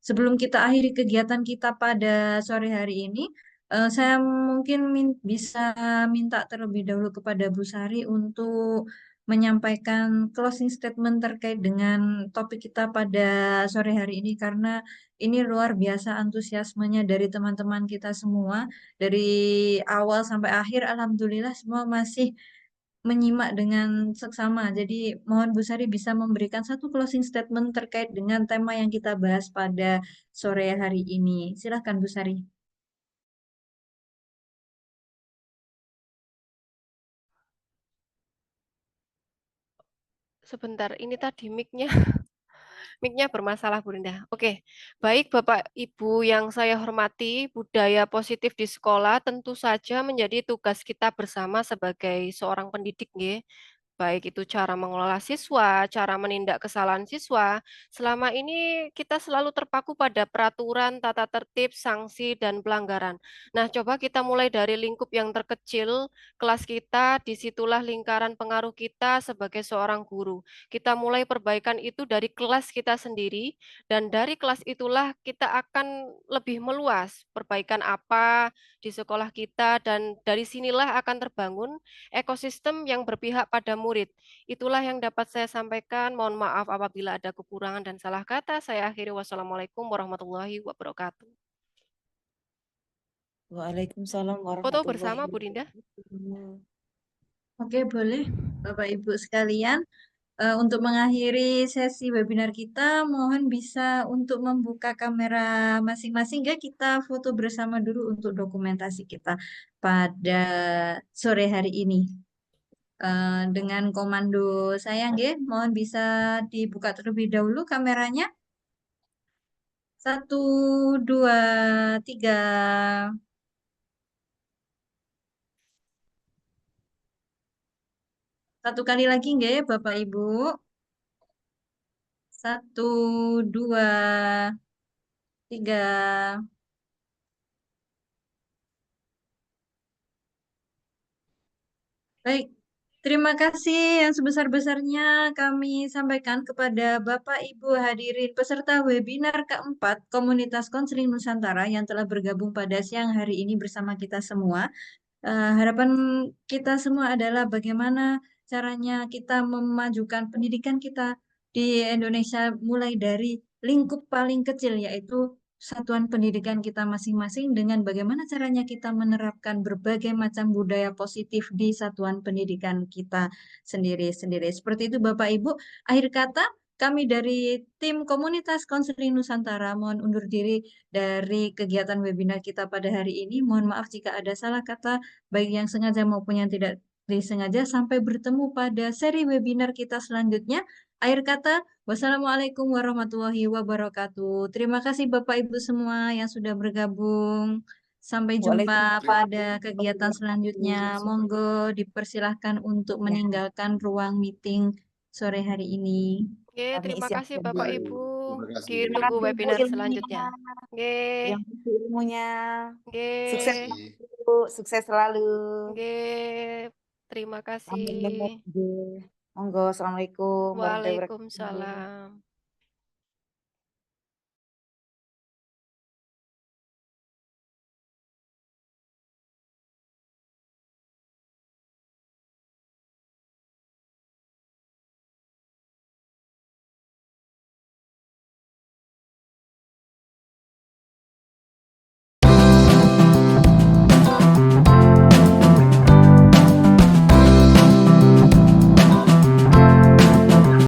Sebelum kita akhiri kegiatan kita pada sore hari ini, saya mungkin bisa minta terlebih dahulu kepada Bu Sari untuk menyampaikan closing statement terkait dengan topik kita pada sore hari ini, karena ini luar biasa antusiasmenya dari teman-teman kita semua. Dari awal sampai akhir, alhamdulillah semua masih menyimak dengan seksama. Jadi mohon Bu Sari bisa memberikan satu closing statement terkait dengan tema yang kita bahas pada sore hari ini. Silahkan Bu Sari. Sebentar, ini tadi mic-nya mic-nya bermasalah Bu Rinda. Oke, baik Bapak Ibu yang saya hormati, budaya positif di sekolah tentu saja menjadi tugas kita bersama sebagai seorang pendidik, nggih. Baik itu cara mengelola siswa, cara menindak kesalahan siswa. Selama ini kita selalu terpaku pada peraturan, tata tertib, sanksi, dan pelanggaran. Nah, coba kita mulai dari lingkup yang terkecil, kelas kita, disitulah lingkaran pengaruh kita sebagai seorang guru. Kita mulai perbaikan itu dari kelas kita sendiri, dan dari kelas itulah kita akan lebih meluas perbaikan apa di sekolah kita, dan dari sinilah akan terbangun ekosistem yang berpihak pada murid. Itulah yang dapat saya sampaikan. Mohon maaf apabila ada kekurangan dan salah kata. Saya akhiri. Wassalamualaikum warahmatullahi wabarakatuh. Waalaikumsalam Foto warahmatullahi bersama Bu Dinda. wabarakatuh. Oke, boleh Bapak Ibu sekalian. Untuk mengakhiri sesi webinar kita, mohon bisa untuk membuka kamera masing-masing ya, kita foto bersama dulu untuk dokumentasi kita pada sore hari ini. Dengan komando saya, nggih, mohon bisa dibuka terlebih dahulu kameranya. 1, 2, 3. Satu kali lagi nggih, Bapak Ibu. 1, 2, 3. Baik, terima kasih yang sebesar-besarnya kami sampaikan kepada Bapak Ibu hadirin peserta webinar keempat Komunitas Konseling Nusantara yang telah bergabung pada siang hari ini bersama kita semua. Harapan kita semua adalah bagaimana caranya kita memajukan pendidikan kita di Indonesia mulai dari lingkup paling kecil, yaitu satuan pendidikan kita masing-masing, dengan bagaimana caranya kita menerapkan berbagai macam budaya positif di satuan pendidikan kita sendiri-sendiri. Seperti itu Bapak Ibu. Akhir kata, kami dari tim Komunitas Konseling Nusantara mohon undur diri dari kegiatan webinar kita pada hari ini. Mohon maaf jika ada salah kata, baik yang sengaja maupun yang tidak disengaja. Sampai bertemu pada seri webinar kita selanjutnya. Akhir kata, wassalamualaikum warahmatullahi wabarakatuh. Terima kasih Bapak Ibu semua yang sudah bergabung. Sampai jumpa pada kegiatan selanjutnya. Monggo dipersilahkan untuk meninggalkan ruang meeting sore hari ini. Oke, Kami terima isi kasih akan Bapak dulu. Ibu. Terima kasih. Terima Ditunggu kasih Bu webinar ilmunya. selanjutnya. Oke, Terima kasih ilmunya. Sukses oke, Kasih. Bu, sukses selalu. oke. Terima Amin. kasih. Monggo, assalamualaikum warahmatullahi wabarakatuh. Waalaikumsalam.